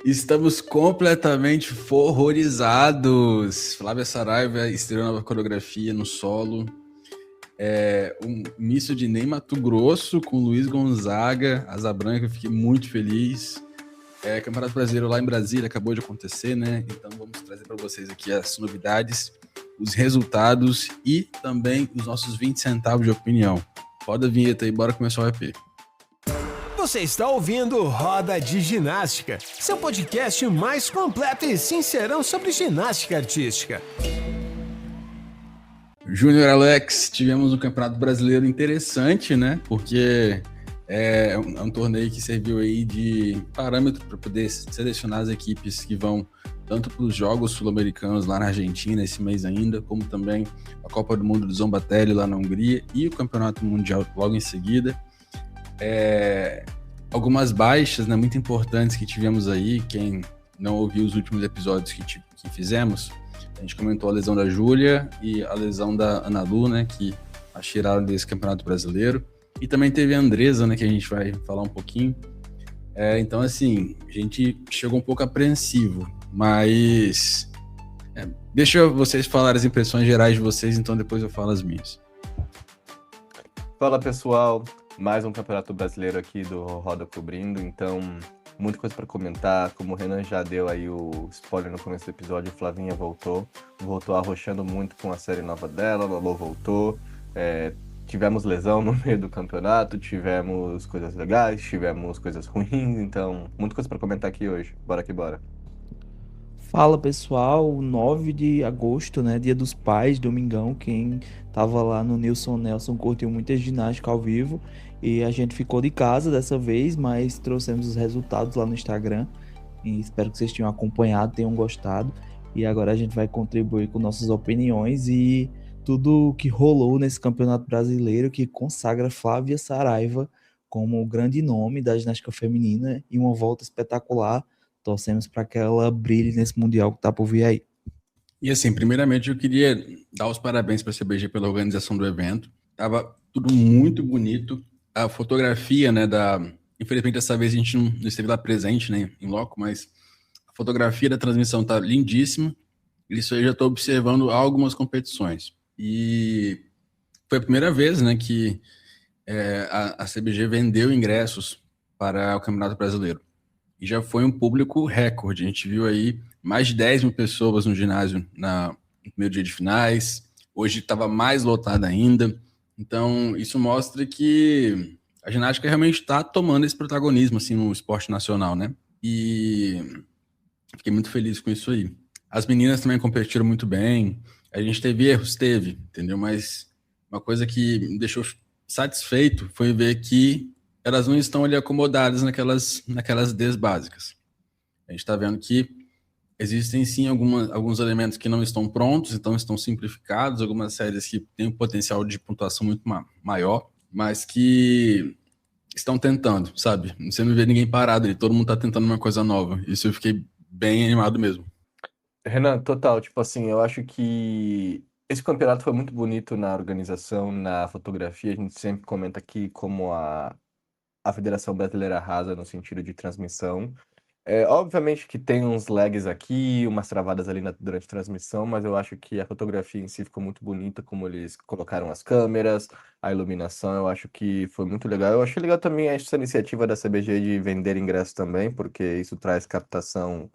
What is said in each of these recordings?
Estamos completamente horrorizados. Flávia Saraiva estreou nova coreografia no solo. Um misto de Ney Matogrosso com Luiz Gonzaga, Asa Branca, eu fiquei muito feliz. Campeonato Brasileiro lá em Brasília acabou de acontecer, né? Então vamos trazer para vocês aqui as novidades, os resultados e também os nossos 20 centavos de opinião. Roda a vinheta aí, bora começar o EP. Você está ouvindo Roda de Ginástica, seu podcast mais completo e sincerão sobre ginástica artística. Júnior Alex, tivemos um Campeonato Brasileiro interessante, né? Porque é um torneio que serviu aí de parâmetro para poder selecionar as equipes que vão tanto para os Jogos Sul-Americanos lá na Argentina esse mês ainda, como também a Copa do Mundo do Zombatelli lá na Hungria e o Campeonato Mundial logo em seguida. Algumas baixas, né, muito importantes que tivemos aí. Quem não ouviu os últimos episódios que fizemos, a gente comentou a lesão da Júlia e a lesão da Ana Lu, né, que a tiraram desse Campeonato Brasileiro. E também teve a Andresa, né, que a gente vai falar um pouquinho. Então, assim, a gente chegou um pouco apreensivo, mas deixa vocês falarem as impressões gerais de vocês, então depois eu falo as minhas. Fala pessoal, mais um Campeonato Brasileiro aqui do Roda Cobrindo, então muita coisa para comentar. Como o Renan já deu aí o spoiler no começo do episódio, Flavinha voltou arrochando muito com a série nova dela, Lolo voltou, tivemos lesão no meio do campeonato, tivemos coisas legais, tivemos coisas ruins, então muita coisa para comentar aqui hoje, bora que bora. Fala pessoal, 9 de agosto, né, Dia dos Pais, domingão, quem tava lá no Nilson Nelson curtiu muita ginástica ao vivo e a gente ficou de casa dessa vez, mas trouxemos os resultados lá no Instagram e espero que vocês tenham acompanhado, tenham gostado e agora a gente vai contribuir com nossas opiniões e tudo o que rolou nesse Campeonato Brasileiro que consagra Flávia Saraiva como o grande nome da ginástica feminina e uma volta espetacular. Torcemos para que ela brilhe nesse Mundial que tá por vir aí. E assim, primeiramente eu queria dar os parabéns para a CBG pela organização do evento. Tava tudo muito bonito. A fotografia, né, infelizmente dessa vez a gente não esteve lá presente, né, em loco, mas a fotografia da transmissão tá lindíssima. Isso aí eu já estou observando algumas competições. E foi a primeira vez, né, que a CBG vendeu ingressos para o Campeonato Brasileiro. E já foi um público recorde. A gente viu aí mais de 10 mil pessoas no ginásio no primeiro dia de finais. Hoje estava mais lotado ainda. Então, isso mostra que a ginástica realmente está tomando esse protagonismo assim, no esporte nacional, né? E fiquei muito feliz com isso aí. As meninas também competiram muito bem. A gente teve erros, entendeu? Mas uma coisa que me deixou satisfeito foi ver que elas não estão ali acomodadas naquelas Ds básicas. A gente está vendo que existem sim alguns elementos que não estão prontos, então estão simplificados, algumas séries que têm um potencial de pontuação muito maior, mas que estão tentando, sabe? Você não vê ninguém parado ali, todo mundo está tentando uma coisa nova. Isso eu fiquei bem animado mesmo. Renan, total, tipo assim, eu acho que esse campeonato foi muito bonito na organização, na fotografia. A gente sempre comenta aqui como a Federação Brasileira arrasa no sentido de transmissão. Obviamente que tem uns lags aqui, umas travadas ali durante a transmissão, mas eu acho que a fotografia em si ficou muito bonita, como eles colocaram as câmeras, a iluminação, eu acho que foi muito legal. Eu achei legal também essa iniciativa da CBG de vender ingressos também, porque isso traz captação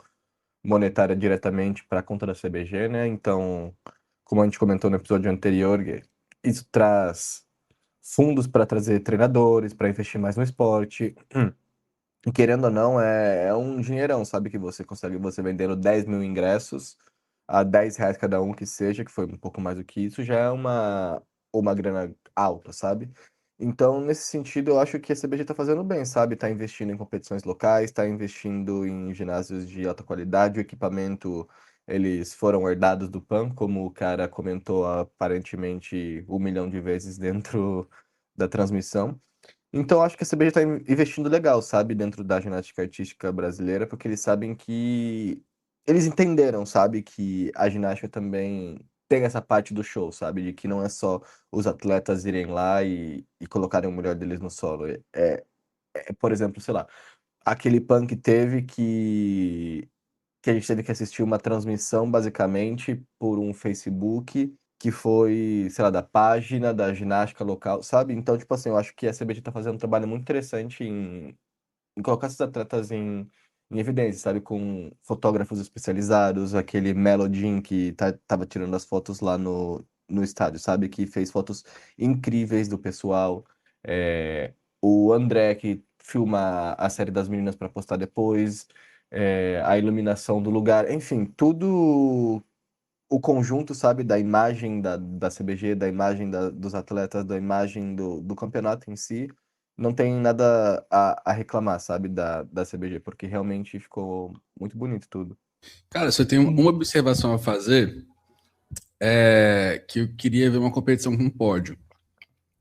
monetária diretamente para a conta da CBG, né? Então, como a gente comentou no episódio anterior, isso traz fundos para trazer treinadores, para investir mais no esporte. E querendo ou não, é um dinheirão, sabe? Que você consegue, você vendendo 10 mil ingressos a R$ 10 cada um que seja, que foi um pouco mais do que isso, já é uma grana alta, sabe? Então, nesse sentido, eu acho que a CBG está fazendo bem, sabe? Está investindo em competições locais, está investindo em ginásios de alta qualidade, o equipamento, eles foram herdados do PAN, como o cara comentou aparentemente 1 milhão de vezes dentro da transmissão. Então, acho que a CBG está investindo legal, sabe, dentro da ginástica artística brasileira, porque eles sabem que. Eles entenderam, sabe, que a ginástica também tem essa parte do show, sabe, de que não é só os atletas irem lá e colocarem o melhor deles no solo. Por exemplo, sei lá, aquele punk teve que a gente teve que assistir uma transmissão, basicamente, por um Facebook, que foi, sei lá, da página da ginástica local, sabe? Então, tipo assim, eu acho que a CBG tá fazendo um trabalho muito interessante em colocar esses atletas em evidência, sabe? Com fotógrafos especializados, aquele Melodin que tava tirando as fotos lá no estádio, sabe? Que fez fotos incríveis do pessoal. É, o André, que filma a série das meninas para postar depois. A iluminação do lugar, enfim, tudo o conjunto, sabe, da imagem da CBG, da imagem dos atletas, da imagem do campeonato em si, não tem nada a reclamar, sabe, da CBG, porque realmente ficou muito bonito tudo. Cara, se eu tenho uma observação a fazer, é que eu queria ver uma competição com pódio.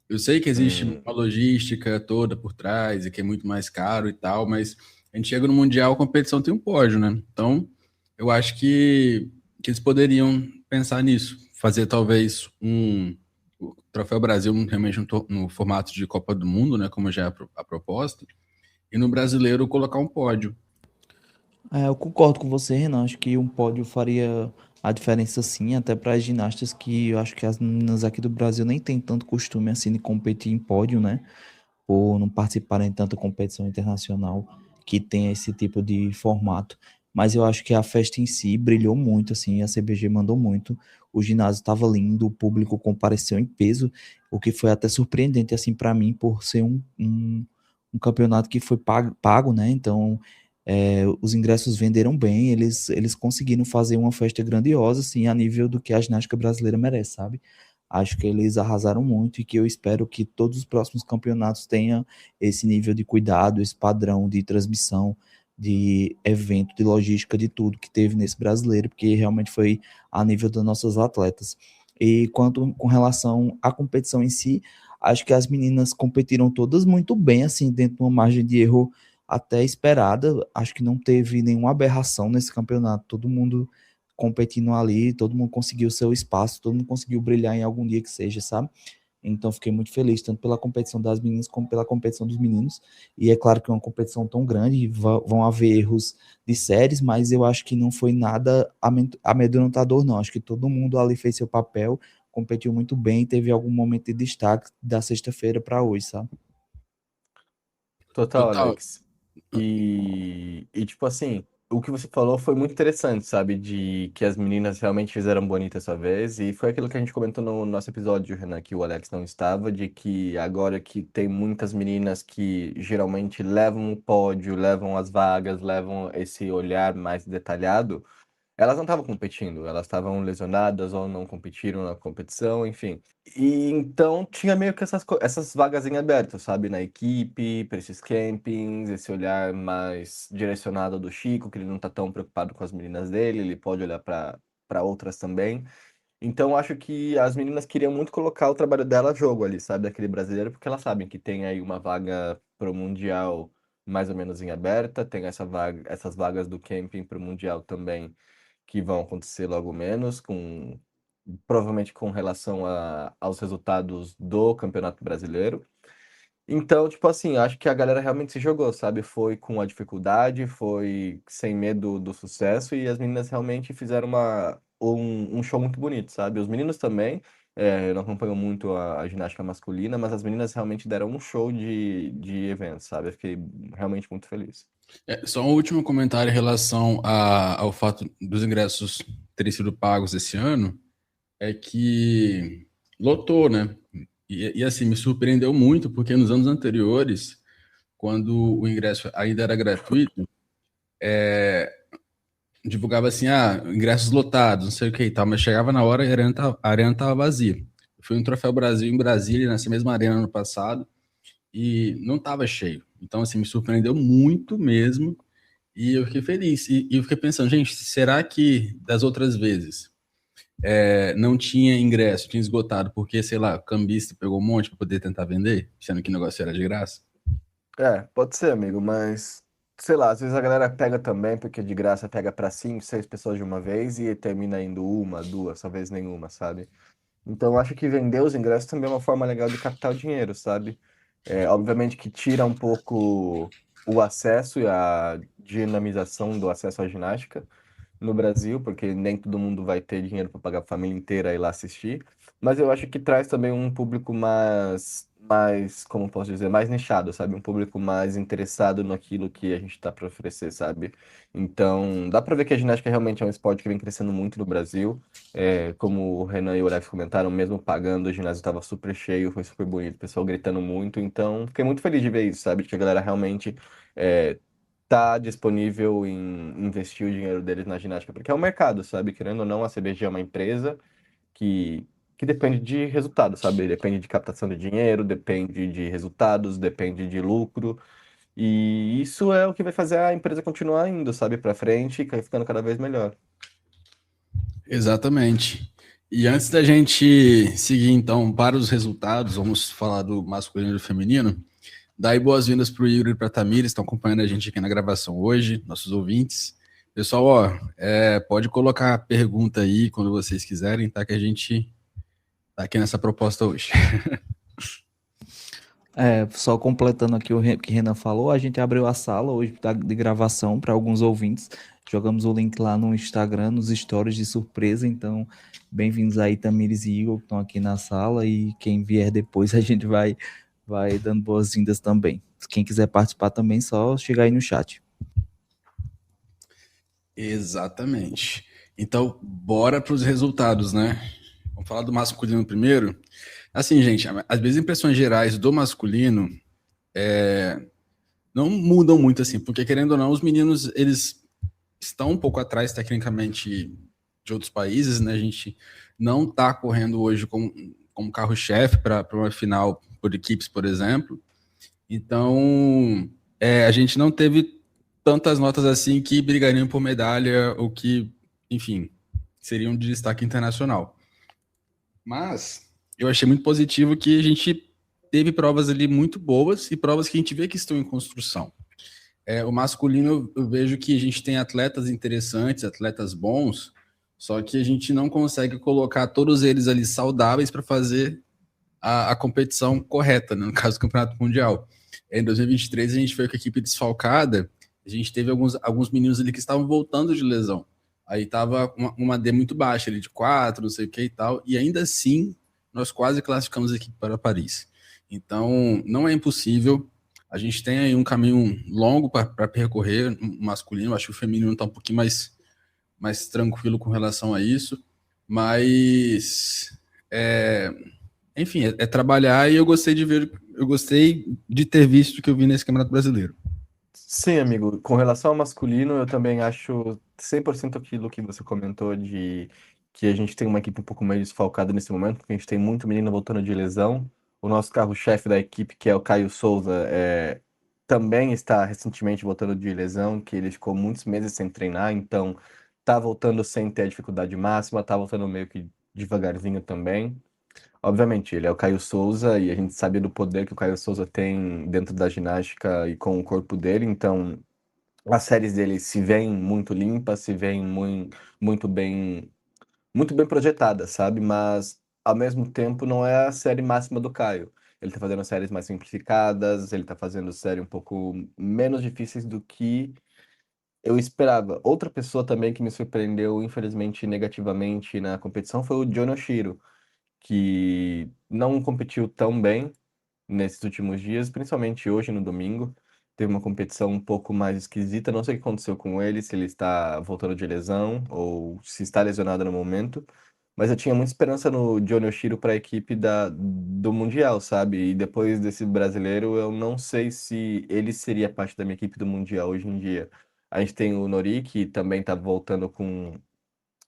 Eu sei que existe Hum, uma logística toda por trás e que é muito mais caro e tal, mas a gente chega no Mundial, a competição tem um pódio, né? Então, eu acho que eles poderiam pensar nisso, fazer talvez o Troféu Brasil realmente no formato de Copa do Mundo, né? Como já é a proposta, e no Brasileiro colocar um pódio. Eu concordo com você, Renan. Acho que um pódio faria a diferença sim, até para as ginastas que eu acho que as meninas aqui do Brasil nem têm tanto costume assim de competir em pódio, né? Por não participarem de tanta competição internacional que tem esse tipo de formato. Mas eu acho que a festa em si brilhou muito, assim, a CBG mandou muito. O ginásio estava lindo, o público compareceu em peso, o que foi até surpreendente, assim, para mim, por ser um campeonato que foi pago, né? Então, os ingressos venderam bem, eles conseguiram fazer uma festa grandiosa, assim, a nível do que a ginástica brasileira merece, sabe? Acho que eles arrasaram muito e que eu espero que todos os próximos campeonatos tenham esse nível de cuidado, esse padrão de transmissão, de evento, de logística, de tudo que teve nesse brasileiro, porque realmente foi a nível das nossas atletas. E quanto com relação à competição em si, acho que as meninas competiram todas muito bem, assim, dentro de uma margem de erro até esperada. Acho que não teve nenhuma aberração nesse campeonato. Todo mundo competindo ali, todo mundo conseguiu seu espaço, todo mundo conseguiu brilhar em algum dia que seja, sabe? Então fiquei muito feliz, tanto pela competição das meninas como pela competição dos meninos. E é claro que é uma competição tão grande, vão haver erros de séries, mas eu acho que não foi nada amedrontador, não. Acho que todo mundo ali fez seu papel, competiu muito bem e teve algum momento de destaque da sexta-feira para hoje, sabe? total, Total. Alex. Tipo assim, o que você falou foi muito interessante, sabe? De que as meninas realmente fizeram bonito essa vez. E foi aquilo que a gente comentou no nosso episódio, Renan, que o Alex não estava, de que agora que tem muitas meninas que geralmente levam o pódio, levam as vagas, levam esse olhar mais detalhado. Elas não estavam competindo, elas estavam lesionadas ou não competiram na competição, enfim. E então tinha meio que essas vagas em aberto, sabe? Na equipe, para esses campings, esse olhar mais direcionado do Chico, que ele não tá tão preocupado com as meninas dele, ele pode olhar para outras também. Então acho que as meninas queriam muito colocar o trabalho dela a jogo ali, sabe? Daquele brasileiro, porque elas sabem que tem aí uma vaga pro Mundial mais ou menos em aberta, tem essas vagas do camping pro Mundial também que vão acontecer logo menos, provavelmente com relação aos resultados do Campeonato Brasileiro. Então, tipo assim, acho que a galera realmente se jogou, sabe? Foi com a dificuldade, foi sem medo do sucesso, e as meninas realmente fizeram um show muito bonito, sabe? Os meninos também, eu não acompanho muito a ginástica masculina, mas as meninas realmente deram um show de evento, sabe? Eu fiquei realmente muito feliz. Só um último comentário em relação ao fato dos ingressos terem sido pagos esse ano, é que lotou, né? E assim, me surpreendeu muito, porque nos anos anteriores, quando o ingresso ainda era gratuito, divulgava assim, ingressos lotados, não sei o que e tal, mas chegava na hora e a arena tava vazia. Eu fui no Troféu Brasil em Brasília, nessa mesma arena no passado, e não tava cheio. Então, assim, me surpreendeu muito mesmo, e eu fiquei feliz. E eu fiquei pensando, gente, será que das outras vezes não tinha ingresso, tinha esgotado, porque, sei lá, o cambista pegou um monte para poder tentar vender, sendo que o negócio era de graça? Pode ser, amigo, mas sei lá, às vezes a galera pega também, porque de graça pega pra 5, 6 pessoas de uma vez e termina indo uma, duas, talvez nenhuma, sabe? Então eu acho que vender os ingressos também é uma forma legal de captar o dinheiro, sabe? Obviamente que tira um pouco. o acesso e a dinamização do acesso à ginástica no Brasil, porque nem todo mundo vai ter dinheiro para pagar a família inteira e ir lá assistir. Mas eu acho que traz também um público mais, como posso dizer, mais nichado, sabe? Um público mais interessado naquilo que a gente está para oferecer, sabe? Então, dá para ver que a ginástica realmente é um esporte que vem crescendo muito no Brasil. Como o Renan e o Alex comentaram, mesmo pagando, o ginásio estava super cheio, foi super bonito, o pessoal gritando muito. Então, fiquei muito feliz de ver isso, sabe? Que a galera realmente é, tá disponível em investir o dinheiro deles na ginástica, porque é um mercado, sabe? Querendo ou não, a CBG é uma empresa que, que depende de resultados, sabe? Depende de captação de dinheiro, depende de resultados, depende de lucro. E isso é o que vai fazer a empresa continuar indo, sabe, para frente e ficando cada vez melhor. Exatamente. E antes da gente seguir, então, para os resultados, vamos falar do masculino e do feminino. Daí boas-vindas para o Yuri e para a Tamires, estão acompanhando a gente aqui na gravação hoje, nossos ouvintes. Pessoal, ó, pode colocar a pergunta aí quando vocês quiserem, tá? Que a gente tá aqui nessa proposta hoje. Só completando aqui o que Renan falou, a gente abriu a sala hoje de gravação para alguns ouvintes. Jogamos o link lá no Instagram, nos stories de surpresa. Então, bem-vindos aí, Tamires e Igor, que estão aqui na sala. E quem vier depois, a gente vai dando boas-vindas também. Quem quiser participar também, só chegar aí no chat. Exatamente. Então, bora para os resultados, né? Vamos falar do masculino primeiro. Assim, gente, às vezes as impressões gerais do masculino não mudam muito, assim, porque querendo ou não, os meninos, eles estão um pouco atrás tecnicamente de outros países, né? A gente não está correndo hoje como carro-chefe para uma final por equipes, por exemplo. Então, a gente não teve tantas notas assim que brigariam por medalha ou que, enfim, seriam de destaque internacional. Mas eu achei muito positivo que a gente teve provas ali muito boas e provas que a gente vê que estão em construção. O masculino, eu vejo que a gente tem atletas interessantes, atletas bons, só que a gente não consegue colocar todos eles ali saudáveis para fazer a competição correta, né? No caso do Campeonato Mundial. Em 2023, a gente foi com a equipe desfalcada, a gente teve alguns meninos ali que estavam voltando de lesão. Aí tava uma D muito baixa, ali de 4, não sei o que e tal, e ainda assim, nós quase classificamos a equipe para Paris. Então, não é impossível. A gente tem aí um caminho longo para percorrer, masculino. Acho que o feminino está um pouquinho mais tranquilo com relação a isso. Mas, enfim, é trabalhar e eu gostei de ter visto o que eu vi nesse Campeonato Brasileiro. Sim, amigo. Com relação ao masculino, eu também acho 100% aquilo que você comentou de que a gente tem uma equipe um pouco meio desfalcada nesse momento, porque a gente tem muito menino voltando de lesão. O nosso carro-chefe da equipe, que é o Caio Souza, também está recentemente voltando de lesão, que ele ficou muitos meses sem treinar, então tá voltando sem ter a dificuldade máxima, tá voltando meio que devagarzinho também. Obviamente, ele é o Caio Souza e a gente sabe do poder que o Caio Souza tem dentro da ginástica e com o corpo dele, então as séries dele se veem muito limpas, se veem muito bem projetadas, sabe? Mas ao mesmo tempo não é a série máxima do Caio. Ele tá fazendo séries mais simplificadas, ele tá fazendo séries um pouco menos difíceis do que eu esperava. Outra pessoa também que me surpreendeu, infelizmente, negativamente na competição foi o John Oshiro, que não competiu tão bem nesses últimos dias, principalmente hoje no domingo. Teve uma competição um pouco mais esquisita. Não sei o que aconteceu com ele, se ele está voltando de lesão ou se está lesionado no momento. Mas eu tinha muita esperança no Johnny Oshiro para a equipe do Mundial, sabe? E depois desse brasileiro, eu não sei se ele seria parte da minha equipe do Mundial hoje em dia. A gente tem o Nori, que também está voltando com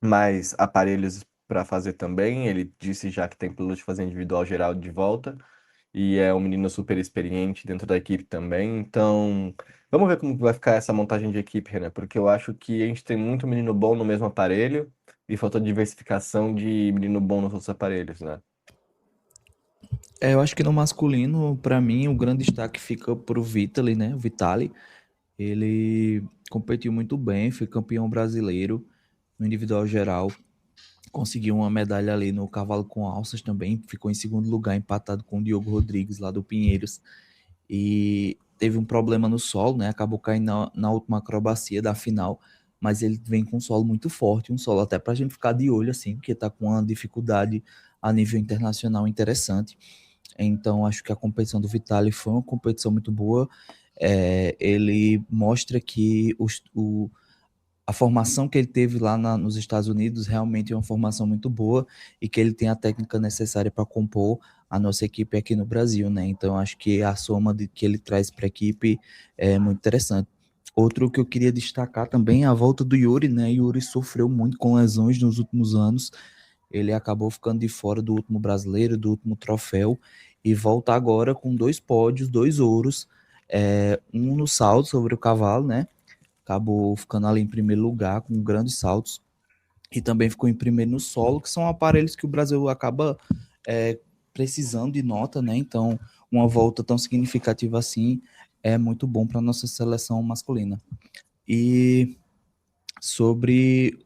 mais aparelhos para fazer também. Ele disse já que tem plano de fazer individual geral de volta. E é um menino super experiente dentro da equipe também. Então, vamos ver como vai ficar essa montagem de equipe, Renan, porque eu acho que a gente tem muito menino bom no mesmo aparelho e faltou diversificação de menino bom nos outros aparelhos, né? Eu acho que no masculino, para mim, o grande destaque fica pro Vitali, né? O Vitali. Ele competiu muito bem, foi campeão brasileiro no individual geral. Conseguiu uma medalha ali no cavalo com alças também. Ficou em segundo lugar, empatado com o Diogo Rodrigues, lá do Pinheiros. e teve um problema no solo, né? Acabou caindo na última acrobacia da final, mas ele vem com um solo muito forte, um solo até para a gente ficar de olho, assim, porque está com uma dificuldade a nível internacional interessante. Então, acho que a competição do Vitali foi uma competição muito boa. Ele mostra que a formação que ele teve lá nos Estados Unidos realmente é uma formação muito boa e que ele tem a técnica necessária para compor a nossa equipe aqui no Brasil, né? Então, acho que a soma que ele traz para a equipe é muito interessante. Outro que eu queria destacar também é a volta do Yuri, né? Yuri sofreu muito com lesões nos últimos anos. Ele acabou ficando de fora do último brasileiro, do último troféu, e volta agora com 2 pódios, 2 ouros, um no salto sobre o cavalo, né? Acabou ficando ali em primeiro lugar, com grandes saltos, e também ficou em primeiro no solo, que são aparelhos que o Brasil acaba precisando de nota, né? Então, uma volta tão significativa assim é muito bom para a nossa seleção masculina. E sobre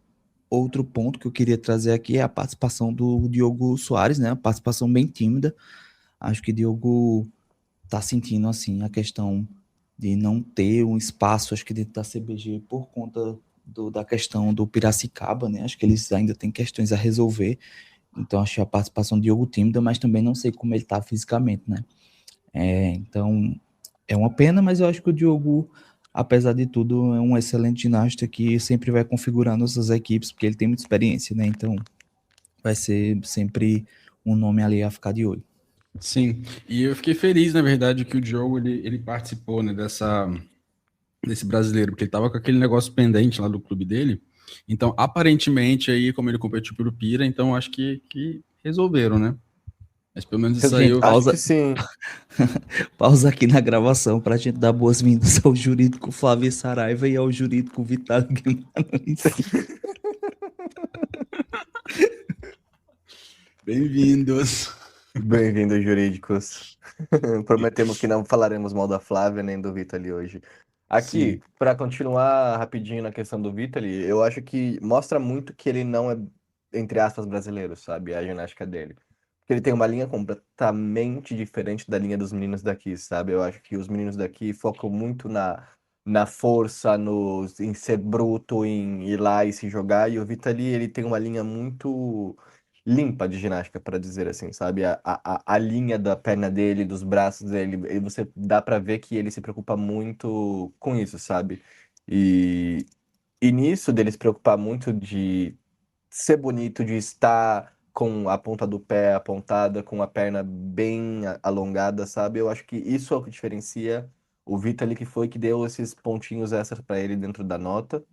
outro ponto que eu queria trazer aqui é a participação do Diogo Soares, né? A participação bem tímida. Acho que o Diogo tá sentindo, assim, a questão de não ter um espaço, acho que dentro da CBG, por conta da questão do Piracicaba, né? Acho que eles ainda têm questões a resolver. Então, achei a participação do Diogo tímida, mas também não sei como ele tá fisicamente, né? Então, é uma pena, mas eu acho que o Diogo, apesar de tudo, é um excelente ginasta que sempre vai configurar nossas equipes, porque ele tem muita experiência, né? Então, vai ser sempre um nome ali a ficar de olho. Sim, e eu fiquei feliz, na verdade, que o Diogo ele participou, né, desse brasileiro, porque ele tava com aquele negócio pendente lá do clube dele. Então, aparentemente, aí, como ele competiu pelo Pira, então acho que resolveram, né? Mas pelo menos isso aí Gente, eu. Acho que sim. pausa aqui na gravação para a gente dar boas-vindas ao jurídico Flávio Saraiva e ao jurídico Vital Guimarães. Bem-vindos. Bem-vindos, jurídicos. Prometemos que não falaremos mal da Flávia nem do Vitali hoje. Aqui, Sim, para continuar rapidinho na questão do Vitali, eu acho que mostra muito que ele não é, entre aspas, brasileiro, sabe? A ginástica dele. Porque ele tem uma linha completamente diferente da linha dos meninos daqui, sabe? Eu acho que os meninos daqui focam muito na força, em ser bruto, em ir lá e se jogar. E o Vitali, ele tem uma linha muito limpa de ginástica, para dizer assim, sabe? A linha da perna dele, dos braços dele, e você dá para ver que ele se preocupa muito com isso, sabe? E, e nisso dele se preocupar muito de ser bonito, de estar com a ponta do pé apontada, com a perna bem alongada, sabe? Eu acho que isso é o que diferencia o Vitali, que foi que deu esses pontinhos extras para ele dentro da nota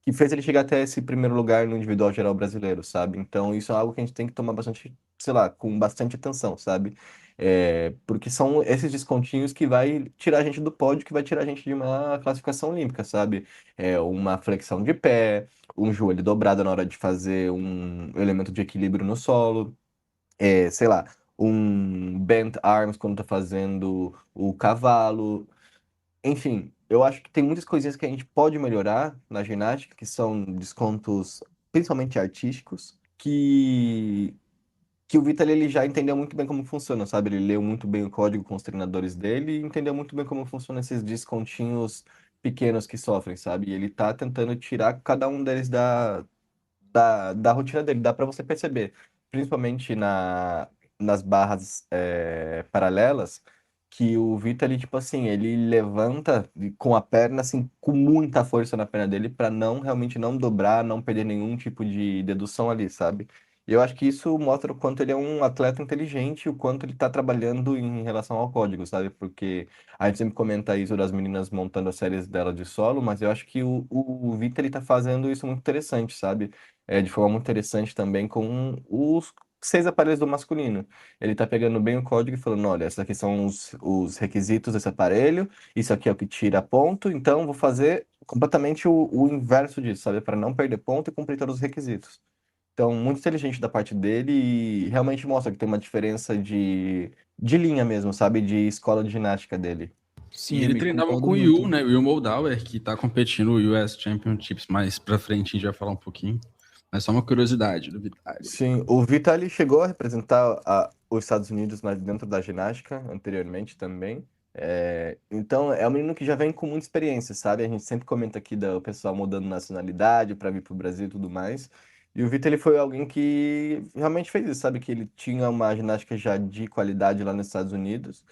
que fez ele chegar até esse primeiro lugar no individual geral brasileiro, sabe? Então isso é algo que a gente tem que tomar bastante, sei lá, com bastante atenção, sabe? Porque são esses descontinhos que vai tirar a gente do pódio, que vai tirar a gente de uma classificação olímpica, sabe? Uma flexão de pé, um joelho dobrado na hora de fazer um elemento de equilíbrio no solo, sei lá, um bent arms quando tá fazendo o cavalo, enfim, eu acho que tem muitas coisinhas que a gente pode melhorar na ginástica, que são descontos, principalmente artísticos, que o Vitor ele já entendeu muito bem como funciona, sabe? Ele leu muito bem o código com os treinadores dele e entendeu muito bem como funcionam esses descontinhos pequenos que sofrem, sabe? E ele tá tentando tirar cada um deles da rotina dele, dá para você perceber, principalmente nas barras paralelas, que o Vitor, ele, tipo assim, ele levanta com a perna, assim, com muita força na perna dele, para não, realmente não dobrar, não perder nenhum tipo de dedução ali, sabe? E eu acho que isso mostra o quanto ele é um atleta inteligente e o quanto ele tá trabalhando em relação ao código, sabe? Porque a gente sempre comenta isso das meninas montando as séries dela de solo, mas eu acho que o Vitor, ele tá fazendo isso muito interessante, sabe? De forma muito interessante também com os 6 aparelhos do masculino. Ele tá pegando bem o código e falando, olha, esses aqui são os requisitos desse aparelho, isso aqui é o que tira ponto, então vou fazer completamente o inverso disso, sabe? Para não perder ponto e cumprir todos os requisitos. Então, muito inteligente da parte dele e realmente mostra que tem uma diferença de linha mesmo, sabe? De escola de ginástica dele. e Sim, ele amigo, treinava concordo com o Yu, muito. né? O Yu Moldauer, que tá competindo no US Championships mais pra frente, a gente vai falar um pouquinho. Mas só uma curiosidade do Vitali. Sim, o Vitali chegou a representar os Estados Unidos dentro da ginástica anteriormente também. Então, é um menino que já vem com muita experiência, sabe? A gente sempre comenta aqui do pessoal mudando nacionalidade para vir para o Brasil e tudo mais. E o Vitor, ele foi alguém que realmente fez isso, sabe? Que ele tinha uma ginástica já de qualidade lá nos Estados Unidos.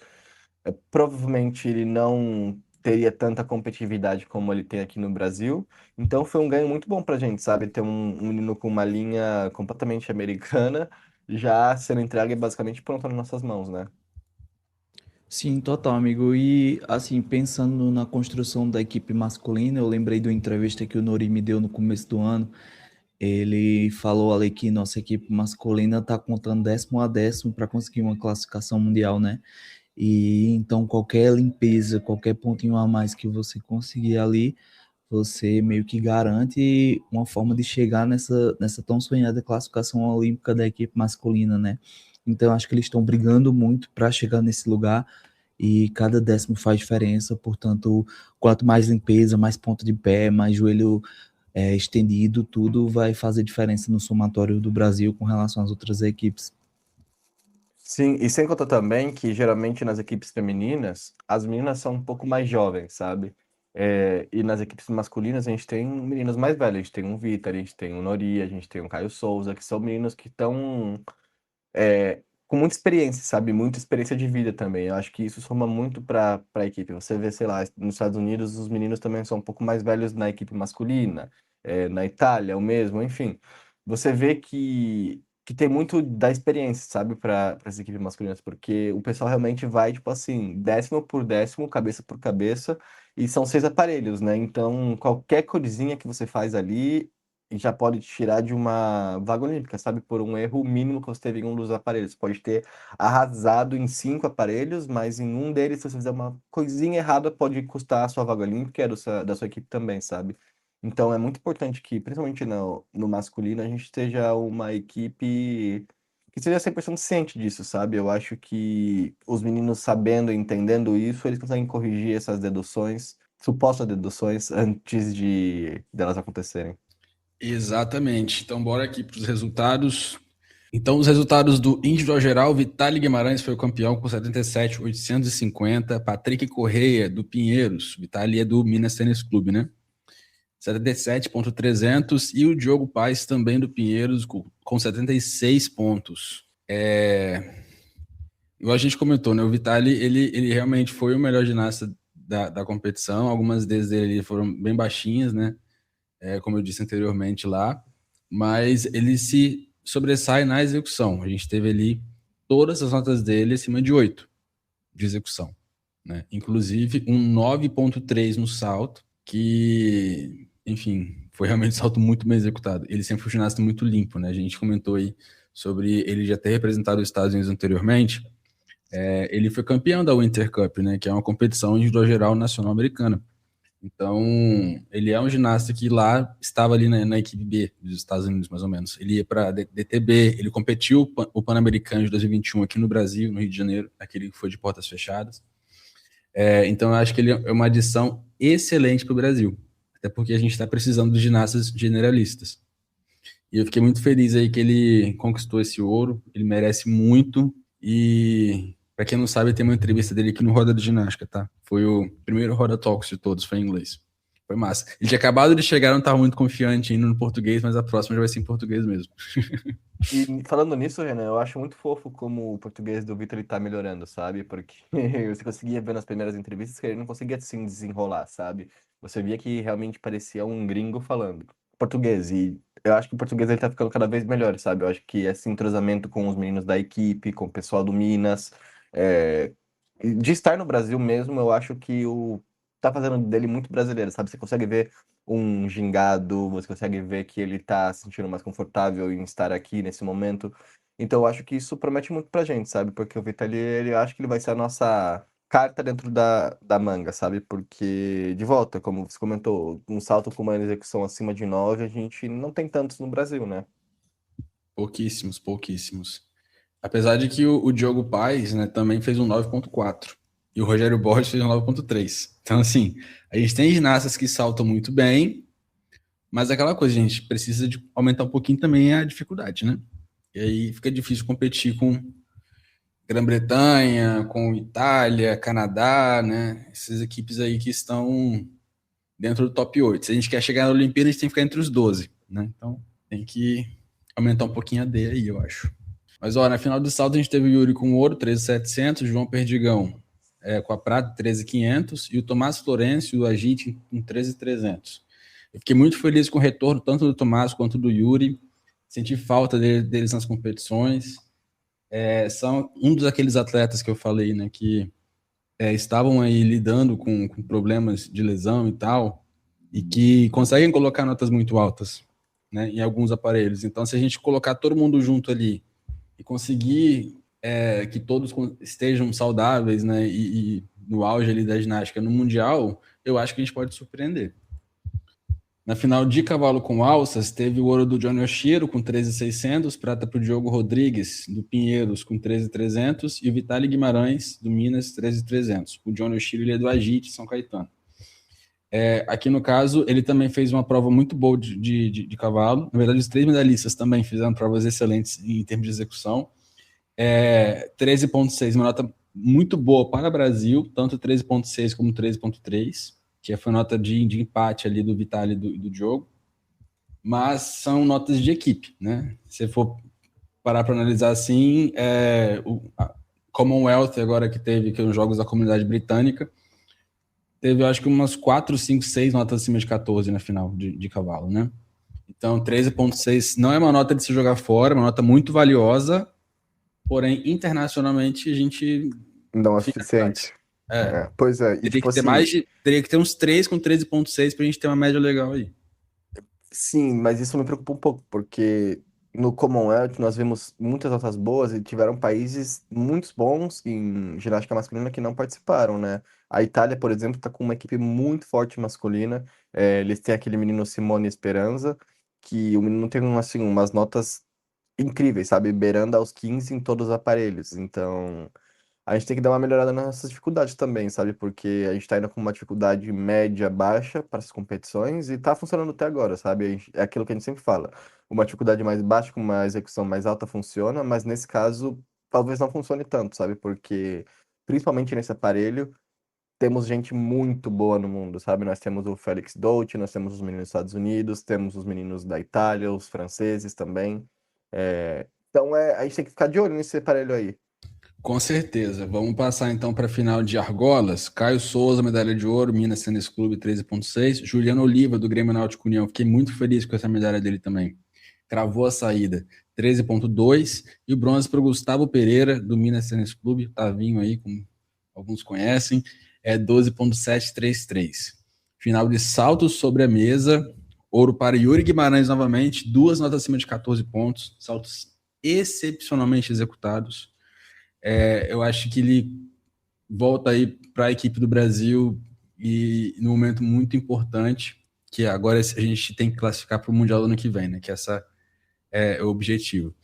Provavelmente ele não teria tanta competitividade como ele tem aqui no Brasil. Então, foi um ganho muito bom pra gente, sabe? Ter um menino com uma linha completamente americana já sendo entregue basicamente pronto nas nossas mãos, né? Sim, total, amigo. E assim, pensando na construção da equipe masculina, eu lembrei de uma entrevista que o Nori me deu no começo do ano. Ele falou ali que nossa equipe masculina está contando 10º a 10º para conseguir uma classificação mundial, né? E então qualquer limpeza, qualquer pontinho a mais que você conseguir ali, você meio que garante uma forma de chegar nessa tão sonhada classificação olímpica da equipe masculina, né? Então acho que eles estão brigando muito para chegar nesse lugar e cada 10º faz diferença, portanto, quanto mais limpeza, mais ponta de pé, mais joelho estendido, tudo vai fazer diferença no somatório do Brasil com relação às outras equipes. Sim, e sem contar também que geralmente nas equipes femininas, as meninas são um pouco mais jovens, sabe? E nas equipes masculinas a gente tem meninos mais velhos, a gente tem um Vitor, a gente tem um Nori, a gente tem um Caio Souza, que são meninos que estão com muita experiência, sabe? Muita experiência de vida também. Eu acho que isso soma muito para a equipe. Você vê, sei lá, nos Estados Unidos, os meninos também são um pouco mais velhos na equipe masculina, na Itália, o mesmo, enfim. Você vê que tem muito da experiência, sabe, para as equipes masculinas, porque o pessoal realmente vai, tipo assim, 10º por 10º, cabeça por cabeça, e são 6 aparelhos, né? Então, qualquer coisinha que você faz ali e já pode te tirar de uma vaga olímpica, sabe? Por um erro mínimo que você teve em um dos aparelhos. Você pode ter arrasado em 5 aparelhos, mas em um deles, se você fizer uma coisinha errada, pode custar a sua vaga olímpica e a da sua equipe também, sabe? Então é muito importante que, principalmente no masculino, a gente esteja uma equipe que seja 100% ciente disso, sabe? Eu acho que os meninos sabendo e entendendo isso, eles conseguem corrigir essas deduções, supostas deduções, antes de delas acontecerem. Exatamente. Então, bora aqui para os resultados. Então, os resultados do individual geral, Vitaly Guimarães foi o campeão com 77,850. Patrick Correia, do Pinheiros. Vitaly é do Minas Tênis Clube, né? 77,300. E o Diogo Paes, também do Pinheiros, com 76 pontos. Igual a gente comentou, né? O Vitaly, ele realmente foi o melhor ginasta da competição. Algumas dele foram bem baixinhas, né? Como eu disse anteriormente lá, mas ele se sobressai na execução. A gente teve ali todas as notas dele acima de 8 de execução, né? Inclusive um 9,3 no salto, que, enfim, foi realmente um salto muito bem executado. Ele sempre foi um ginasta muito limpo, né? A gente comentou aí sobre ele já ter representado os Estados Unidos anteriormente. Ele foi campeão da Winter Cup, né? Que é uma competição individual geral nacional americana. Então, ele é um ginasta que lá estava ali na equipe B dos Estados Unidos, mais ou menos. Ele ia para DTB, ele competiu o Pan-Americano de 2021 aqui no Brasil, no Rio de Janeiro, aquele que foi de portas fechadas. Então, eu acho que ele é uma adição excelente para o Brasil, até porque a gente está precisando de ginastas generalistas. E eu fiquei muito feliz aí que ele conquistou esse ouro, ele merece muito. E para quem não sabe, tem uma entrevista dele aqui no Roda de Ginástica, tá? Foi o primeiro Roda Talks de todos, foi em inglês. Foi massa. Ele tinha acabado de chegar, não estava muito confiante ainda no português, mas a próxima já vai ser em português mesmo. E falando nisso, Renan, eu acho muito fofo como o português do Vitor ele tá melhorando, sabe? Porque você conseguia ver nas primeiras entrevistas que ele não conseguia assim desenrolar, sabe? Você via que realmente parecia um gringo falando português. E eu acho que o português ele tá ficando cada vez melhor, sabe? Eu acho que esse entrosamento com os meninos da equipe, com o pessoal do Minas, é, de estar no Brasil mesmo, eu acho que o tá fazendo dele muito brasileiro, sabe? Você consegue ver um gingado, você consegue ver que ele tá se sentindo mais confortável em estar aqui nesse momento. Então eu acho que isso promete muito pra gente, sabe? Porque o Vitali, ele acho que ele vai ser a nossa carta dentro da manga, sabe? Porque, de volta, como você comentou, um salto com uma execução acima de 9, a gente não tem tantos no Brasil, né? Pouquíssimos, pouquíssimos. Apesar de que o Diogo Paes, né, também fez um 9,4. E o Rogério Borges fez um 9,3. Então, assim, a gente tem ginastas que saltam muito bem, mas é aquela coisa, a gente precisa de aumentar um pouquinho também a dificuldade, né? E aí fica difícil competir Grã-Bretanha, com Itália, Canadá, né? Essas equipes aí que estão dentro do top 8. Se a gente quer chegar na Olimpíada, a gente tem que ficar entre os 12, né? Então tem que aumentar um pouquinho a D aí, eu acho. Mas, ó, na final do salto a gente teve o Yuri com ouro, 13.700, João Perdigão com a prata, 13.500, e o Tomás Florencio, o Agite, com 13.300. Eu fiquei muito feliz com o retorno, tanto do Tomás quanto do Yuri. Senti falta deles nas competições. São um dos aqueles atletas que eu falei, né, que estavam aí lidando com problemas de lesão e tal, e que conseguem colocar notas muito altas, né, em alguns aparelhos. Então, se a gente colocar todo mundo junto ali e conseguir que todos estejam saudáveis, né, e no auge ali da ginástica no Mundial, eu acho que a gente pode surpreender. Na final de cavalo com alças, teve o ouro do Johnny Oshiro com 13.600, prata para o Diogo Rodrigues, do Pinheiros, com 13.300, e o Vitaly Guimarães, do Minas, 13.300. O Johnny Oshiro ele é do Agite, São Caetano. Aqui no caso, ele também fez uma prova muito boa de cavalo. Na verdade, os 3 medalhistas também fizeram provas excelentes em termos de execução. 13.6, uma nota muito boa para o Brasil, tanto 13.6 como 13.3, que foi nota de empate ali do Vitaly e do Diogo, mas são notas de equipe, né? Se for parar para analisar assim, o Commonwealth agora que teve, que é os Jogos da Comunidade Britânica, teve, eu acho que umas 4, 5, 6 notas acima de 14 na final de cavalo, né? Então, 13.6 não é uma nota de se jogar fora, é uma nota muito valiosa, porém, internacionalmente, a gente Não é fica suficiente. atrás. Pois é, e Teria tipo que ter assim, teria que ter uns 3 com 13.6 pra gente ter uma média legal aí. sim, mas isso me preocupa um pouco, porque no Commonwealth nós vimos muitas notas boas e tiveram países muito bons em ginástica masculina que não participaram, né? A Itália, por exemplo, está com uma equipe muito forte masculina. Eles têm aquele menino Simone Speranza, que o menino tem assim, umas notas incríveis, sabe? Beirando aos 15 em todos os aparelhos. Então, a gente tem que dar uma melhorada nas nossas dificuldades também, sabe? Porque a gente tá indo com uma dificuldade média, baixa para as competições e tá funcionando até agora, sabe? É aquilo que a gente sempre fala. Uma dificuldade mais baixa com uma execução mais alta funciona, mas nesse caso talvez não funcione tanto, sabe? Porque principalmente nesse aparelho temos gente muito boa no mundo, sabe? Nós temos o Félix Dolce, nós temos os meninos dos Estados Unidos, temos os meninos da Itália, os franceses também. Então a gente tem que ficar de olho nesse aparelho aí. Com certeza. Vamos passar então para a final de argolas. Caio Souza, medalha de ouro, Minas Tênis Clube 13.6. Juliano Oliva, do Grêmio Náutico União. Fiquei muito feliz com essa medalha dele também. Cravou a saída, 13.2. E o bronze para o Gustavo Pereira, do Minas Tênis Clube. Tavinho aí, como alguns conhecem, 12.733. Final de saltos sobre a mesa. Ouro para Yuri Guimarães novamente. 2 notas acima de 14 pontos. Saltos excepcionalmente executados. Eu acho que ele volta aí para a equipe do Brasil e num momento muito importante, que agora a gente tem que classificar para o Mundial do ano que vem, né? Que essa é o objetivo.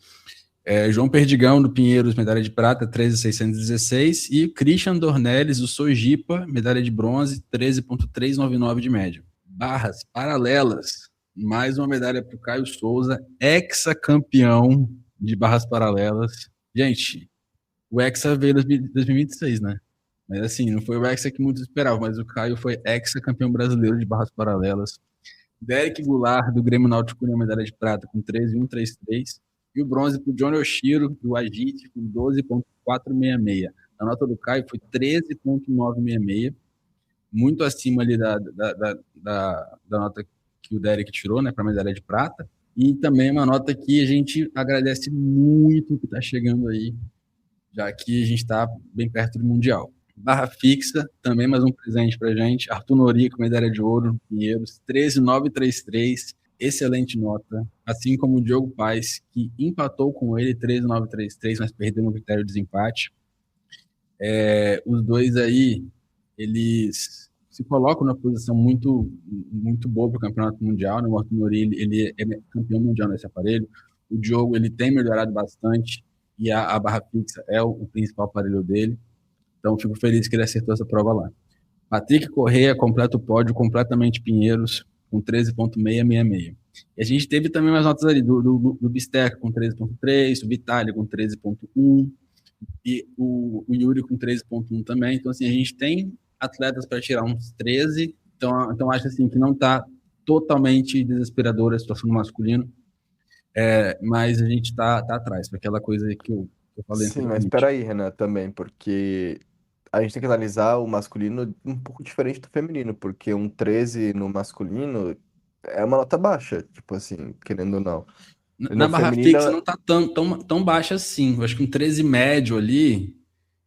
João Perdigão, do Pinheiros, medalha de prata, 13.616, e Christian Dornelles, do Sojipa, medalha de bronze, 13.399 de média. Barras paralelas, mais uma medalha para o Caio Souza, ex-campeão de barras paralelas. Gente, o Hexa veio em 2026, né? Mas assim, não foi o Hexa que muitos esperavam, mas o Caio foi Hexa-campeão brasileiro de barras paralelas. Derek Goulart, do Grêmio Náutico, União, medalha de prata, com 13.133. E o bronze para o Johnny Oshiro, do Agite, com 12.466. A nota do Caio foi 13.966, muito acima ali da nota que o Derek tirou, né, para a medalha de prata. E também uma nota que a gente agradece muito que está chegando aí, já que a gente está bem perto do Mundial. Barra fixa, também mais um presente para a gente. Arthur Norico, medalha de ouro, Pinheiros, 13.933, excelente nota. Assim como o Diogo Paes, que empatou com ele, 13.933, mas perdeu no critério de desempate. Os dois aí, eles se colocam na posição muito, muito boa para o Campeonato Mundial, né? O Arthur Norico, ele é campeão mundial nesse aparelho. O Diogo, ele tem melhorado bastante e a barra fixa é o principal aparelho dele. Então, fico feliz que ele acertou essa prova lá. Patrick Correia completa o pódio completamente Pinheiros, com 13.666. E a gente teve também mais notas ali do Bisteca com 13.3, o Vitaly com 13.1, e o Yuri com 13,1 também. Então, assim, a gente tem atletas para tirar uns 13. Então acho assim que não está totalmente desesperadora a situação do masculino, mas a gente está atrás, para aquela coisa que eu falei Sim, mas espera anteriormente. aí, Renan, também, porque a gente tem que analisar o masculino um pouco diferente do feminino, porque um 13 no masculino é uma nota baixa, tipo assim, querendo ou não. Na No barra feminino, fixa não está tão baixa assim. Eu acho que um 13 médio ali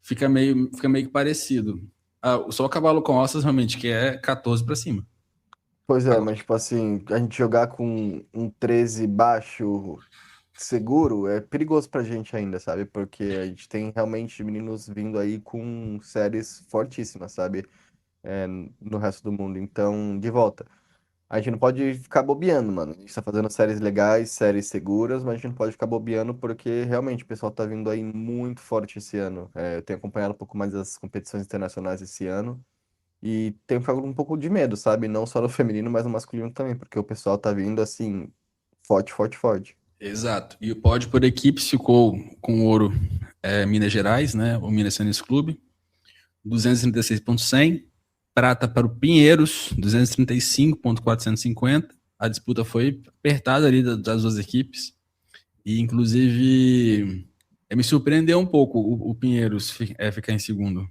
fica meio que parecido. Só o cavalo com osas realmente, que é 14 para cima. pois é, Agora, mas tipo assim, a gente jogar com um 13 baixo seguro é perigoso pra gente ainda, sabe? Porque a gente tem realmente meninos vindo aí com séries fortíssimas, sabe? É, no resto do mundo. Então, de volta. A gente não pode ficar bobeando, mano. A gente tá fazendo séries legais, séries seguras, mas a gente não pode ficar bobeando porque realmente o pessoal tá vindo aí muito forte esse ano. Eu tenho acompanhado um pouco mais as competições internacionais esse ano e tenho ficado um pouco de medo, sabe? Não só no feminino, mas no masculino também, porque o pessoal tá vindo assim, forte, forte, forte. exato. E o pódio por equipes ficou com ouro Minas Gerais, né? O Minas Tênis Clube, 236,100. Prata para o Pinheiros, 235,450. A disputa foi apertada ali das duas equipes. E, inclusive, me surpreendeu um pouco o Pinheiros ficar em segundo.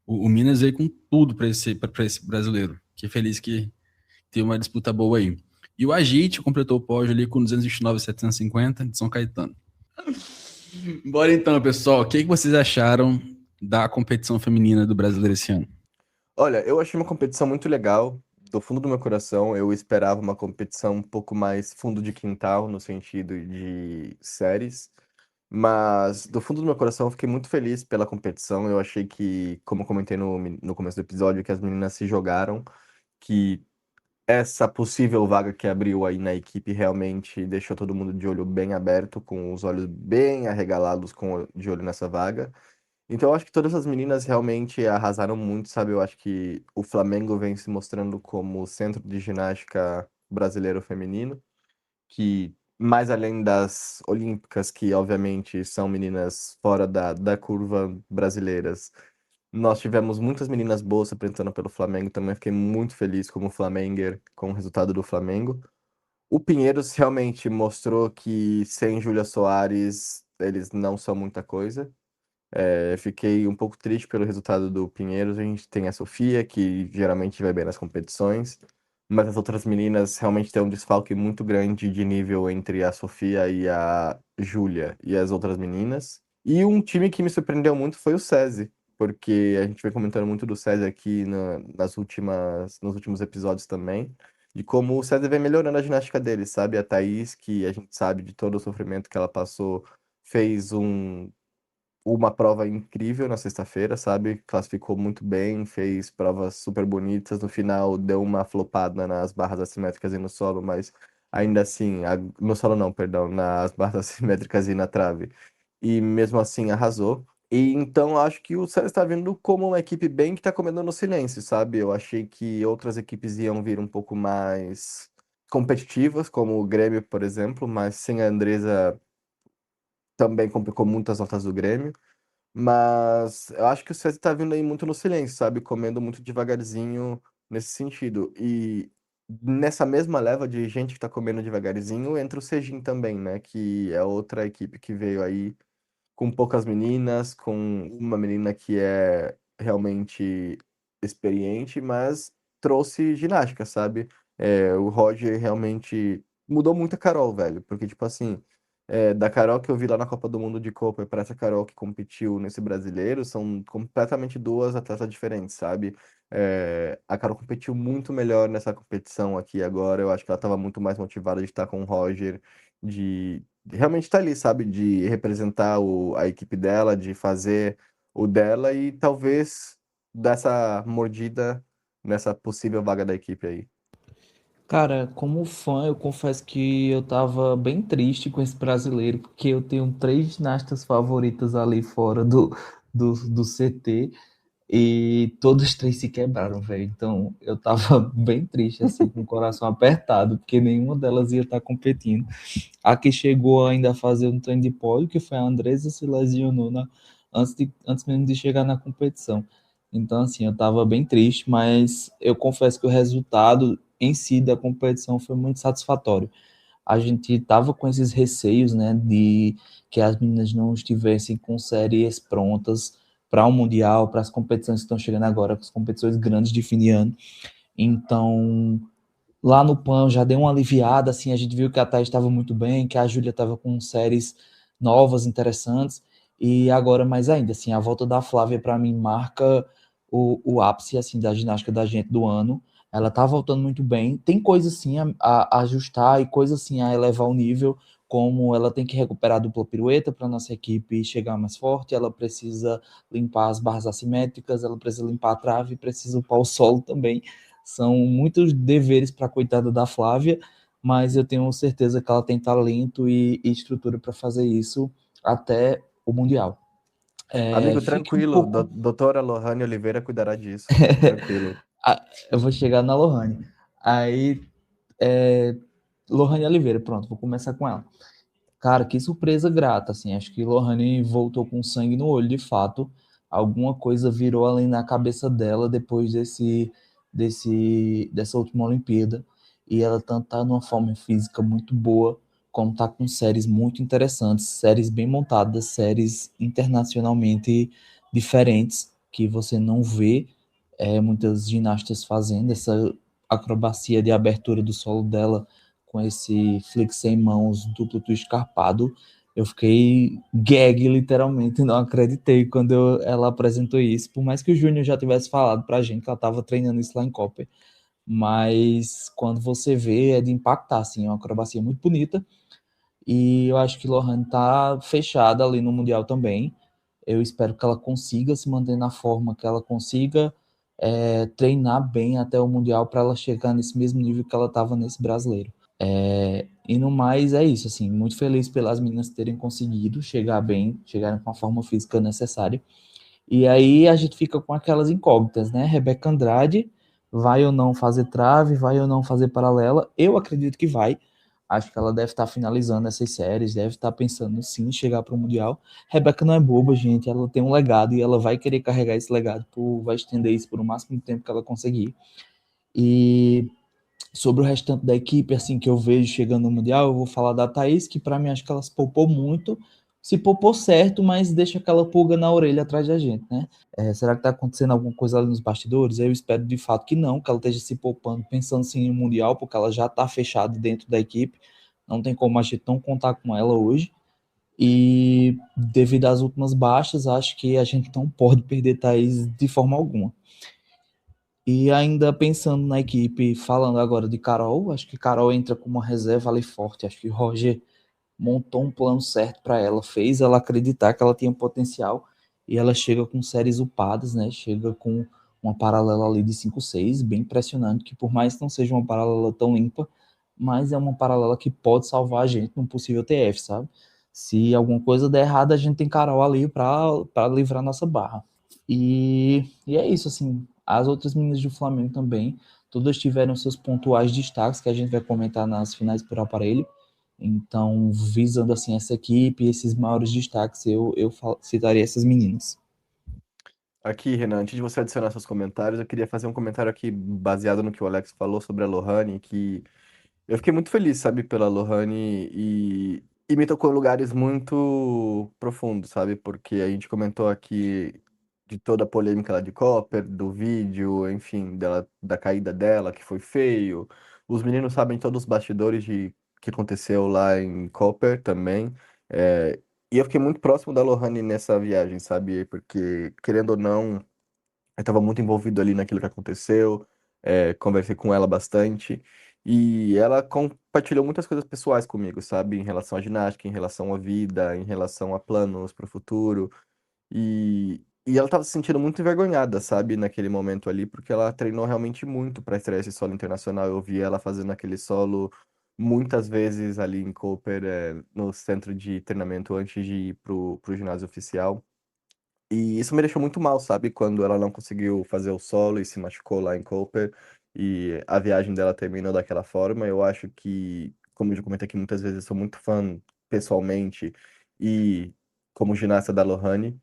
O Minas veio com tudo para esse brasileiro. Que feliz que tem uma disputa boa aí. E o Agite completou o pódio ali com 229,750 de São Caetano. Bora então, pessoal. O que vocês acharam da competição feminina do brasileiro esse ano? Olha, eu achei uma competição muito legal. Do fundo do meu coração, eu esperava uma competição um pouco mais fundo de quintal, no sentido de séries. Mas do fundo do meu coração, eu fiquei muito feliz pela competição. Eu achei que, como eu comentei no começo do episódio, que as meninas se jogaram, que essa possível vaga que abriu aí na equipe realmente deixou todo mundo de olho bem aberto, com os olhos bem arregalados de olho nessa vaga. Então, eu acho que todas as meninas realmente arrasaram muito, sabe? Eu acho que o Flamengo vem se mostrando como o centro de ginástica brasileiro feminino, que mais além das olímpicas, que obviamente são meninas fora da curva brasileiras, nós tivemos muitas meninas boas se apresentando pelo Flamengo. Também fiquei muito feliz como Flamenguer com o resultado do Flamengo. O Pinheiros realmente mostrou que sem Júlia Soares eles não são muita coisa. Fiquei um pouco triste pelo resultado do Pinheiros. A gente tem a Sofia, que geralmente vai bem nas competições, mas as outras meninas realmente têm um desfalque muito grande de nível entre a Sofia e a Júlia e as outras meninas. E um time que me surpreendeu muito foi o SESI, porque a gente vem comentando muito do SESI aqui nos últimos episódios também, de como o SESI vem melhorando a ginástica dele, sabe? A Thaís, que a gente sabe de todo o sofrimento que ela passou, fez uma prova incrível na sexta-feira, sabe? Classificou muito bem, fez provas super bonitas. No final, deu uma flopada nas barras assimétricas e no solo, mas ainda assim, no solo não, perdão, nas barras assimétricas e na trave. E mesmo assim arrasou. E então acho que o Ceará está vindo como uma equipe bem que está comendo no silêncio, sabe? Eu achei que outras equipes iam vir um pouco mais competitivas, como o Grêmio, por exemplo, mas sem a Andresa também complicou muito as notas do Grêmio. Mas eu acho que o César tá vindo aí muito no silêncio, sabe? Comendo muito devagarzinho nesse sentido. E nessa mesma leva de gente que tá comendo devagarzinho, entra o Sejin também, né? Que é outra equipe que veio aí com poucas meninas, com uma menina que é realmente experiente, mas trouxe ginástica, sabe? O Roger realmente mudou muito a Carol, velho, porque, tipo assim, da Carol que eu vi lá na Copa do Mundo de Copa para essa Carol que competiu nesse brasileiro, são completamente duas atletas diferentes, sabe? A Carol competiu muito melhor nessa competição aqui agora, eu acho que ela estava muito mais motivada de estar com o Roger, de realmente estar ali, sabe? De representar a equipe dela, de fazer o dela e talvez dar essa mordida nessa possível vaga da equipe aí. Cara, como fã, eu confesso que eu tava bem triste com esse brasileiro, porque eu tenho três ginastas favoritas ali fora do CT e todos três se quebraram, velho. Então eu tava bem triste, assim, com o coração apertado, porque nenhuma delas ia estar competindo. A que chegou ainda a fazer um treino de pódio, que foi a Andressa, se lesionou antes mesmo de chegar na competição. Então, assim, eu estava bem triste, mas eu confesso que o resultado em si da competição foi muito satisfatório. A gente estava com esses receios, né, de que as meninas não estivessem com séries prontas para o Mundial, para as competições que estão chegando agora, as competições grandes de fim de ano. Então, lá no PAN já deu uma aliviada, assim, a gente viu que a Thaís estava muito bem, que a Júlia estava com séries novas, interessantes, e agora mais ainda, assim, a volta da Flávia para mim marca o ápice, assim, da ginástica da gente do ano. Ela tá voltando muito bem, tem coisas, assim, a ajustar e coisas, assim, a elevar o nível, como ela tem que recuperar a dupla pirueta para nossa equipe chegar mais forte, ela precisa limpar as barras assimétricas, ela precisa limpar a trave, precisa upar o solo também. São muitos deveres para a coitada da Flávia, mas eu tenho certeza que ela tem talento e estrutura para fazer isso até o Mundial. Amigo, Fique um tranquilo. pouco. Doutora Lohane Oliveira cuidará disso. Tranquilo. Eu vou chegar na Lohane. Aí, é, Lohane Oliveira, pronto, vou começar com ela. Cara, que surpresa grata, assim. Acho que Lohane voltou com sangue no olho, de fato. Alguma coisa virou ali na cabeça dela depois dessa última Olimpíada. E ela tanto tá numa forma física muito boa, como tá com séries muito interessantes, séries bem montadas, séries internacionalmente diferentes, que você não vê muitas ginastas fazendo essa acrobacia de abertura do solo dela com esse flick sem mãos duplo twist carpado. Eu fiquei gag, literalmente, não acreditei quando ela apresentou isso, por mais que o Júnior já tivesse falado pra gente que ela estava treinando isso lá em Copper, mas quando você vê é de impactar, assim, é uma acrobacia muito bonita, e eu acho que Lohane tá fechada ali no Mundial também. Eu espero que ela consiga se manter na forma, que ela consiga treinar bem até o Mundial para ela chegar nesse mesmo nível que ela estava nesse brasileiro. E no mais é isso, assim, muito feliz pelas meninas terem conseguido chegar bem, chegarem com a forma física necessária. E aí a gente fica com aquelas incógnitas, né? Rebeca Andrade vai ou não fazer trave, vai ou não fazer paralela? Eu acredito que vai. Acho que ela deve estar finalizando essas séries, deve estar pensando sim em chegar para o Mundial. Rebeca não é boba, gente, ela tem um legado e ela vai querer carregar esse legado, vai estender isso por o máximo de tempo que ela conseguir. E sobre o restante da equipe, assim, que eu vejo chegando no Mundial, eu vou falar da Thaís, que para mim acho que ela se poupou muito, se poupou certo, mas deixa aquela pulga na orelha atrás da gente, né? Será que tá acontecendo alguma coisa ali nos bastidores? Eu espero de fato que não, que ela esteja se poupando, pensando sim em Mundial, porque ela já tá fechada dentro da equipe, não tem como a gente não contar com ela hoje, e devido às últimas baixas, acho que a gente não pode perder Thaís de forma alguma. E ainda pensando na equipe, falando agora de Carol, acho que Carol entra com uma reserva ali forte. Acho que Roger montou um plano certo para ela, fez ela acreditar que ela tinha potencial e ela chega com séries upadas, né? Chega com uma paralela ali de 5-6, bem impressionante, que por mais que não seja uma paralela tão limpa, mas é uma paralela que pode salvar a gente num possível TF, sabe? Se alguma coisa der errado, a gente tem Carol ali para livrar nossa barra. E é isso, assim. As outras meninas do Flamengo também, todas tiveram seus pontuais destaques que a gente vai comentar nas finais por aparelho. Então, visando assim essa equipe, esses maiores destaques, eu citaria essas meninas. Aqui, Renan, antes de você adicionar seus comentários, eu queria fazer um comentário aqui baseado no que o Alex falou sobre a Lohane, que eu fiquei muito feliz, sabe, pela Lohane e me tocou em lugares muito profundos, sabe? Porque a gente comentou aqui de toda a polêmica lá de Copper, do vídeo, enfim, dela, da caída dela, que foi feio. Os meninos sabem todos os bastidores de que aconteceu lá em Copper também. E eu fiquei muito próximo da Lohane nessa viagem, sabe? Porque, querendo ou não, eu estava muito envolvido ali naquilo que aconteceu, conversei com ela bastante. E ela compartilhou muitas coisas pessoais comigo, sabe? Em relação à ginástica, em relação à vida, em relação a planos para o futuro. E ela estava se sentindo muito envergonhada, sabe, naquele momento ali, porque ela treinou realmente muito para estrear esse solo internacional. Eu vi ela fazendo aquele solo muitas vezes ali em Cooper, no centro de treinamento antes de ir pro ginásio oficial. E isso me deixou muito mal, sabe, quando ela não conseguiu fazer o solo e se machucou lá em Cooper e a viagem dela terminou daquela forma. Eu acho que, como eu já comentei aqui muitas vezes, eu sou muito fã pessoalmente e como ginasta da Lohane.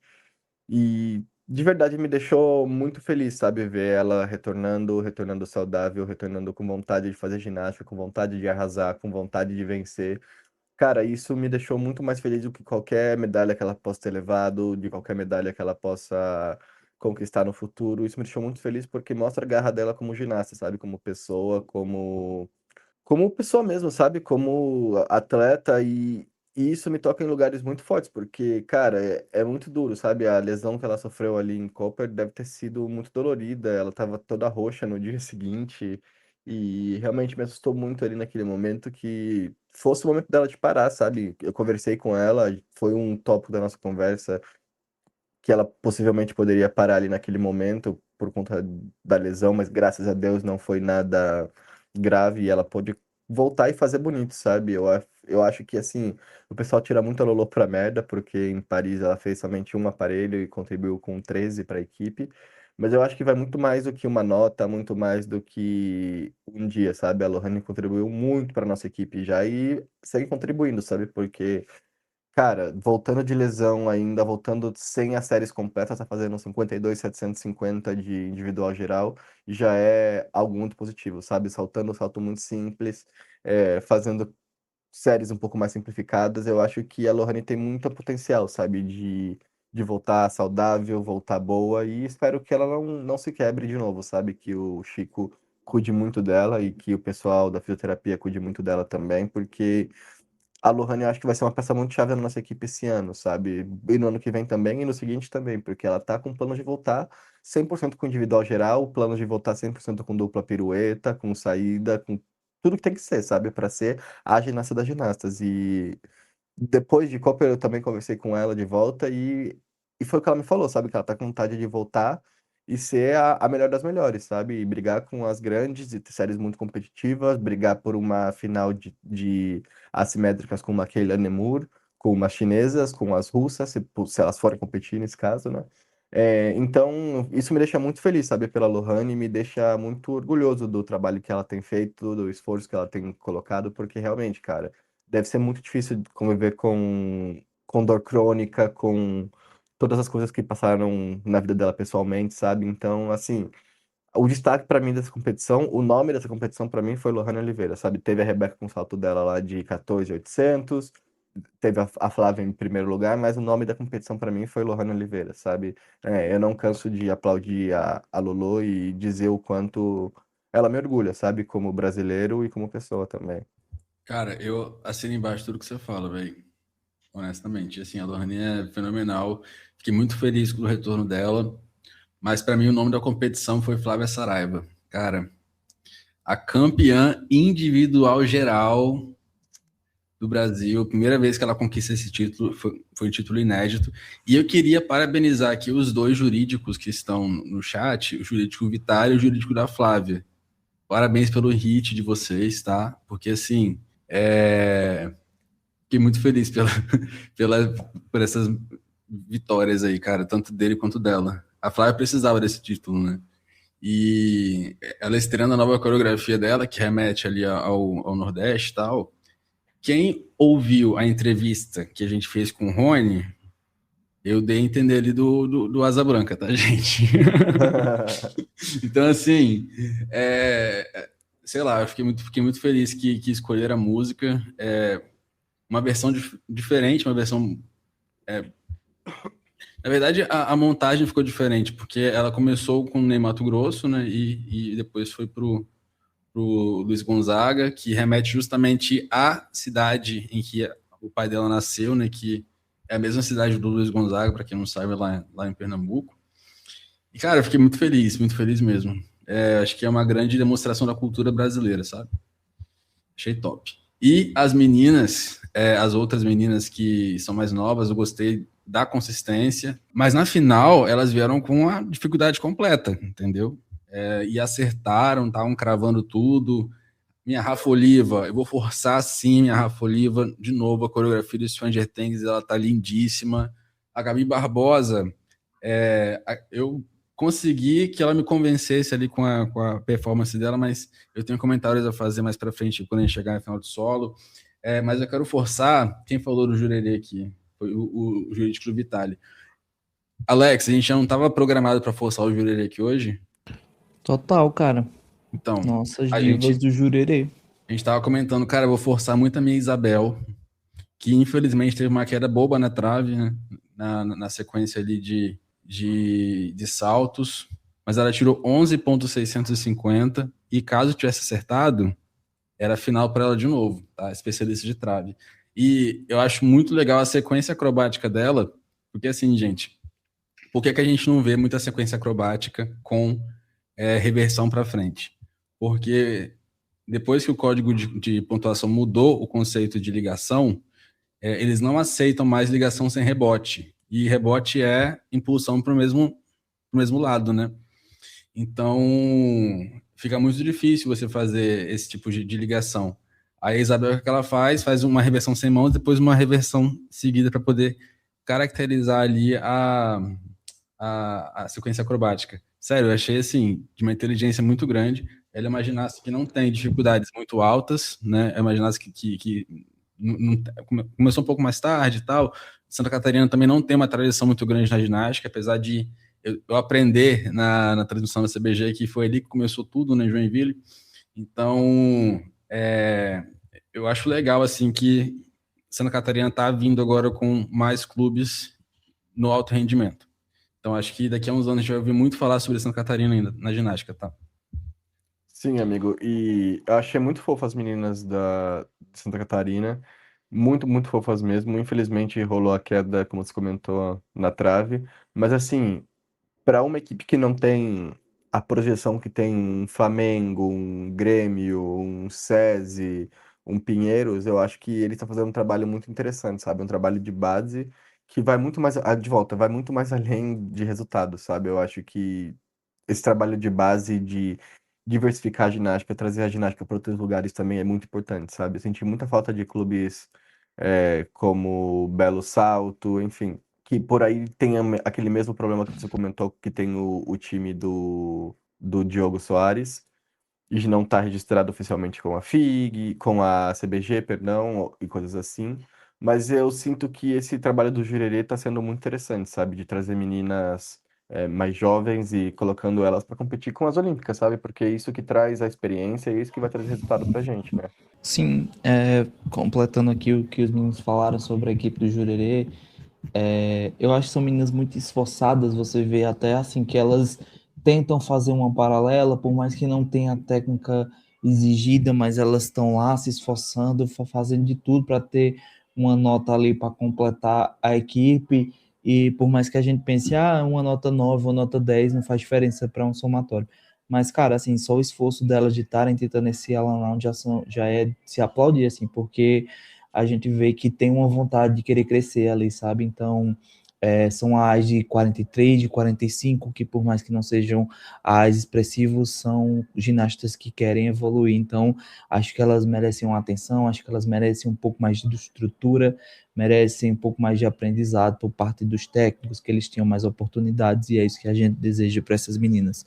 E de verdade me deixou muito feliz, sabe? Ver ela retornando saudável, retornando com vontade de fazer ginástica, com vontade de arrasar, com vontade de vencer. Cara, isso me deixou muito mais feliz do que qualquer medalha que ela possa ter levado, de qualquer medalha que ela possa conquistar no futuro. Isso me deixou muito feliz porque mostra a garra dela como ginasta, sabe? Como pessoa, como pessoa mesmo, sabe? Como atleta e isso me toca em lugares muito fortes, porque, cara, é muito duro, sabe? A lesão que ela sofreu ali em Cooper deve ter sido muito dolorida. Ela tava toda roxa no dia seguinte e realmente me assustou muito ali naquele momento que fosse o momento dela de parar, sabe? Eu conversei com ela, foi um tópico da nossa conversa que ela possivelmente poderia parar ali naquele momento por conta da lesão, mas graças a Deus não foi nada grave e ela pôde voltar e fazer bonito, sabe? Eu acho que, assim, o pessoal tira muito a Lolo pra merda, porque em Paris ela fez somente um aparelho e contribuiu com 13 para a equipe, mas eu acho que vai muito mais do que uma nota, muito mais do que um dia, sabe? A Lohane contribuiu muito para nossa equipe já e segue contribuindo, sabe? Porque cara, voltando de lesão ainda, voltando sem as séries completas, tá fazendo 52.750 de individual geral, já é algo muito positivo, sabe? Saltando um salto muito simples, fazendo séries um pouco mais simplificadas, eu acho que a Lohane tem muito potencial, sabe? De voltar saudável, voltar boa, e espero que ela não se quebre de novo, sabe? Que o Chico cuide muito dela e que o pessoal da fisioterapia cuide muito dela também, porque a Lohane eu acho que vai ser uma peça muito chave na nossa equipe esse ano, sabe? E no ano que vem também, e no seguinte também, porque ela tá com plano de voltar 100% com individual geral, plano de voltar 100% com dupla pirueta, com saída, com tudo que tem que ser, sabe? Para ser a ginasta das ginastas. E depois de Copa, eu também conversei com ela de volta e foi o que ela me falou, sabe? Que ela tá com vontade de voltar e ser a melhor das melhores, sabe? E brigar com as grandes e ter séries muito competitivas, brigar por uma final de assimétricas com uma Keila Nemur, com umas chinesas, com as russas, se elas forem competir nesse caso, né? Então, isso me deixa muito feliz, sabe, pela Lohane, me deixa muito orgulhoso do trabalho que ela tem feito, do esforço que ela tem colocado, porque realmente, cara, deve ser muito difícil conviver com dor crônica, com todas as coisas que passaram na vida dela pessoalmente, sabe? Então, assim, o destaque pra mim dessa competição, o nome dessa competição pra mim foi Lohane Oliveira, sabe? Teve a Rebeca com o salto dela lá de 14.800, teve a Flávia em primeiro lugar, mas o nome da competição pra mim foi Lohane Oliveira, sabe? Eu não canso de aplaudir a Lolo e dizer o quanto ela me orgulha, sabe? Como brasileiro e como pessoa também. Cara, eu assino embaixo tudo que você fala, velho. Honestamente, assim, a Lohane é fenomenal. Fiquei muito feliz com o retorno dela. Mas para mim o nome da competição foi Flávia Saraiva. Cara, a campeã individual geral do Brasil, primeira vez que ela conquista esse título, foi um título inédito. E eu queria parabenizar aqui os dois jurídicos que estão no chat, o jurídico Vitário e o jurídico da Flávia. Parabéns pelo hit de vocês, tá? Porque assim, fiquei muito feliz pela, por essas vitórias aí, cara, tanto dele quanto dela. A Flávia precisava desse título, né? E ela estreando a nova coreografia dela, que remete ali ao Nordeste e tal. Quem ouviu a entrevista que a gente fez com o Rony, eu dei a entender ali do Asa Branca, tá, gente? Então, assim, sei lá, eu fiquei muito feliz que escolheram a música. Uma versão diferente, uma versão. Na verdade, a montagem ficou diferente, porque ela começou com o Ney Matogrosso, né? E depois foi pro Luiz Gonzaga, que remete justamente à cidade em que o pai dela nasceu, né? Que é a mesma cidade do Luiz Gonzaga, para quem não sabe, lá em Pernambuco. E, cara, eu fiquei muito feliz mesmo. Acho que é uma grande demonstração da cultura brasileira, sabe? Achei top. E as meninas, as outras meninas que são mais novas, eu gostei da consistência, mas na final elas vieram com a dificuldade completa, entendeu? E acertaram, estavam cravando tudo. Minha Rafa Oliva, eu vou forçar sim minha Rafa Oliva, de novo, a coreografia do Stranger Things, ela tá lindíssima. A Gabi Barbosa, eu consegui que ela me convencesse ali com a performance dela, mas eu tenho comentários a fazer mais para frente quando a gente chegar no final do solo. Mas eu quero forçar, quem falou do Jurerê aqui? Foi o jurídico Vitali. Alex, a gente já não estava programado para forçar o Jurerê aqui hoje? Total, cara. Então, Nossas a divas gente, do Jurerê. a gente tava comentando, cara, eu vou forçar muito a minha Isabel, que infelizmente teve uma queda boba na trave, né? Na sequência ali de saltos, mas ela tirou 11,650 e caso tivesse acertado, era final para ela de novo, tá? Especialista de trave. E eu acho muito legal a sequência acrobática dela, porque assim, gente, por que que a gente não vê muita sequência acrobática com reversão para frente? Porque depois que o código de pontuação mudou o conceito de ligação, eles não aceitam mais ligação sem rebote. E rebote é impulsão para o mesmo lado, né? Então, fica muito difícil você fazer esse tipo de ligação. Aí a Isabel, o que ela faz? Faz uma reversão sem mãos, depois uma reversão seguida para poder caracterizar ali a sequência acrobática. Sério, eu achei assim, de uma inteligência muito grande. Ela imaginasse que não tem dificuldades muito altas, né? Eu imaginasse que começou um pouco mais tarde e tal. Santa Catarina também não tem uma tradição muito grande na ginástica, apesar de eu aprender na transmissão da CBG que foi ali que começou tudo, né, em Joinville. Então, eu acho legal, assim, que Santa Catarina está vindo agora com mais clubes no alto rendimento. Então, acho que daqui a uns anos a gente vai ouvir muito falar sobre Santa Catarina ainda, na ginástica, tá? Sim, amigo. E eu achei muito fofas as meninas de Santa Catarina. Muito, muito fofas mesmo. Infelizmente rolou a queda, como você comentou, na trave. Mas assim, para uma equipe que não tem a projeção que tem um Flamengo, um Grêmio, um SESI, um Pinheiros, eu acho que eles estão fazendo um trabalho muito interessante, sabe? Um trabalho de base que vai muito mais, de volta, vai muito mais além de resultado, sabe? Eu acho que esse trabalho de base de diversificar a ginástica, trazer a ginástica para outros lugares também é muito importante, sabe? Eu senti muita falta de clubes como Belo Salto, enfim, que por aí tem aquele mesmo problema que você comentou, que tem o time do Diogo Soares, e de não estar registrado oficialmente com a FIG, com a CBG, perdão, e coisas assim. Mas eu sinto que esse trabalho do Jurerê está sendo muito interessante, sabe? De trazer meninas mais jovens e colocando elas para competir com as Olímpicas, sabe? Porque é isso que traz a experiência e é isso que vai trazer resultado pra gente, né? Sim, completando aqui o que os meninos falaram sobre a equipe do Jurerê, eu acho que são meninas muito esforçadas, você vê até assim que elas tentam fazer uma paralela, por mais que não tenha a técnica exigida, mas elas estão lá se esforçando, fazendo de tudo para ter uma nota ali para completar a equipe, e por mais que a gente pense, uma nota 9, uma nota 10 não faz diferença para um somatório. Mas, cara, assim, só o esforço delas de estarem tentando esse Alan Round já é de se aplaudir, assim, porque a gente vê que tem uma vontade de querer crescer ali, sabe? Então, são as de 43, de 45, que por mais que não sejam as expressivos, são ginastas que querem evoluir. Então, acho que elas merecem uma atenção, acho que elas merecem um pouco mais de estrutura, merecem um pouco mais de aprendizado por parte dos técnicos, que eles tenham mais oportunidades, e é isso que a gente deseja para essas meninas.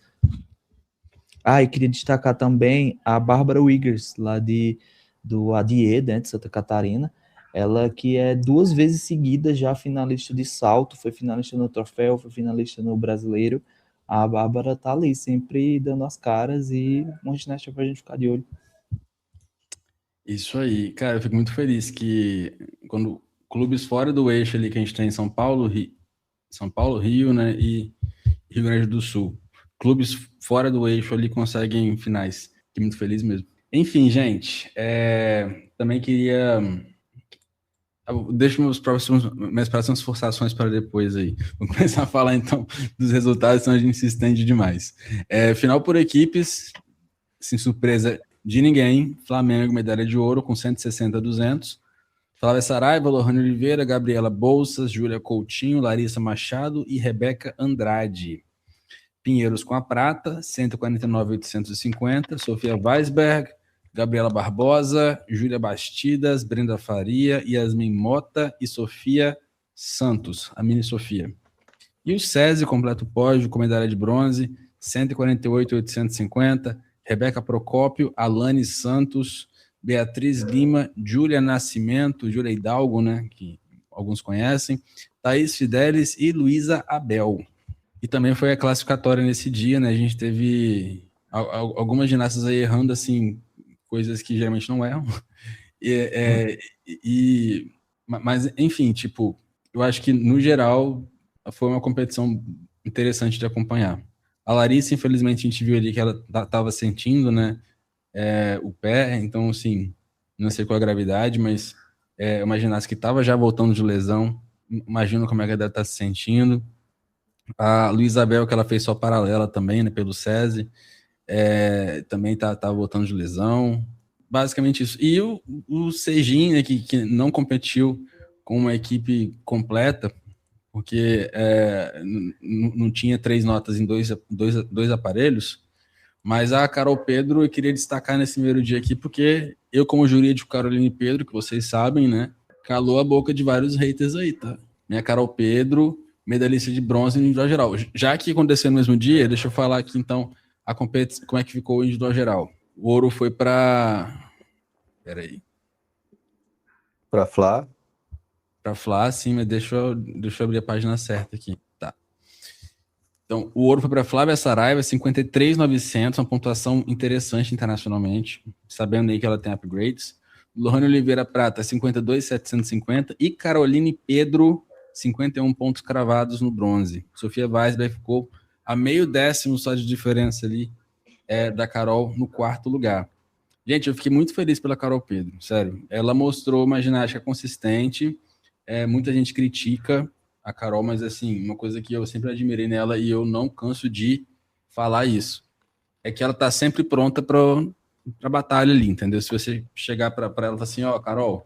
E queria destacar também a Bárbara Wiggers, lá do ADIE, né, de Santa Catarina. Ela que é 2 vezes seguida já finalista de salto, foi finalista no troféu, foi finalista no brasileiro. A Bárbara tá ali, sempre dando as caras e uma ginástica pra gente ficar de olho. Isso aí. Cara, eu fico muito feliz que quando clubes fora do eixo ali que a gente tem em São Paulo, Rio, né, e Rio Grande do Sul, clubes fora do eixo ali conseguem finais. Fiquei muito feliz mesmo. Enfim, gente, também queria. Deixo minhas próximas forçações para depois aí. Vou começar a falar então dos resultados, senão a gente se estende demais. Final por equipes, sem surpresa de ninguém. Flamengo, medalha de ouro com 160 a 200. Flávia Saraiva, Lohane Oliveira, Gabriela Bolsas, Júlia Coutinho, Larissa Machado e Rebeca Andrade. Pinheiros com a prata, 149.850. Sofia Weisberg, Gabriela Barbosa, Júlia Bastidas, Brenda Faria, Yasmin Mota e Sofia Santos, a mini Sofia. E o SESI completa o pódio com medalha de bronze, 148.850. Rebeca Procópio, Alane Santos, Beatriz Lima, Júlia Nascimento, Júlia Hidalgo, né, que alguns conhecem, Thaís Fidelis e Luísa Abel. E também foi a classificatória nesse dia, né? A gente teve algumas ginastas aí errando, assim, coisas que geralmente não erram. Mas, enfim, tipo, eu acho que, no geral, foi uma competição interessante de acompanhar. A Larissa, infelizmente, a gente viu ali que ela estava sentindo, né, o pé, então, assim, não sei qual a gravidade, mas é uma ginasta que estava já voltando de lesão, imagino como é que ela deve estar se sentindo. A Luísa Abel, que ela fez só paralela também, né, pelo SESI, também tá voltando de lesão. Basicamente isso. E o Sejin, né, que não competiu com uma equipe completa, porque não tinha 3 notas em dois aparelhos, mas a Carol Pedro eu queria destacar nesse primeiro dia aqui, porque eu, como jurídico Caroline Pedro, que vocês sabem, né, calou a boca de vários haters aí, tá? Minha Carol Pedro, medalhista de bronze no individual geral. Já que aconteceu no mesmo dia, deixa eu falar aqui então a competição, como é que ficou o individual geral. O ouro foi para. Peraí. Pra Flá. Para Flá, sim, mas deixa eu abrir a página certa aqui. Tá. Então, o ouro foi para Flávia Saraiva, 53.900, uma pontuação interessante internacionalmente, sabendo aí que ela tem upgrades. Lohane Oliveira Prata, 52.750. E Caroline Pedro, 51 pontos cravados no bronze. Sofia Weisberg ficou a meio décimo só de diferença ali da Carol no quarto lugar. Gente, eu fiquei muito feliz pela Carol Pedro, sério. Ela mostrou uma ginástica consistente, muita gente critica a Carol, mas assim, uma coisa que eu sempre admirei nela e eu não canso de falar isso, é que ela tá sempre pronta para batalha ali, entendeu? Se você chegar para ela e falar assim, ó, Carol,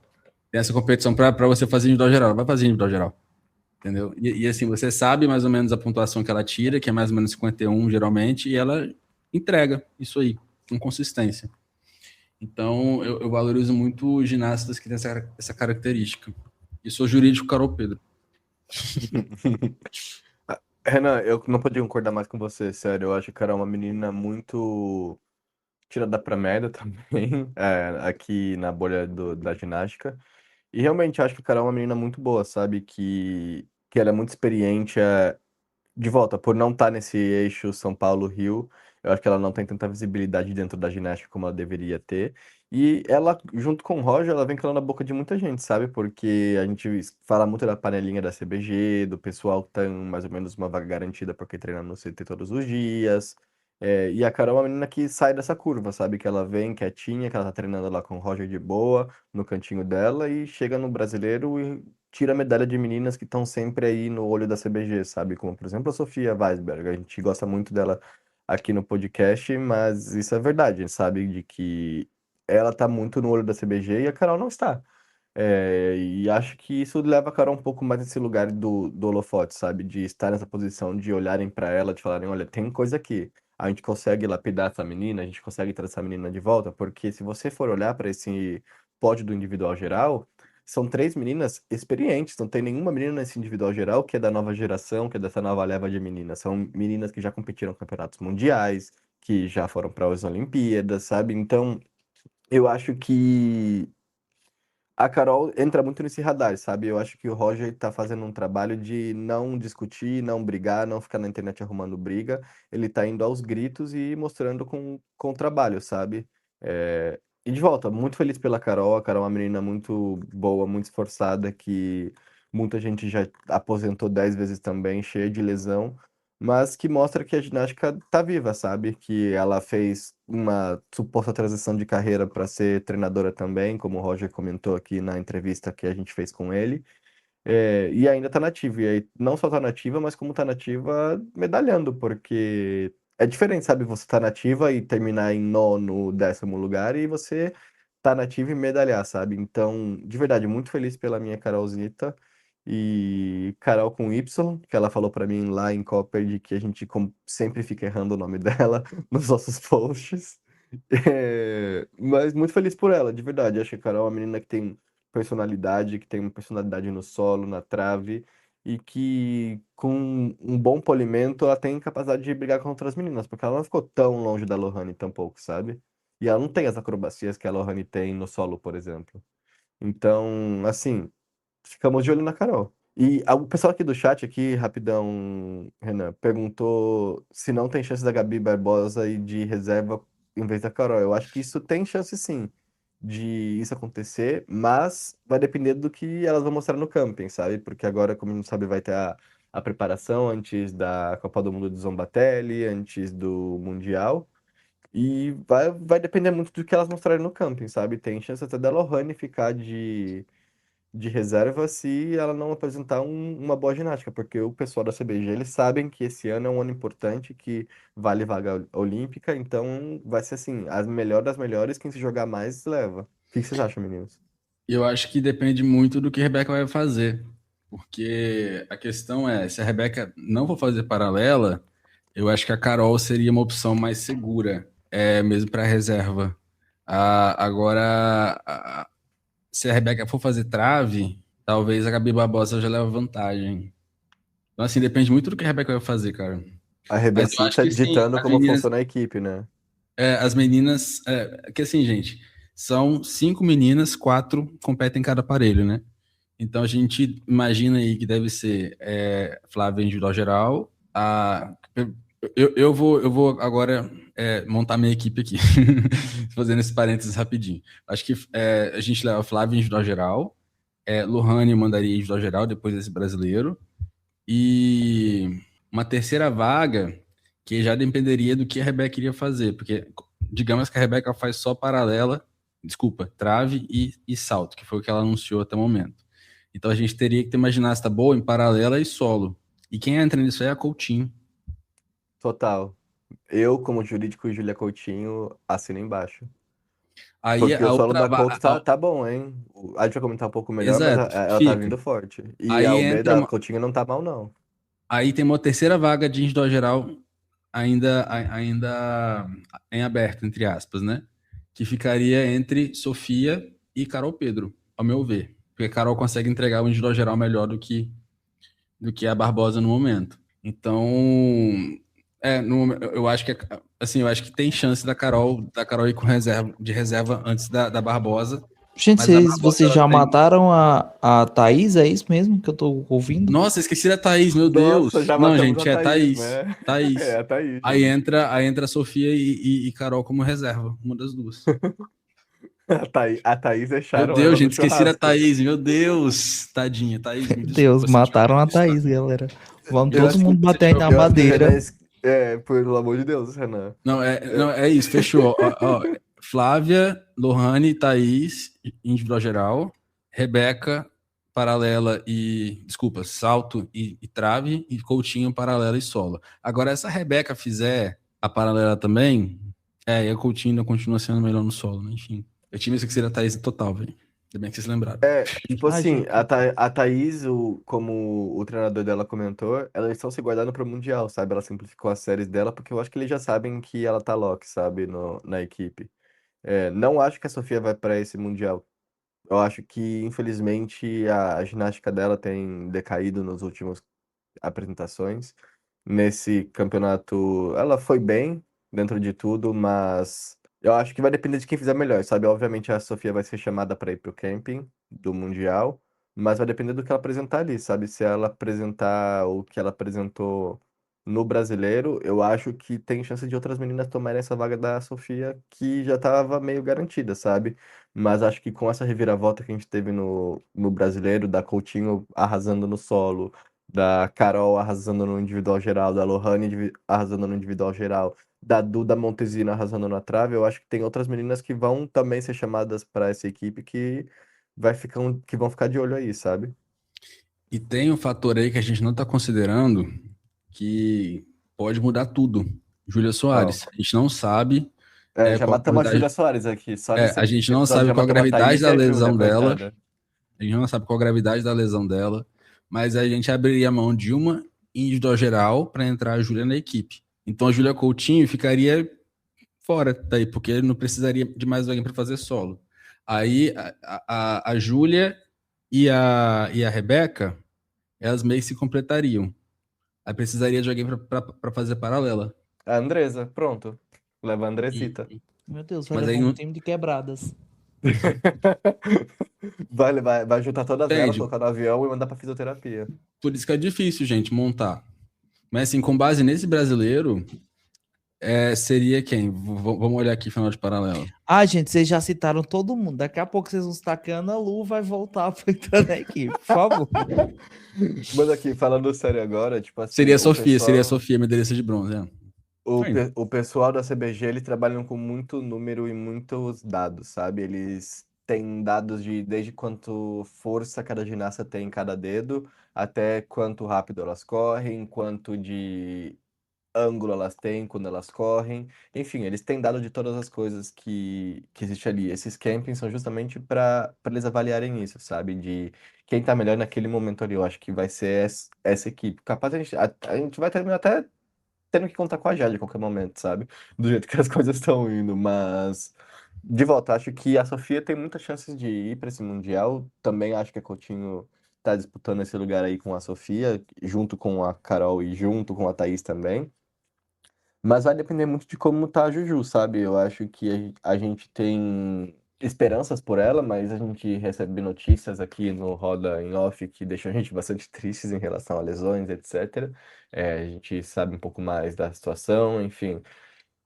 tem essa competição para você fazer individual geral, ela vai fazer individual geral, entendeu? E assim, você sabe mais ou menos a pontuação que ela tira, que é mais ou menos 51 geralmente, e ela entrega isso aí, com consistência. Então, eu valorizo muito ginastas que têm essa característica. E sou jurídico Carol Pedro. Renan, eu não podia concordar mais com você, sério. Eu acho que ela é uma menina muito tirada pra merda também, aqui na bolha da ginástica. E realmente acho que a Carol é uma menina muito boa, sabe? Que ela é muito experiente. De volta, por não estar nesse eixo São Paulo-Rio, eu acho que ela não tem tanta visibilidade dentro da ginástica como ela deveria ter. E ela, junto com o Roger, ela vem calando a boca de muita gente, sabe? Porque a gente fala muito da panelinha da CBG, do pessoal que tem mais ou menos uma vaga garantida porque treina no CT todos os dias. E a Carol é uma menina que sai dessa curva, sabe? Que ela vem quietinha, que ela tá treinando lá com o Roger de boa, no cantinho dela, e chega no brasileiro e tira a medalha de meninas que estão sempre aí no olho da CBG, sabe? Como, por exemplo, a Sofia Weisberg. A gente gosta muito dela aqui no podcast, mas isso é verdade, a gente sabe de que ela tá muito no olho da CBG e a Carol não está. E acho que isso leva a Carol um pouco mais nesse lugar do holofote, sabe? De estar nessa posição, de olharem para ela, de falarem, olha, tem coisa aqui. A gente consegue lapidar essa menina, a gente consegue trazer essa menina de volta, porque se você for olhar para esse pódio do individual geral, são 3 meninas experientes, não tem nenhuma menina nesse individual geral que é da nova geração, que é dessa nova leva de meninas. São meninas que já competiram em campeonatos mundiais, que já foram para as Olimpíadas, sabe? Então, eu acho que a Carol entra muito nesse radar, sabe? Eu acho que o Roger tá fazendo um trabalho de não discutir, não brigar, não ficar na internet arrumando briga. Ele tá indo aos gritos e mostrando com o trabalho, sabe? E de volta, muito feliz pela Carol. A Carol é uma menina muito boa, muito esforçada, que muita gente já aposentou 10 vezes também, cheia de lesão, mas que mostra que a ginástica tá viva, sabe? Que ela fez uma suposta transição de carreira para ser treinadora também, como o Roger comentou aqui na entrevista que a gente fez com ele. E ainda tá nativa. E aí, não só tá nativa, mas como tá nativa, medalhando, porque é diferente, sabe? Você tá nativa e terminar em nono, 10º lugar, e você tá nativa e medalhar, sabe? Então, de verdade, muito feliz pela minha Carolzita. E Carol com Y, que ela falou pra mim lá em Copper de que a gente sempre fica errando o nome dela nos nossos posts. Mas muito feliz por ela, de verdade. Acho que a Carol é uma menina que tem personalidade, que tem uma personalidade no solo, na trave, e que com um bom polimento ela tem capacidade de brigar contra as meninas, porque ela não ficou tão longe da Lohane tampouco, sabe? E ela não tem as acrobacias que a Lohane tem no solo, por exemplo. Então, assim, ficamos de olho na Carol. E o pessoal aqui do chat, aqui, rapidão, Renan, perguntou se não tem chance da Gabi Barbosa ir de reserva em vez da Carol. Eu acho que isso tem chance sim de isso acontecer, mas vai depender do que elas vão mostrar no camping, sabe? Porque agora, como a gente sabe, vai ter a preparação antes da Copa do Mundo de Zombatelli, antes do Mundial. E vai depender muito do que elas mostrarem no camping, sabe? Tem chance até da Lohane ficar de reserva se ela não apresentar uma boa ginástica, porque o pessoal da CBG, eles sabem que esse ano é um ano importante, que vale vaga olímpica, então vai ser assim, as melhores das melhores, quem se jogar mais leva. O que vocês acham, meninos? E eu acho que depende muito do que a Rebeca vai fazer. Porque a questão é, se a Rebeca não for fazer paralela, eu acho que a Carol seria uma opção mais segura, mesmo para reserva. Agora, se a Rebeca for fazer trave, talvez a Gabi Barbosa já leve vantagem. Então, assim, depende muito do que a Rebeca vai fazer, cara. A Mas eu acho Rebecita que sim, ditando as como meninas, funciona a equipe, né? as meninas, que assim, gente, são 5 meninas, 4 competem em cada aparelho, né? Então a gente imagina aí que deve ser Flávia individual geral. Eu vou agora montar minha equipe aqui, fazendo esse parênteses rapidinho. Acho que a gente leva Flávia individual geral, Lohane mandaria individual geral depois desse brasileiro, e uma terceira vaga que já dependeria do que a Rebeca iria fazer, porque digamos que a Rebeca faz só paralela, desculpa, trave e salto, que foi o que ela anunciou até o momento. Então a gente teria que ter uma ginasta boa em paralela e solo. E quem entra nisso aí é a Coutinho. Total. Eu, como jurídico e Julia Coutinho, assino embaixo. Aí Porque o a solo outra da Couto vaga. tá bom, hein? A gente vai comentar um pouco melhor, mas Exato, ela tá fica. vindo forte. E a Aí entra Almeida, a uma, Coutinho não tá mal, não. aí tem uma terceira vaga de individual geral ainda em aberto, entre aspas, né? Que ficaria entre Sofia e Carol Pedro, ao meu ver. Porque a Carol consegue entregar o individual geral melhor do que a Barbosa no momento. Então, eu acho que assim, eu acho que tem chance da Carol ir com reserva, de reserva antes da Barbosa, Gente, mas a Barbosa vocês ela já tem. mataram a Thaís, é isso mesmo que eu tô ouvindo? Nossa, esqueci da Thaís, meu Nossa, Deus. já Não, matamos a gente, é Thaís, Thaís. né? É Thaís. a Thaís, Aí gente. entra a Sofia e Carol como reserva, uma das duas. A Thaís Meu deixaram Deus, ela no gente, esqueci da churrasco. Thaís, meu Deus. Tadinha, Thaís, me Deus, desculpa se eu te mataram a chamei isso, tá? Thaís, galera. Vamos Eu todo acho mundo que, Se eu bater aí tiver na eu acho que o Renan, madeira. pelo amor de Deus, Renan. Não, É, não, é isso, fechou. Ó, Flávia, Lohane, Thaís, individual geral, Rebeca, paralela e, desculpa, salto e trave, e Coutinho, paralela e solo. Agora, se a Rebeca fizer a paralela também, e a Coutinho ainda continua sendo melhor no solo, né? Enfim. Eu tinha isso que seria a Thaís total, velho. Ainda bem que vocês lembraram. tipo Ah, assim, gente. A Thaís, como o treinador dela comentou, elas estão se guardando para o Mundial, sabe? Ela simplificou as séries dela, porque eu acho que eles já sabem que ela tá lock, sabe? Na equipe. Não acho que a Sofia vai para esse Mundial. Eu acho que, infelizmente, a ginástica dela tem decaído nas últimas apresentações. Nesse campeonato, ela foi bem dentro de tudo, mas eu acho que vai depender de quem fizer melhor, sabe? Obviamente a Sofia vai ser chamada para ir pro camping do Mundial, mas vai depender do que ela apresentar ali, sabe? Se ela apresentar o que ela apresentou no Brasileiro, eu acho que tem chance de outras meninas tomarem essa vaga da Sofia, que já estava meio garantida, sabe? Mas acho que com essa reviravolta que a gente teve no Brasileiro, da Coutinho arrasando no solo, da Carol arrasando no individual geral, da Lohane arrasando no individual geral, da Duda Montesino arrasando na trave, eu acho que tem outras meninas que vão também ser chamadas para essa equipe que vão ficar de olho aí, sabe? E tem um fator aí que a gente não está considerando que pode mudar tudo. Júlia Qual? Soares. A gente não sabe Já qual a matamos a Júlia gravidade. Soares aqui, só A nesse gente não episódio sabe já qual a matamos a gravidade Thaís e da a Júlia, lesão dela. coitada. A gente não sabe qual a gravidade da lesão dela. Mas a gente abriria a mão de uma individual geral para entrar a Júlia na equipe. Então a Júlia Coutinho ficaria fora daí, porque não precisaria de mais alguém para fazer solo. Aí a Júlia e a Rebeca, elas meio que se completariam. Aí precisaria de alguém para fazer paralela. A Andresa, pronto. Leva a Andresita. E- Meu Deus, vai mas levar aí um não, time de quebradas. Vai juntar todas elas, Entende? colocar no avião e mandar pra fisioterapia. Por isso que é difícil, gente, montar. Mas assim, com base nesse brasileiro, seria quem? Vamos olhar aqui, final de paralelo. Ah, gente, vocês já citaram todo mundo. Daqui a pouco vocês vão estar que a Ana Lu vai voltar pra entrar na equipe, por favor. Mas aqui, falando sério agora, tipo assim, Seria a Sofia, medalhista de bronze, é. Aí. O pessoal da CBG, eles trabalham com muito número e muitos dados, sabe? Eles têm dados de desde quanto força cada ginasta tem em cada dedo, até quanto rápido elas correm, quanto de ângulo elas têm quando elas correm. Enfim, eles têm dado de todas as coisas que existe ali. Esses campings são justamente para eles avaliarem isso, sabe? De quem tá melhor naquele momento ali. Eu acho que vai ser essa equipe. Capaz a gente vai terminar até tendo que contar com a Jade a qualquer momento, sabe? Do jeito que as coisas estão indo, mas de volta, acho que a Sofia tem muitas chances de ir para esse Mundial. Também acho que a Coutinho tá disputando esse lugar aí com a Sofia, junto com a Carol e junto com a Thaís também. Mas vai depender muito de como tá a Juju, sabe? Eu acho que a gente tem esperanças por ela, mas a gente recebe notícias aqui no Roda em Off que deixam a gente bastante tristes em relação a lesões, etc. A gente sabe um pouco mais da situação, enfim.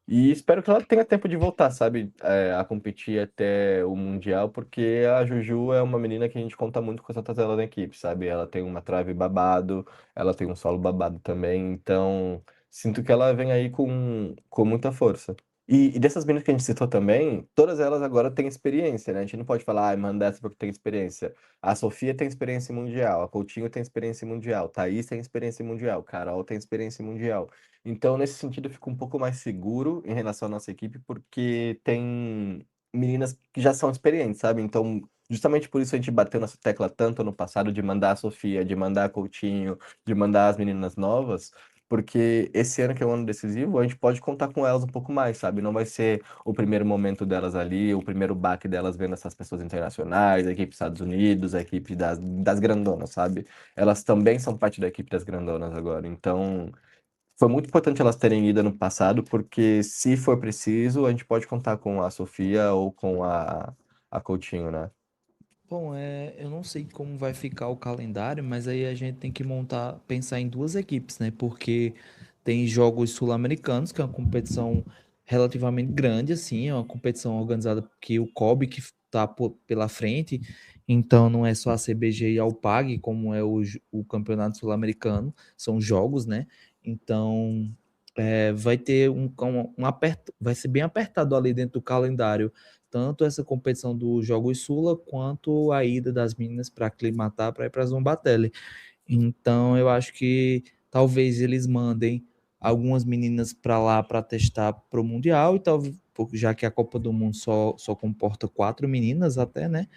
E espero que ela tenha tempo de voltar, sabe, a competir até o Mundial, porque a Juju é uma menina que a gente conta muito com essa dela na equipe, sabe? Ela tem uma trave babado, ela tem um solo babado também, então sinto que ela vem aí com muita força. E dessas meninas que a gente citou também, todas elas agora têm experiência, né? A gente não pode falar, ah, manda essa porque tem experiência. A Sofia tem experiência em mundial, a Coutinho tem experiência em mundial, Thaís tem experiência em mundial, Carol tem experiência em mundial. Então, nesse sentido, eu fico um pouco mais seguro em relação à nossa equipe, porque tem meninas que já são experientes, sabe? Então, justamente por isso a gente bateu nessa tecla tanto no passado de mandar a Sofia, de mandar a Coutinho, de mandar as meninas novas, porque esse ano que é um ano decisivo, a gente pode contar com elas um pouco mais, sabe? Não vai ser o primeiro momento delas ali, o primeiro baque delas vendo essas pessoas internacionais, a equipe dos Estados Unidos, a equipe das grandonas, sabe? Elas também são parte da equipe das grandonas agora. Então, foi muito importante elas terem ido ano passado, porque se for preciso, a gente pode contar com a Sofia ou com a Coutinho, né? Bom, eu não sei como vai ficar o calendário, mas aí a gente tem que pensar em duas equipes, né? Porque tem jogos sul-americanos, que é uma competição relativamente grande, assim, é uma competição organizada que o COB que está pela frente, então não é só a CBG e a UPAG, como é o Campeonato Sul-Americano, são jogos, né? Então vai ter vai ser bem apertado ali dentro do calendário tanto essa competição do Jogos Sula quanto a ida das meninas para aclimatar para ir para a Zombatelli. Então eu acho que talvez eles mandem algumas meninas para lá para testar para o Mundial e talvez já que a Copa do Mundo só comporta 4 meninas até, né?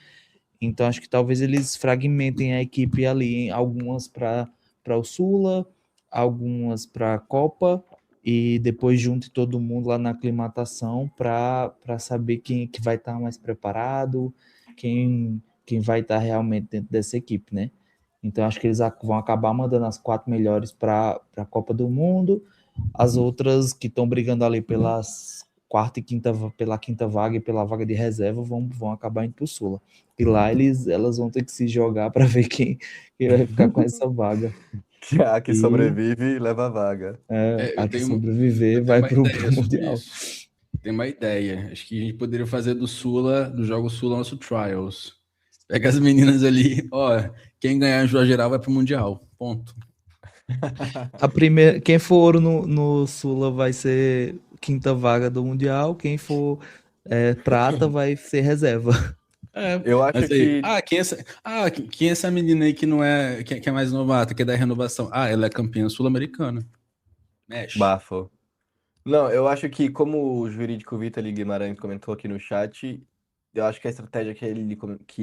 Então acho que talvez eles fragmentem a equipe ali em algumas para o Sula, algumas para a Copa e depois junte todo mundo lá na aclimatação para saber quem que vai estar mais preparado, quem vai estar realmente dentro dessa equipe, né? Então acho que eles vão acabar mandando as 4 melhores para a Copa do Mundo, as outras que estão brigando ali pelas pela quinta vaga e pela vaga de reserva vão acabar indo para o Sula. E lá elas vão ter que se jogar para ver quem vai ficar com essa vaga. Que a que E sobrevive leva a vaga. a Eu que eu sobreviver tenho vai uma pro ideia sobre Mundial. isso. Tem uma ideia. Acho que a gente poderia fazer do jogo Sula, nosso Trials. Pega as meninas ali, ó, quem ganhar a Joa Geral vai pro Mundial. Ponto. Quem for ouro no Sula vai ser quinta vaga do Mundial, quem for prata vai ser reserva. Eu acho Mas aí, que quem é essa menina aí que não é, que é mais novata, que é da renovação? Ah, ela é campeã sul-americana. Mexe. bafo. Não, eu acho que, como o jurídico Vitor Guimarães comentou aqui no chat, eu acho que a estratégia que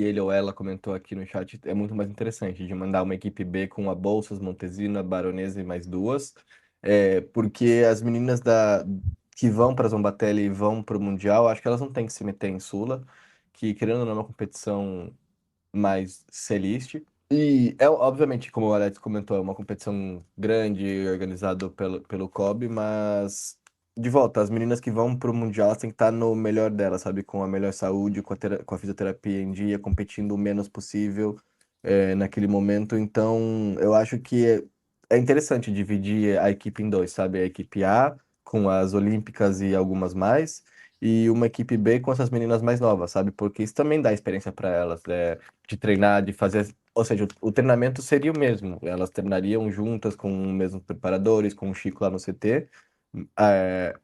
ele ou ela comentou aqui no chat é muito mais interessante, de mandar uma equipe B com a Bolsas, Montesina, Baronesa e mais duas, porque as meninas que vão para Zombatelli e vão para o Mundial, acho que elas não têm que se meter em Sula, que querendo ou não é uma competição mais celeste. E obviamente, como o Alex comentou, é uma competição grande, organizada pelo COB, mas de volta, as meninas que vão pro Mundial, elas têm que estar no melhor delas, sabe? Com a melhor saúde, com a fisioterapia em dia, competindo o menos possível naquele momento. Então, eu acho que é interessante dividir a equipe em dois, sabe? A equipe A com as olímpicas e algumas mais, e uma equipe B com essas meninas mais novas, sabe? Porque isso também dá experiência para elas, de treinar, de fazer. Ou seja, o treinamento seria o mesmo. Elas treinariam juntas com os mesmos preparadores, com o Chico lá no CT.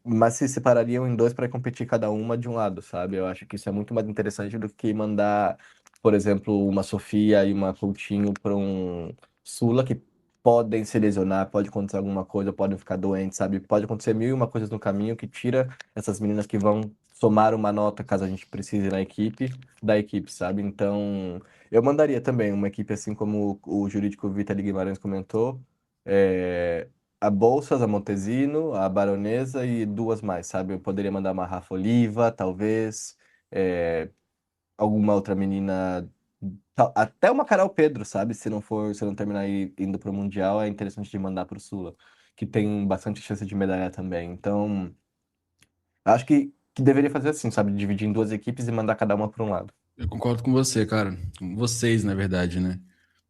Mas se separariam em dois para competir cada uma de um lado, sabe? Eu acho que isso é muito mais interessante do que mandar, por exemplo, uma Sofia e uma Coutinho para um Sula que podem se lesionar, pode acontecer alguma coisa, podem ficar doentes, sabe? Pode acontecer mil e uma coisas no caminho que tira essas meninas que vão somar uma nota caso a gente precise na equipe, da equipe, sabe? Então, eu mandaria também uma equipe assim como o jurídico Vitor Guimarães comentou. é, a Bolsas, a Montesino, a Baronesa e duas mais, sabe? Eu poderia mandar uma Rafa Oliva, talvez, é, alguma outra menina, até uma Carol Pedro, sabe? Se não terminar indo pro Mundial, é interessante de mandar pro Sula, que tem bastante chance de medalha também. Então, acho que deveria fazer assim, sabe? Dividir em duas equipes e mandar cada uma para um lado. Eu concordo com você, cara. Com vocês, na verdade, né?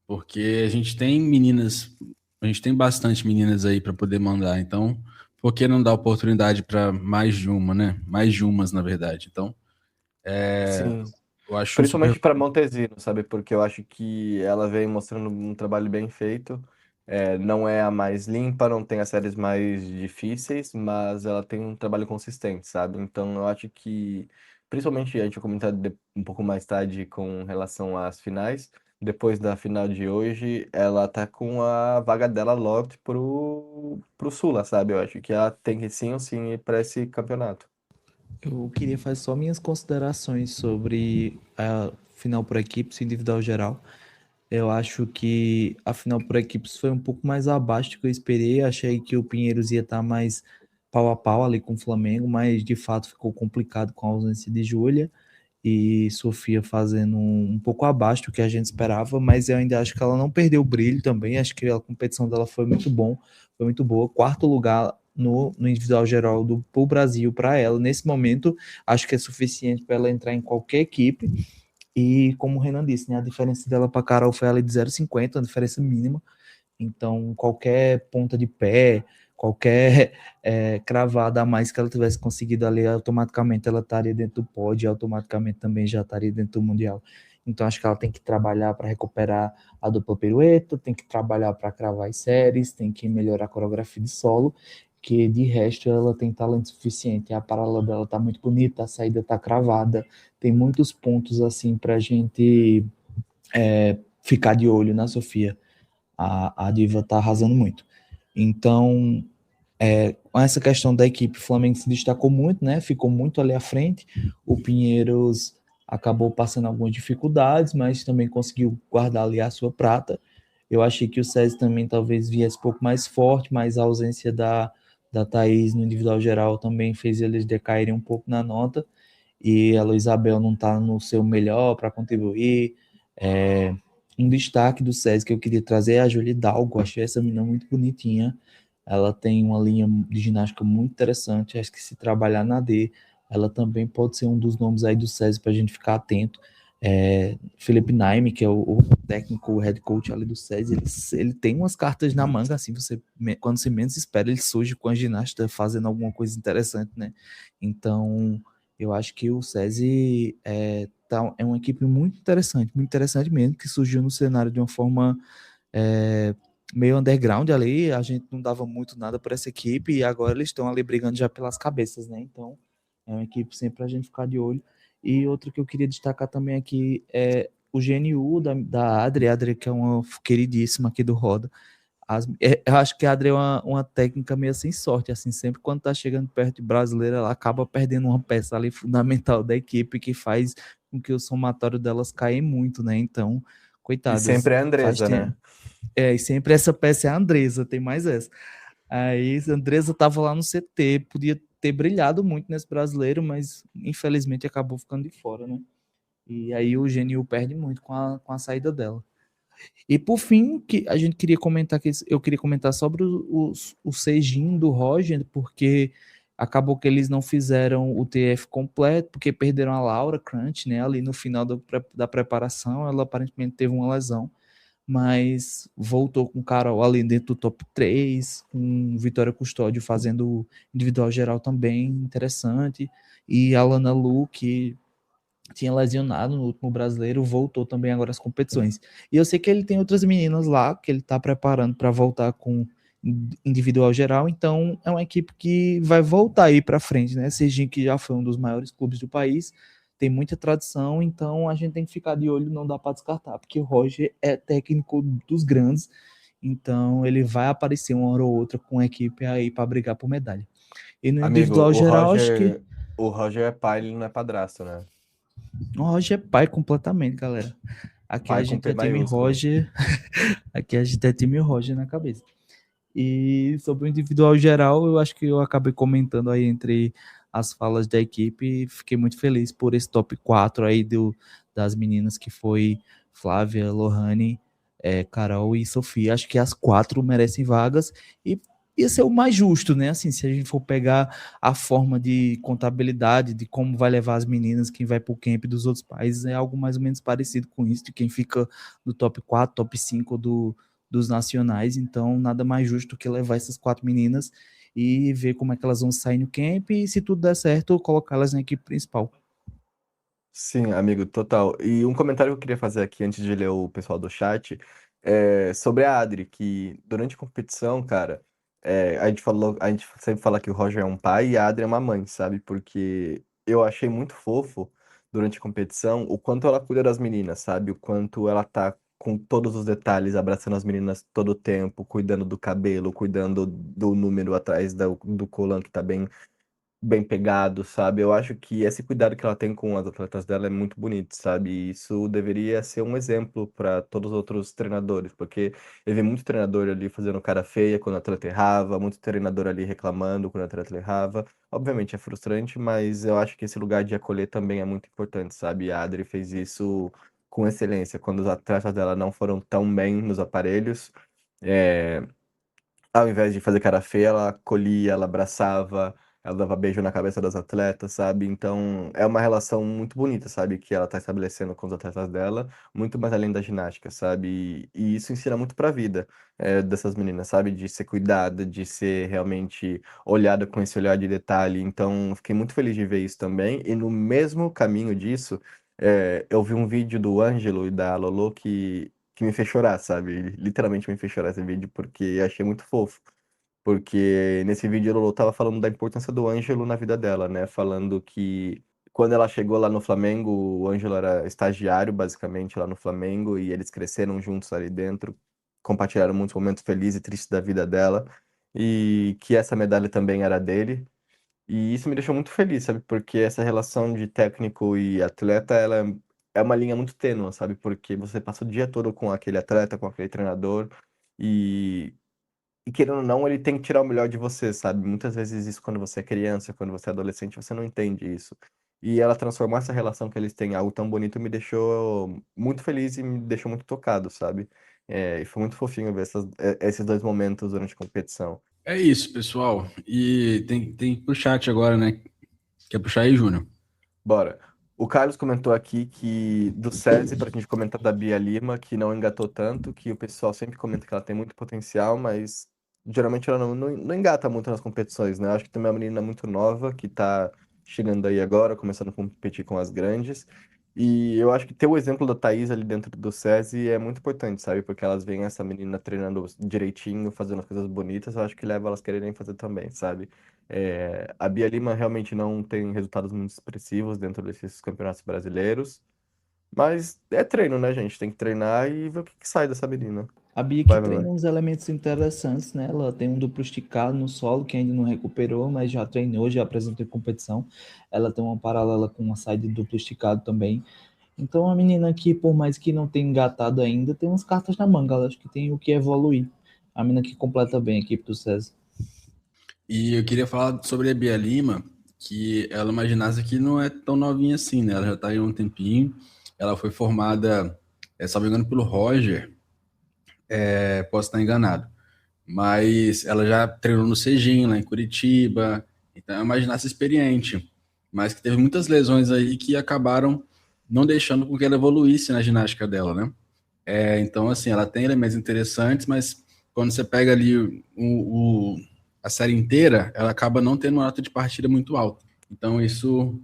Porque a gente tem meninas, a gente tem bastante meninas aí para poder mandar. Então, por que não dar oportunidade para mais de uma, né? Mais de umas, na verdade. Então, Sim. eu acho um super. Principalmente para Montesino, sabe? Porque eu acho que ela vem mostrando um trabalho bem feito. Não é a mais limpa, não tem as séries mais difíceis, mas ela tem um trabalho consistente, sabe? Então eu acho que, principalmente a gente vai comentar um pouco mais tarde com relação às finais. Depois da final de hoje, ela tá com a vaga dela locked pro Sula, sabe? Eu acho que ela tem que sim ou sim ir para esse campeonato. Eu queria fazer só minhas considerações sobre a final por equipes e individual geral. Eu acho que a final por equipes foi um pouco mais abaixo do que eu esperei. Achei que o Pinheiros ia estar mais pau a pau ali com o Flamengo, mas de fato ficou complicado com a ausência de Júlia e Sofia fazendo um pouco abaixo do que a gente esperava, mas eu ainda acho que ela não perdeu o brilho também. Acho que a competição dela foi muito bom, foi muito boa. Quarto lugar no individual geral pro Brasil para ela. Nesse momento, acho que é suficiente para ela entrar em qualquer equipe. E como o Renan disse, né, a diferença dela para Carol foi ali de 0,50, uma diferença mínima. Então, qualquer ponta de pé, qualquer cravada a mais que ela tivesse conseguido ali, automaticamente ela estaria dentro do pódio, automaticamente também já estaria dentro do Mundial. Então, acho que ela tem que trabalhar para recuperar a dupla pirueta, tem que trabalhar para cravar as séries, tem que melhorar a coreografia de solo, que de resto ela tem talento suficiente. A paralela dela tá muito bonita, a saída tá cravada, tem muitos pontos assim para a gente ficar de olho na Sofia. A Diva tá arrasando muito. Então, com essa questão da equipe, o Flamengo se destacou muito, né? Ficou muito ali à frente. O Pinheiros acabou passando algumas dificuldades, mas também conseguiu guardar ali a sua prata. Eu achei que o César também talvez viesse um pouco mais forte, mas a ausência da Thaís no individual geral também fez eles decaírem um pouco na nota. E a Isabel não está no seu melhor para contribuir. Um destaque do SESI que eu queria trazer é a Julie Dalgo. Achei essa menina muito bonitinha. Ela tem uma linha de ginástica muito interessante. Acho que se trabalhar na D, ela também pode ser um dos nomes aí do SESI para a gente ficar atento. Felipe Naime, que é o técnico, o head coach ali do SESI, ele tem umas cartas na manga, assim, quando você menos espera, ele surge com a ginasta fazendo alguma coisa interessante, né? Então, eu acho que o SESI é uma equipe muito interessante mesmo, que surgiu no cenário de uma forma meio underground ali, a gente não dava muito nada para essa equipe e agora eles estão ali brigando já pelas cabeças, né? Então, é uma equipe sempre para a gente ficar de olho. E outra que eu queria destacar também aqui é o GNU da Adri, que é uma queridíssima aqui do Roda. Eu acho que a Adri é uma técnica meio sem sorte, assim, sempre quando tá chegando perto de brasileira, ela acaba perdendo uma peça ali fundamental da equipe que faz com que o somatório delas caia muito, né? Então, E coitadas, sempre é a faz Andresa, tempo. né? E sempre essa peça é a Andresa, tem mais essa. Aí a Andresa tava lá no CT, podia ter brilhado muito nesse brasileiro, mas infelizmente acabou ficando de fora, né? E aí o GNU perde muito com a saída dela. E por fim, que a gente queria comentar eu queria comentar sobre o Seijin do Roger, porque Acabou que eles não fizeram o TF completo, porque perderam a Laura Crunch, né? Ali no final da preparação, ela aparentemente teve uma lesão, mas voltou com Carol ali dentro do top 3, com Vitória Custódio fazendo individual geral também, interessante, e a Lana Lu, que tinha lesionado no último brasileiro, voltou também agora às competições. E eu sei que ele tem outras meninas lá, que ele está preparando para voltar com individual geral, então é uma equipe que vai voltar aí para frente, né? Sergipe, que já foi um dos maiores clubes do país, tem muita tradição, então a gente tem que ficar de olho, não dá para descartar, porque o Roger é técnico dos grandes, então ele vai aparecer uma hora ou outra com a equipe aí para brigar por medalha. E no Amigo, individual geral, acho que O Roger é pai, ele não é padrasto, né? o Roger é pai completamente, galera. Aqui a Pai com gente P é time maiúsculo. Roger, aqui a gente é time Roger na cabeça. E sobre o individual geral, eu acho que eu acabei comentando aí entre as falas da equipe, fiquei muito feliz por esse top 4 aí das meninas, que foi Flávia, Lohane, Carol e Sofia. Acho que as 4 merecem vagas e ia ser o mais justo, né? Assim, se a gente for pegar a forma de contabilidade, de como vai levar as meninas, quem vai pro camp dos outros países, é algo mais ou menos parecido com isso, de quem fica no top 4, top 5 dos nacionais, então nada mais justo que levar essas 4 meninas e ver como é que elas vão sair no camp e, se tudo der certo, colocá-las na equipe principal. Sim, amigo, total. E um comentário que eu queria fazer aqui antes de ler o pessoal do chat é sobre a Adri, que durante a competição, cara, a gente sempre fala que o Roger é um pai e a Adri é uma mãe, sabe? Porque eu achei muito fofo durante a competição o quanto ela cuida das meninas, sabe? O quanto ela tá com todos os detalhes, abraçando as meninas todo o tempo, cuidando do cabelo, cuidando do número atrás do colan que tá bem pegado, sabe? Eu acho que esse cuidado que ela tem com as atletas dela é muito bonito, sabe? E isso deveria ser um exemplo para todos os outros treinadores, porque eu vi muito treinador ali fazendo cara feia quando a atleta errava, muito treinador ali reclamando quando a atleta errava. Obviamente é frustrante, mas eu acho que esse lugar de acolher também é muito importante, sabe? A Adri fez isso com excelência, quando os atletas dela não foram tão bem nos aparelhos. é, Ao invés de fazer cara feia, ela acolhia, ela abraçava, ela dava beijo na cabeça das atletas, sabe? Então, é uma relação muito bonita, sabe? Que ela tá estabelecendo com os atletas dela, muito mais além da ginástica, sabe? E isso ensina muito pra vida, dessas meninas, sabe? De ser cuidada, de ser realmente olhada com esse olhar de detalhe. Então, fiquei muito feliz de ver isso também. E no mesmo caminho disso, eu vi um vídeo do Ângelo e da Lolo que me fez chorar, sabe? Literalmente me fez chorar esse vídeo, porque eu achei muito fofo. Porque nesse vídeo a Lolo tava falando da importância do Ângelo na vida dela, né? Falando que quando ela chegou lá no Flamengo, o Ângelo era estagiário, basicamente, lá no Flamengo, e eles cresceram juntos ali dentro, compartilharam muitos momentos felizes e tristes da vida dela, e que essa medalha também era dele. E isso me deixou muito feliz, sabe? Porque essa relação de técnico e atleta, ela é uma linha muito tênue, sabe? Porque você passa o dia todo com aquele atleta, com aquele treinador, e, e querendo ou não, ele tem que tirar o melhor de você, sabe? Muitas vezes isso quando você é criança, quando você é adolescente, você não entende isso. E ela transformar essa relação que eles têm em algo tão bonito me deixou muito feliz e me deixou muito tocado, sabe? E foi muito fofinho ver esses dois momentos durante a competição. É isso, pessoal. E tem que ir pro chat agora, né? Quer puxar aí, Júnior? Bora. O Carlos comentou aqui que do SESI, para a gente comentar da Bia Lima, que não engatou tanto, que o pessoal sempre comenta que ela tem muito potencial, mas geralmente ela não engata muito nas competições, né? Eu acho que também é uma menina muito nova, que tá chegando aí agora, começando a competir com as grandes. E eu acho que ter o exemplo da Thaís ali dentro do SESI é muito importante, sabe? Porque elas veem essa menina treinando direitinho, fazendo as coisas bonitas, eu acho que leva elas a quererem fazer também, sabe? A Bia Lima realmente não tem resultados muito expressivos dentro desses campeonatos brasileiros, mas é treino, né, gente? Tem que treinar e ver o que sai dessa menina. A Bia que Vai, vai, treina vai. uns elementos interessantes, né? Ela tem um duplo esticado no solo, que ainda não recuperou, mas já treinou, já apresentou em competição. Ela tem uma paralela com uma saída de duplo esticado também. Então, a menina que, por mais que não tenha engatado ainda, tem umas cartas na manga. Ela acho que tem o que evoluir. A menina que completa bem a equipe do César. E eu queria falar sobre a Bia Lima, que ela é uma ginasta que não é tão novinha assim, né? Ela já está aí há um tempinho. Ela foi formada, se não me engano, pelo Roger. Posso estar enganado. Mas ela já treinou no Cejinho, lá em Curitiba. Então é uma ginasta experiente, mas que teve muitas lesões aí que acabaram não deixando com que ela evoluísse na ginástica dela, né? Então, assim, ela tem elementos interessantes, mas quando você pega ali a série inteira, ela acaba não tendo uma nota de partida muito alta. Então, isso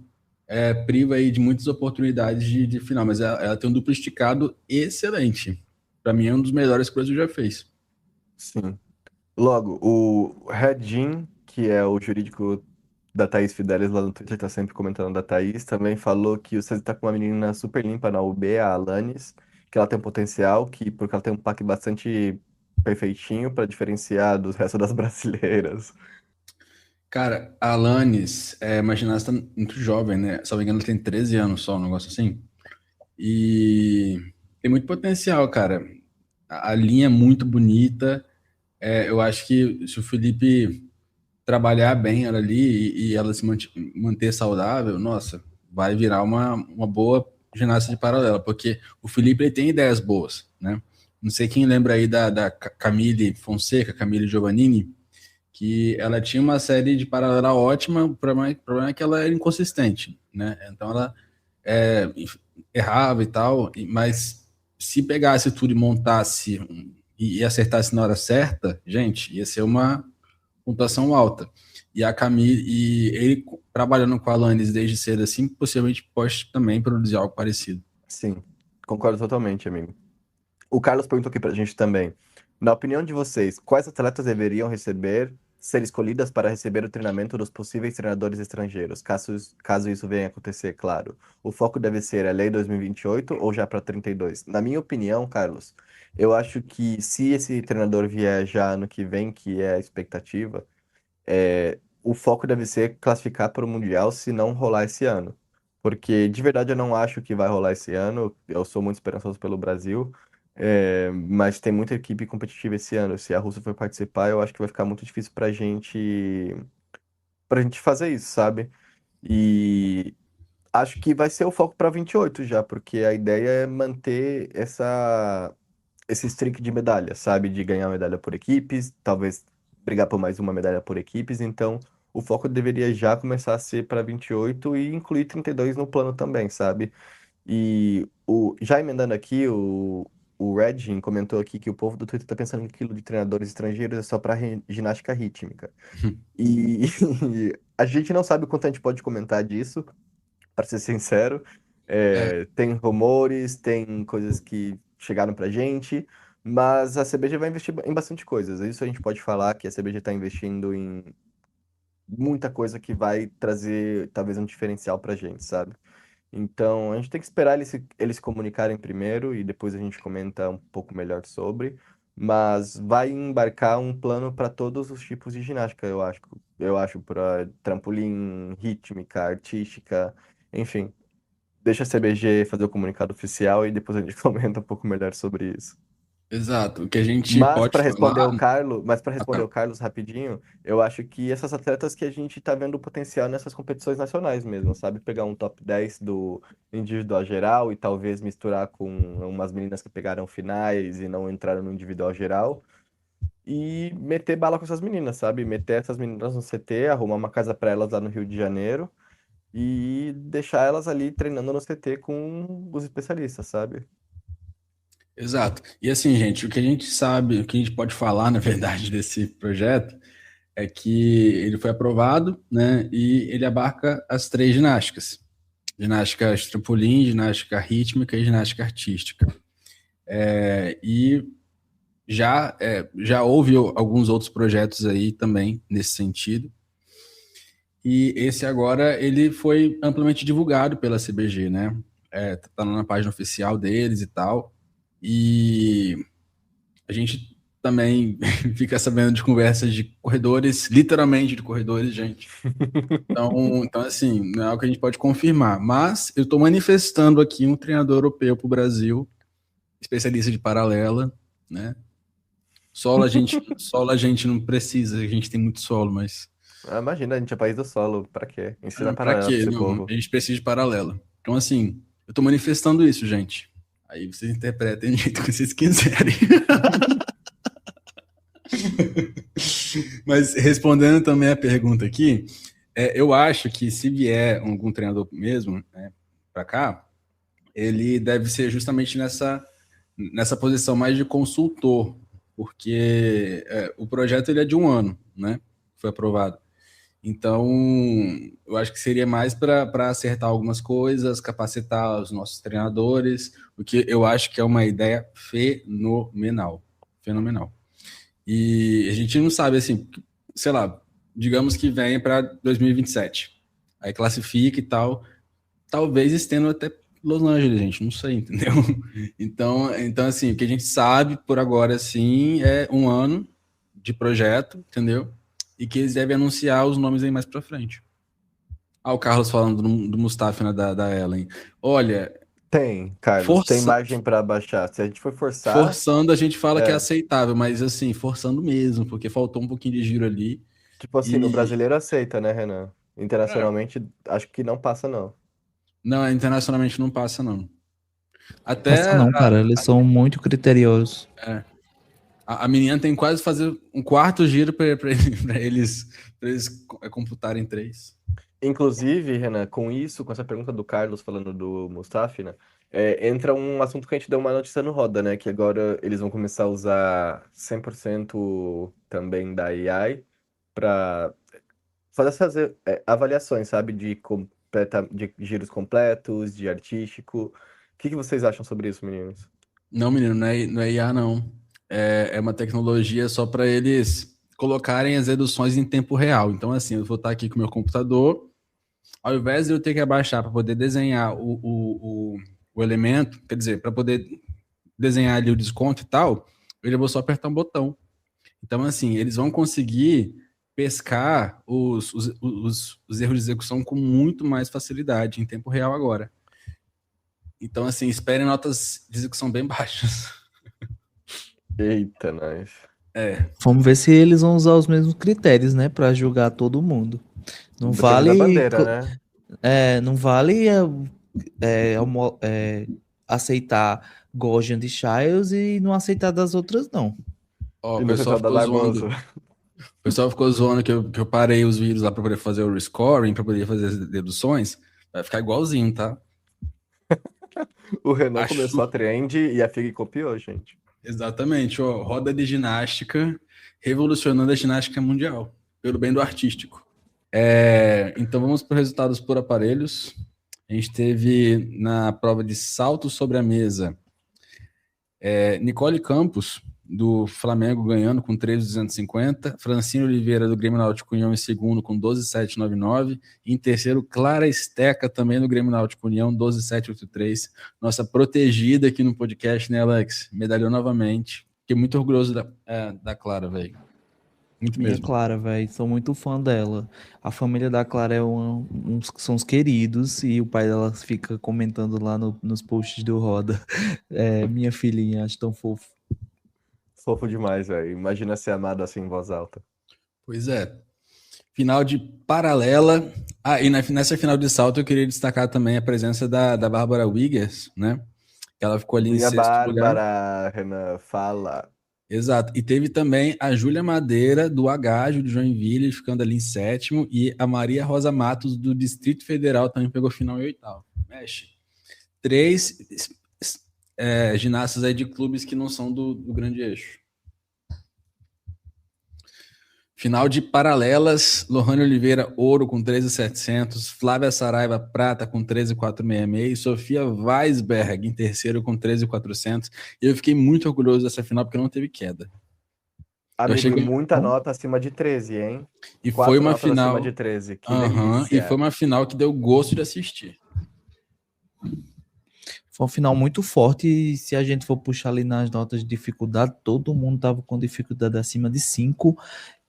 priva aí de muitas oportunidades de final, mas ela tem um duplo esticado excelente. Para mim, é um dos melhores que o Brasil já fez. Sim. Logo, o Redin, que é o jurídico da Thaís Fidelis lá no Twitter, tá sempre comentando da Thaís, também falou que o César tá com uma menina super limpa na UB, a Alanis, que ela tem um potencial, porque ela tem um pack bastante perfeitinho pra diferenciar do resto das brasileiras. Cara, a Alanis é uma ginasta muito jovem, né? Se não me engano, ela tem 13 anos só, um negócio assim. E tem muito potencial, cara. A linha é muito bonita. Eu acho que se o Felipe trabalhar bem ela ali e ela se manter saudável, nossa, vai virar uma boa ginasta de paralela, porque o Felipe ele tem ideias boas, né? Não sei quem lembra aí da Camille Fonseca, Camille Giovannini, que ela tinha uma série de paralela ótima, o problema é que ela era inconsistente, né? Então ela é, errava e tal, mas se pegasse tudo e montasse e acertasse na hora certa, gente, ia ser uma pontuação alta. E a Camille, e ele trabalhando com a Alanis desde cedo assim, possivelmente pode também produzir algo parecido. Sim, concordo totalmente, amigo. O Carlos perguntou aqui pra gente também. Na opinião de vocês, quais atletas deveriam ser escolhidas para receber o treinamento dos possíveis treinadores estrangeiros, caso isso venha a acontecer, claro? O foco deve ser a Lei 2028 ou já para 32? Na minha opinião, Carlos, eu acho que se esse treinador vier já ano que vem, que é a expectativa, o foco deve ser classificar para o Mundial se não rolar esse ano. Porque de verdade eu não acho que vai rolar esse ano. Eu sou muito esperançoso pelo Brasil. Mas tem muita equipe competitiva esse ano. Se a Rússia for participar, eu acho que vai ficar muito difícil pra gente fazer isso, sabe? E acho que vai ser o foco para 28 já, porque a ideia é manter esse streak de medalha, sabe? De ganhar medalha por equipes, talvez brigar por mais uma medalha por equipes. Então, o foco deveria já começar a ser para 28 e incluir 32 no plano também, sabe? E já emendando aqui, o Redgin comentou aqui que o povo do Twitter tá pensando que aquilo de treinadores estrangeiros é só para ginástica rítmica. E a gente não sabe o quanto a gente pode comentar disso, para ser sincero. É, Tem rumores, tem coisas que chegaram pra gente, mas a CBG vai investir em bastante coisas. Isso a gente pode falar que a CBG está investindo em muita coisa que vai trazer talvez um diferencial pra gente, sabe? Então, a gente tem que esperar eles se comunicarem primeiro e depois a gente comenta um pouco melhor sobre. Mas vai embarcar um plano para todos os tipos de ginástica, eu acho. Eu acho para trampolim, rítmica, artística, enfim. Deixa a CBG fazer o comunicado oficial e depois a gente comenta um pouco melhor sobre isso. exato. O que a gente Mas pode para responder falar. o Carlos, mas para Ah, responder tá. o Carlos rapidinho, eu acho que essas atletas que a gente tá vendo o potencial nessas competições nacionais mesmo, sabe? Pegar um top 10 do individual geral e talvez misturar com umas meninas que pegaram finais e não entraram no individual geral e meter bala com essas meninas, sabe? Meter essas meninas no CT, arrumar uma casa para elas lá no Rio de Janeiro e deixar elas ali treinando no CT com os especialistas, sabe? Exato. E assim, gente, o que a gente sabe, o que a gente pode falar, na verdade, desse projeto é que ele foi aprovado, né? E ele abarca as três ginásticas: ginástica de trampolim, ginástica rítmica e ginástica artística. E já houve alguns outros projetos aí também nesse sentido. E esse agora ele foi amplamente divulgado pela CBG, né? Tá na página oficial deles e tal. E a gente também fica sabendo de conversas de corredores, literalmente de corredores, gente. Então, assim, não é algo que a gente pode confirmar. Mas eu estou manifestando aqui um treinador europeu para o Brasil, especialista de paralela, né? Solo a gente não precisa, a gente tem muito solo, mas Ah, imagina, a gente é país do solo, pra quê? Ensina para paralela pra quê? esse Não, a povo. gente precisa de paralela. Então, assim, eu estou manifestando isso, gente. Aí vocês interpretem do jeito que vocês quiserem. Mas respondendo também a pergunta aqui, Eu acho que se vier algum treinador mesmo, né, para cá, ele deve ser justamente nessa posição mais de consultor, porque o projeto ele é de 1 ano, né? Foi aprovado. Então, eu acho que seria mais para acertar algumas coisas, capacitar os nossos treinadores, o que eu acho que é uma ideia fenomenal. Fenomenal. E a gente não sabe, assim, sei lá, digamos que venha para 2027. Aí classifica e tal. Talvez estendo até Los Angeles, gente, não sei, entendeu? Então, assim, o que a gente sabe por agora, assim, é 1 ano de projeto, entendeu? E que eles devem anunciar os nomes aí mais pra frente. Ah, o Carlos falando do Mustafa, né, da Ellen. Olha, Tem, Carlos, tem força, margem pra baixar. Se a gente for forçar, forçando a gente fala que é é. aceitável, mas assim, forçando mesmo, porque faltou um pouquinho de giro ali. Tipo assim, no E brasileiro aceita, né, Renan? é, Internacionalmente, acho que não passa, não. não, internacionalmente não passa, não. Passa Até não, cara. Eles são muito criteriosos. a menina tem quase fazer um quarto giro para eles computarem 3. Inclusive, Renan, com isso, com essa pergunta do Carlos falando do Mustafi, né? Entra um assunto que a gente deu uma notícia no Roda, né? Que agora eles vão começar a usar 100% também da AI para fazer avaliações, sabe? De giros completos, de artístico. O que vocês acham sobre isso, meninos? Não, menino, não é IA, não. É uma tecnologia só para eles colocarem as reduções em tempo real. Então, assim, eu vou estar aqui com o meu computador, ao invés de eu ter que abaixar para poder desenhar o elemento, quer dizer, para poder desenhar ali o desconto e tal, eu já vou só apertar um botão. Então, assim, eles vão conseguir pescar os erros de execução com muito mais facilidade, em tempo real agora. Então, assim, esperem notas de execução bem baixas. Eita, nós. Vamos ver se eles vão usar os mesmos critérios, né, pra julgar todo mundo. Não Depende da vale, bandeira, né? não vale aceitar Gaussian de Childs e não aceitar das outras, não. Ó, E no central da Dagonzo. o pessoal ficou zoando que eu parei os vídeos lá para poder fazer o rescoring, para poder fazer as deduções. Vai ficar igualzinho, tá? O Renan começou Acho a trend e a FIG copiou, gente. exatamente, ó, roda de ginástica revolucionando a ginástica mundial, pelo bem do artístico. Então vamos para os resultados por aparelhos. A gente teve na prova de salto sobre a mesa Nicole Campos, do Flamengo, ganhando com 13.250. Francine Oliveira, do Grêmio Náutico União, em segundo, com 12.799. E em terceiro, Clara Esteca, também do Grêmio Náutico União, 12.783. Nossa protegida aqui no podcast, né, Alex? Medalhou novamente. Fiquei muito orgulhoso da Clara, velho. Muito Minha mesmo. Clara, velho, sou muito fã dela. A família da Clara são os queridos e o pai dela fica comentando lá nos posts do Roda. Minha filhinha, acho tão fofo. Fofo demais, velho. Imagina ser amado assim em voz alta. Pois é. Final de paralela. E nessa final de salto eu queria destacar também a presença da Bárbara Wiggers, né? Que ela ficou ali em Minha sexto lugar. Bárbara, Renan, fala. Exato. E teve também a Júlia Madeira, do Agágio, de Joinville, ficando ali em sétimo. E a Maria Rosa Matos, do Distrito Federal, também pegou final em oitavo. Mexe. 3 ginastas aí de clubes que não são do Grande Eixo. Final de paralelas, Lohane Oliveira, ouro com 13.700, Flávia Saraiva, prata com 13.466 e Sofia Weisberg em terceiro com 13.400. E eu fiquei muito orgulhoso dessa final porque não teve queda. Eu Amigo, achei e que muita nota acima de 13, hein? e foi 4 uma notas acima de final, 13. Que e foi delícia. uma final que deu gosto de assistir. Foi um final muito forte e se a gente for puxar ali nas notas de dificuldade, todo mundo tava com dificuldade acima de 5,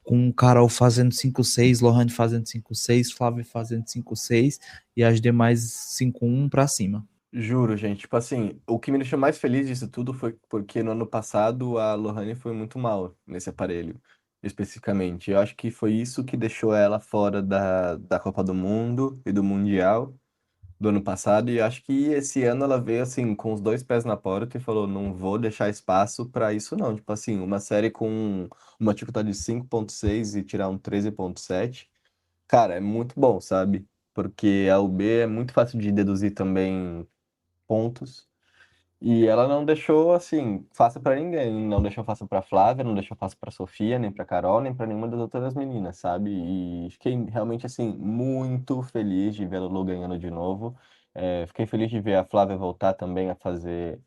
com Carol fazendo 5,6, Lohane fazendo 5,6, Flávia fazendo 5,6 e as demais 5,1 para cima. Juro, gente. Tipo assim, o que me deixou mais feliz disso tudo foi porque no ano passado a Lohane foi muito mal nesse aparelho, especificamente. Eu acho que foi isso que deixou ela fora da Copa do Mundo e do Mundial do ano passado. E acho que esse ano ela veio assim, com os dois pés na porta e falou: não vou deixar espaço pra isso, não. Tipo assim, uma série com uma dificuldade de 5,6 e tirar um 13,7. Cara, é muito bom, sabe? Porque a UB é muito fácil de deduzir também pontos. E ela não deixou, assim, fácil pra ninguém. Não deixou fácil pra Flávia, não deixou fácil pra Sofia, nem pra Carol, nem pra nenhuma das outras meninas, sabe? E fiquei realmente, assim, muito feliz de ver a Lulu ganhando de novo. Fiquei feliz de ver a Flávia voltar também a fazer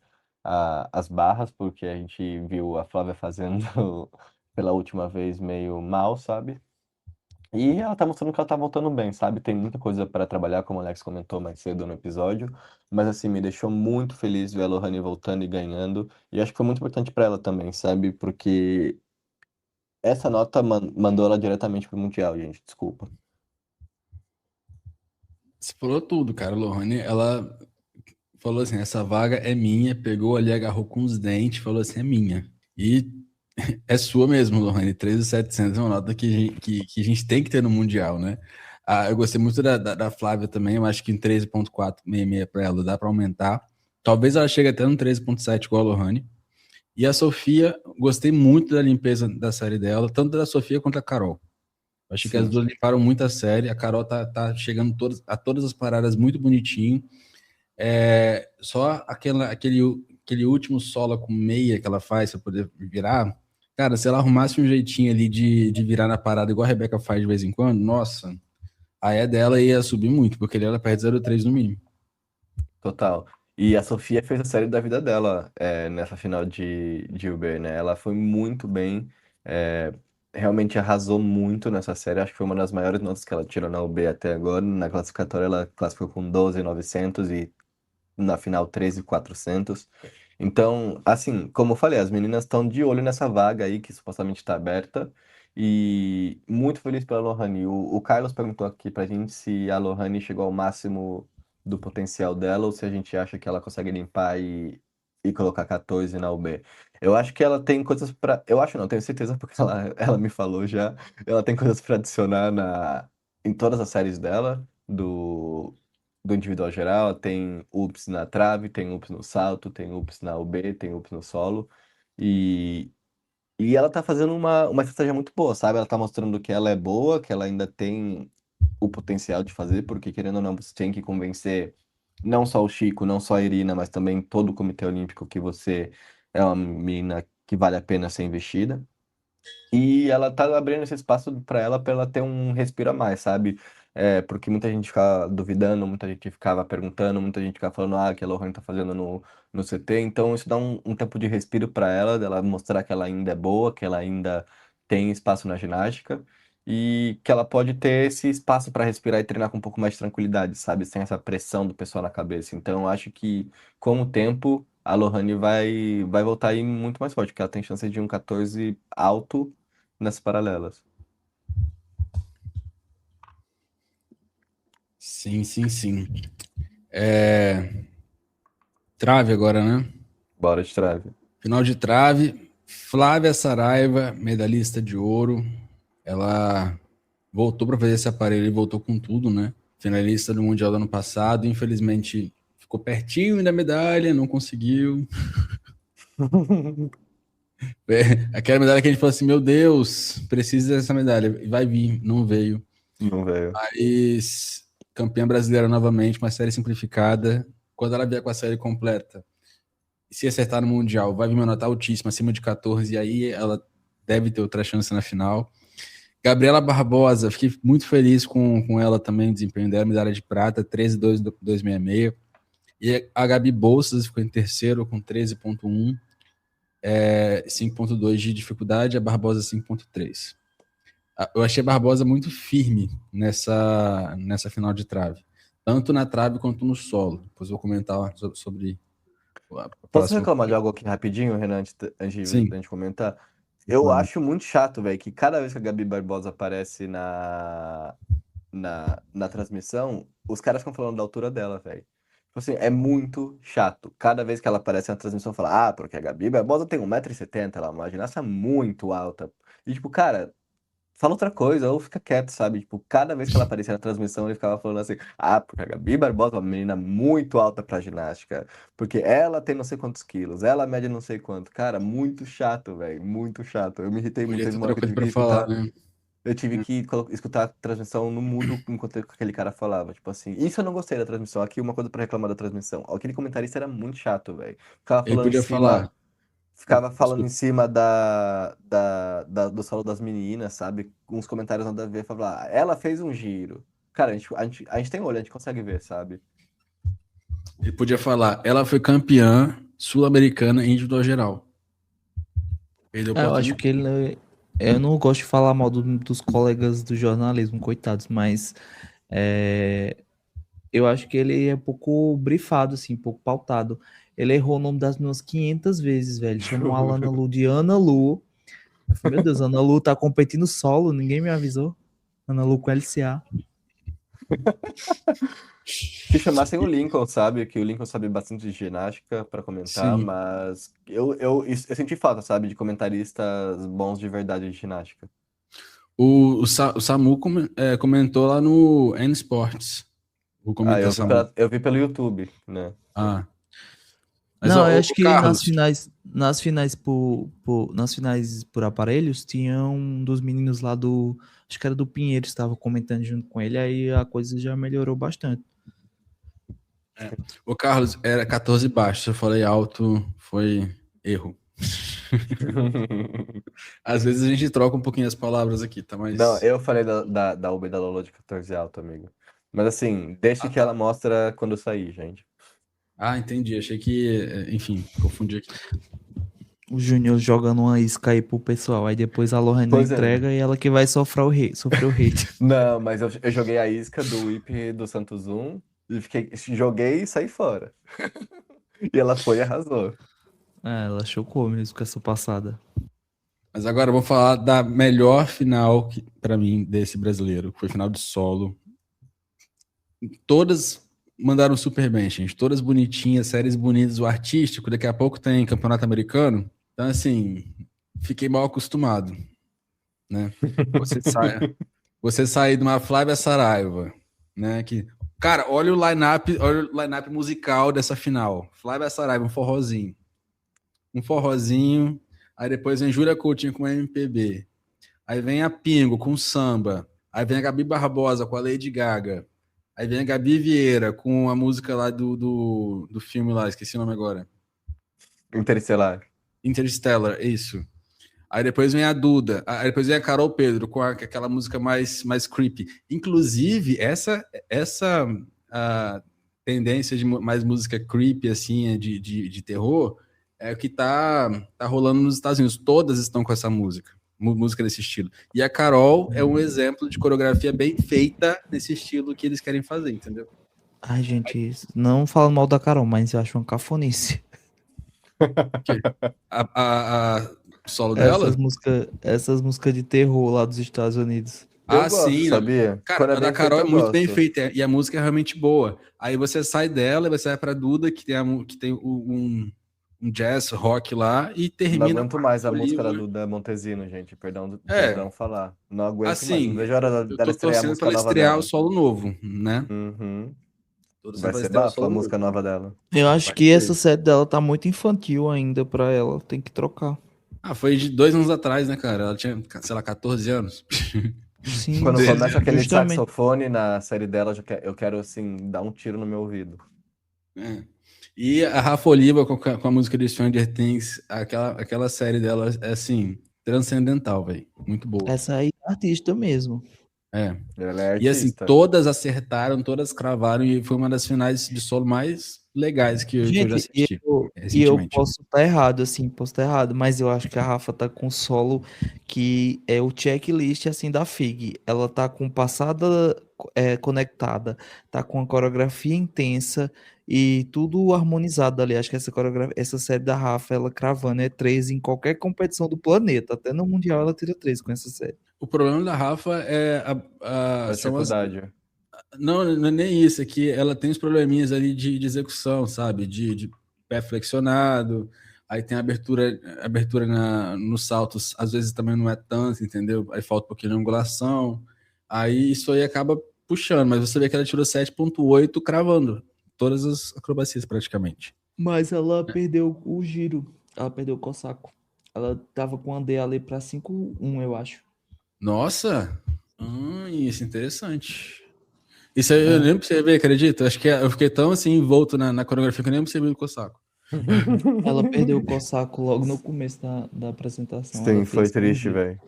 as barras, porque a gente viu a Flávia fazendo pela última vez meio mal, sabe? E ela tá mostrando que ela tá voltando bem, sabe? Tem muita coisa pra trabalhar, como o Alex comentou mais cedo no episódio. Mas assim, me deixou muito feliz ver a Lohane voltando e ganhando. E acho que foi muito importante pra ela também, sabe? Porque essa nota mandou ela diretamente pro Mundial, gente. Desculpa. Você falou tudo, cara. Lohane, ela falou assim: essa vaga é minha, pegou ali, agarrou com os dentes, falou assim: é minha. E é sua mesmo, Lohane. 3.700 é uma nota que a gente tem que ter no Mundial, né? Ah, eu gostei muito da Flávia também. Eu acho que em 13.466 para ela dá para aumentar. Talvez ela chegue até no 13.7 igual a Lohane. E a Sofia, gostei muito da limpeza da série dela, tanto da Sofia quanto da Carol. Eu achei que as Sim. duas limparam muito a série. A Carol tá chegando a todas as paradas muito bonitinho. Só aquele último solo com meia que ela faz para poder virar. Cara, se ela arrumasse um jeitinho ali de virar na parada, igual a Rebeca faz de vez em quando, nossa, a E dela ia subir muito, porque ele ela perde 0,3 no mínimo. Total. E a Sofia fez a série da vida dela nessa final de UB, né? Ela foi muito bem, é, realmente arrasou muito nessa série. Acho que foi uma das maiores notas que ela tirou na UB até agora. Na classificatória, ela classificou com 12.900 e na final 13.400. Então, assim, como eu falei, as meninas estão de olho nessa vaga aí que supostamente está aberta. E muito feliz pela Lohane. O Carlos perguntou aqui pra gente se a Lohane chegou ao máximo do potencial dela ou se a gente acha que ela consegue limpar e colocar 14 na UB. Eu acho que ela tem coisas pra. Eu acho não, tenho certeza porque ela me falou já. Ela tem coisas pra adicionar em todas as séries dela, do individual geral. Tem ups na trave, tem ups no salto, tem ups na UB, tem ups no solo. E, e ela tá fazendo uma estratégia muito boa, sabe? Ela tá mostrando que ela é boa, que ela ainda tem o potencial de fazer, porque querendo ou não, você tem que convencer não só o Chico, não só a Irina, mas também todo o Comitê Olímpico que você é uma menina que vale a pena ser investida. E ela tá abrindo esse espaço pra ela ter um respiro a mais, sabe? Porque muita gente ficava duvidando, muita gente ficava perguntando, muita gente ficava falando, que a Lohane tá fazendo no CT. Então isso dá um tempo de respiro pra ela, dela mostrar que ela ainda é boa, que ela ainda tem espaço na ginástica e que ela pode ter esse espaço pra respirar e treinar com um pouco mais de tranquilidade, sabe? Sem essa pressão do pessoal na cabeça. Então eu acho que com o tempo a Lohane vai voltar aí muito mais forte, porque ela tem chance de um 14 alto nas paralelas. Sim, sim, sim. Trave agora, né? Bora de trave. Final de trave. Flávia Saraiva, medalhista de ouro. Ela voltou para fazer esse aparelho e voltou com tudo, né? Finalista do Mundial do ano passado. Infelizmente, ficou pertinho da medalha, não conseguiu. Aquela medalha que a gente falou assim: meu Deus, precisa dessa medalha. E vai vir, não veio. Não veio. Mas campeã brasileira novamente, uma série simplificada. Quando ela vier com a série completa, se acertar no Mundial, vai vir uma nota altíssima, acima de 14, e aí ela deve ter outra chance na final. Gabriela Barbosa, fiquei muito feliz com ela também, o desempenho dela, medalha de prata, 13.266. E a Gabi Bolsas ficou em terceiro com 13.1, 5.2 de dificuldade, a Barbosa 5.3. Eu achei a Barbosa muito firme nessa final de trave, tanto na trave quanto no solo. Depois eu vou comentar sobre a Posso próxima. reclamar de algo aqui rapidinho, Renan, da Sim, gente comentar? Eu vamos. acho muito chato, velho, que cada vez que a Gabi Barbosa aparece na transmissão, os caras ficam falando da altura dela, velho. Tipo assim, é muito chato. Cada vez que ela aparece na transmissão, fala, porque a Gabi Barbosa tem 1,70 m, ela é uma ginasta muito alta. E tipo, cara, fala outra coisa, ou fica quieto, sabe? Tipo, cada vez que ela aparecia na transmissão, ele ficava falando assim, porque a Gabi Barbosa é uma menina muito alta pra ginástica, porque ela tem não sei quantos quilos, ela mede não sei quanto. Cara, muito chato, velho, muito chato. Eu me irritei muito, Podia teve ter uma hora outra que eu coisa tive que para falar, escutar. né? Eu tive que escutar a transmissão no mudo enquanto aquele cara falava. Tipo assim, isso eu não gostei da transmissão. Aqui uma coisa pra reclamar da transmissão. Aquele comentarista era muito chato, velho. Ficava Ele falando em podia cima, falar. ficava falando em Desculpa. cima do solo das meninas, sabe? Com uns comentários nada a ver. Falava, ah, ela fez um giro. Cara, a gente tem olho, a gente consegue ver, sabe? Ele podia falar. Ela foi campeã sul-americana em individual geral. Perdeu Eu ponto acho que ele. Eu não gosto de falar mal dos colegas do jornalismo, coitados, mas é, eu acho que ele é um pouco brifado, assim, um pouco pautado. Ele errou o nome das minhas 500 vezes, velho. Chamou a Alana Lu de Ana Lu. Eu falei, meu Deus, Ana Lu tá competindo solo, ninguém me avisou. Ana Lu com LCA. Que chamassem o Lincoln, sabe? Que o Lincoln sabe bastante de ginástica pra comentar, Sim. mas eu senti falta, sabe? De comentaristas bons de verdade de ginástica. O Samu comentou lá no N Sports. O Ah, comentação. eu vi pelo YouTube, né? Ah. Mas, Não, ó, eu acho o que Carlos, nas finais por aparelhos, tinha um dos meninos lá do, acho que era do Pinheiro, estava comentando junto com ele, aí a coisa já melhorou bastante. o Carlos era 14 baixo. Se eu falei alto, foi erro. Às vezes a gente troca um pouquinho as palavras aqui, tá? Não, Mas. eu falei da Uber da Lolo de 14 alto, amigo. Mas assim, deixe Ah, que ela tá. mostra quando sair, gente. Ah, entendi. Achei que. Enfim, confundi aqui. O Júnior jogando uma isca aí pro pessoal, aí depois a Lohane não Pois é. entrega e ela que vai sofrer o hate. Não, mas eu joguei a isca do whip do Santos 1 e joguei e saí fora. E ela foi e arrasou. Ela chocou mesmo com essa passada. Mas agora eu vou falar da melhor final para mim desse brasileiro, que foi final de solo. Todas mandaram super bem, gente. Todas bonitinhas, séries bonitas, o artístico. Daqui a pouco tem campeonato americano. Então, assim, fiquei mal acostumado, né? Você sai, você sair de uma Flávia Saraiva, né? Que, cara, olha o line-up musical dessa final. Flávia Saraiva, um forrozinho. Aí depois vem Júlia Coutinho com MPB. Aí vem a Pingo com samba. Aí vem a Gabi Barbosa com a Lady Gaga. Aí vem a Gabi Vieira com a música lá do filme lá, esqueci o nome agora. Interestelar. Interstellar, isso. Aí depois vem a Duda. Aí depois vem a Carol Pedro com aquela música mais creepy. Inclusive, essa a tendência de mais música creepy, assim, de terror, é o que tá rolando nos Estados Unidos. Todas estão com essa música desse estilo. E a Carol é um exemplo de coreografia bem feita nesse estilo que eles querem fazer, entendeu? Ai, gente, não falando mal da Carol, mas eu acho uma cafonice. A solo dela? Essas músicas de terror lá dos Estados Unidos. Eu Ah, gosto, sim. Não. sabia? Cara, Quando é a da bem Carol feito, é eu muito bem gosto. feita e a música é realmente boa. Aí você sai dela e você vai pra Duda, que tem um jazz rock lá, e Não termina com aguento a mais a música da Oliva. Duda Montesino, gente. É, Perdão falar. Não aguento mais. Não assim, vejo a hora eu dela tô estrear a torcendo pra música ela nova estrear o dela. solo novo, né? Uhum. Tô torcendo Vai pra ela ser estrear o bafo a solo música novo. nova dela. Eu acho Vai que essa ser. série dela tá muito infantil ainda pra ela, tem que trocar. Ah, foi de 2 anos atrás, né, cara? Ela tinha, sei lá, 14 anos. Sim, Quando Desde- começa aquele justamente. saxofone na série dela, eu quero, assim, dar um tiro no meu ouvido. É. E a Rafa Oliva com a música de Stranger Things, aquela série dela é assim, transcendental, velho. Muito boa. Essa aí é artista mesmo. É. Ela é E assim, artista. todas acertaram, todas cravaram, e foi uma das finais de solo mais legais que eu já Gente, assisti eu recentemente. posso estar errado, assim, posso estar errado, mas eu acho que a Rafa tá com solo que é o checklist, assim, da FIG. Ela tá com passada conectada, tá com a coreografia intensa e tudo harmonizado ali. Acho que essa série da Rafa, ela cravando é 3 em qualquer competição do planeta. Até no Mundial ela tira 3 com essa série. O problema da Rafa A são as. dificuldade. Não é nem isso, é que ela tem os probleminhas ali de execução, sabe? De pé flexionado, aí tem abertura nos saltos, às vezes também não é tanto, entendeu? Aí falta um pouquinho de angulação, aí isso aí acaba puxando, mas você vê que ela tirou 7,8 cravando todas as acrobacias praticamente. Mas ela perdeu o giro, ela perdeu o Cossaco. Ela tava com a D ali pra 5-1, eu acho. Nossa! Isso é interessante. Isso aí eu É. nem percebi, acredita? Acho que eu fiquei tão assim envolto na coreografia que eu nem percebi do Cossaco. Ela perdeu o Cossaco logo no começo da apresentação. Ela Sim, foi fez triste, cirurgia. velho.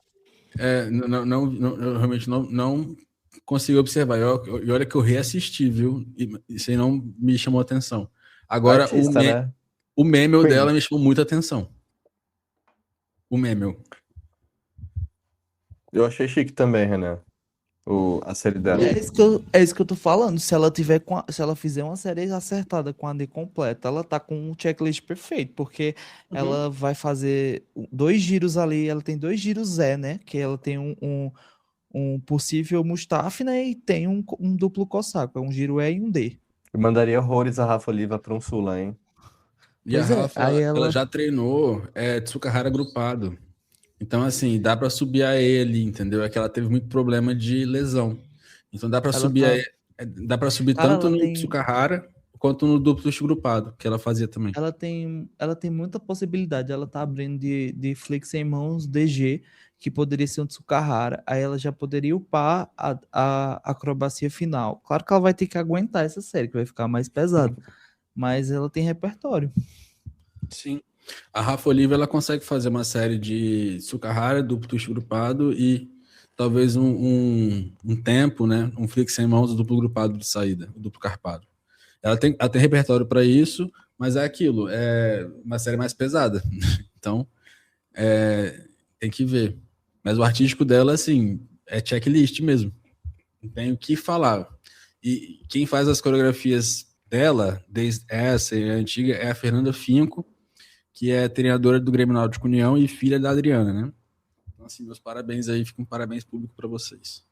Eu realmente não consigo observar. E olha que eu reassisti, viu? E isso aí não me chamou atenção. Agora, Artista, né? o Memel dela Queen. me chamou muita atenção. O Memel. Eu achei chique também, Renan. A série dela. É isso que eu tô falando. Se ela tiver se ela fizer uma série acertada com a D completa, ela tá com um checklist perfeito, porque Uhum. ela vai fazer dois giros ali, ela tem dois giros Z, né? Que ela tem um possível Mustafa, né? E tem um duplo Cossaco, é um giro E e um D. Eu mandaria horrores a Rafa Oliva pra um Sula, hein? E a Pois é, Rafa, aí ela ela, já treinou Tsukahara agrupado. Então, assim, dá para subir a ele, entendeu? É que ela teve muito problema de lesão. Então, dá para ela subir tá, dá para subir cara, tanto ela no tem Tsukahara quanto no duplo grupado, que ela fazia também. ela tem muita possibilidade. Ela tá abrindo de flex em mãos DG, que poderia ser um Tsukahara. Aí ela já poderia upar a acrobacia final. Claro que ela vai ter que aguentar essa série, que vai ficar mais pesado. Mas ela tem repertório. Sim. A Rafa Oliva, ela consegue fazer uma série de Tsukahara, duplo twist grupado e talvez um tempo, né? Um flick sem mãos, duplo grupado de saída, o duplo carpado. Ela tem repertório para isso, mas é aquilo, é uma série mais pesada. Então, tem que ver. Mas o artístico dela, assim, é checklist mesmo. Não tem o que falar. E quem faz as coreografias dela, desde essa e a antiga, é a Fernanda Finco, que é treinadora do Grêmio Náutico União e filha da Adriana, né? Então, assim, meus parabéns aí, fica um parabéns público para vocês.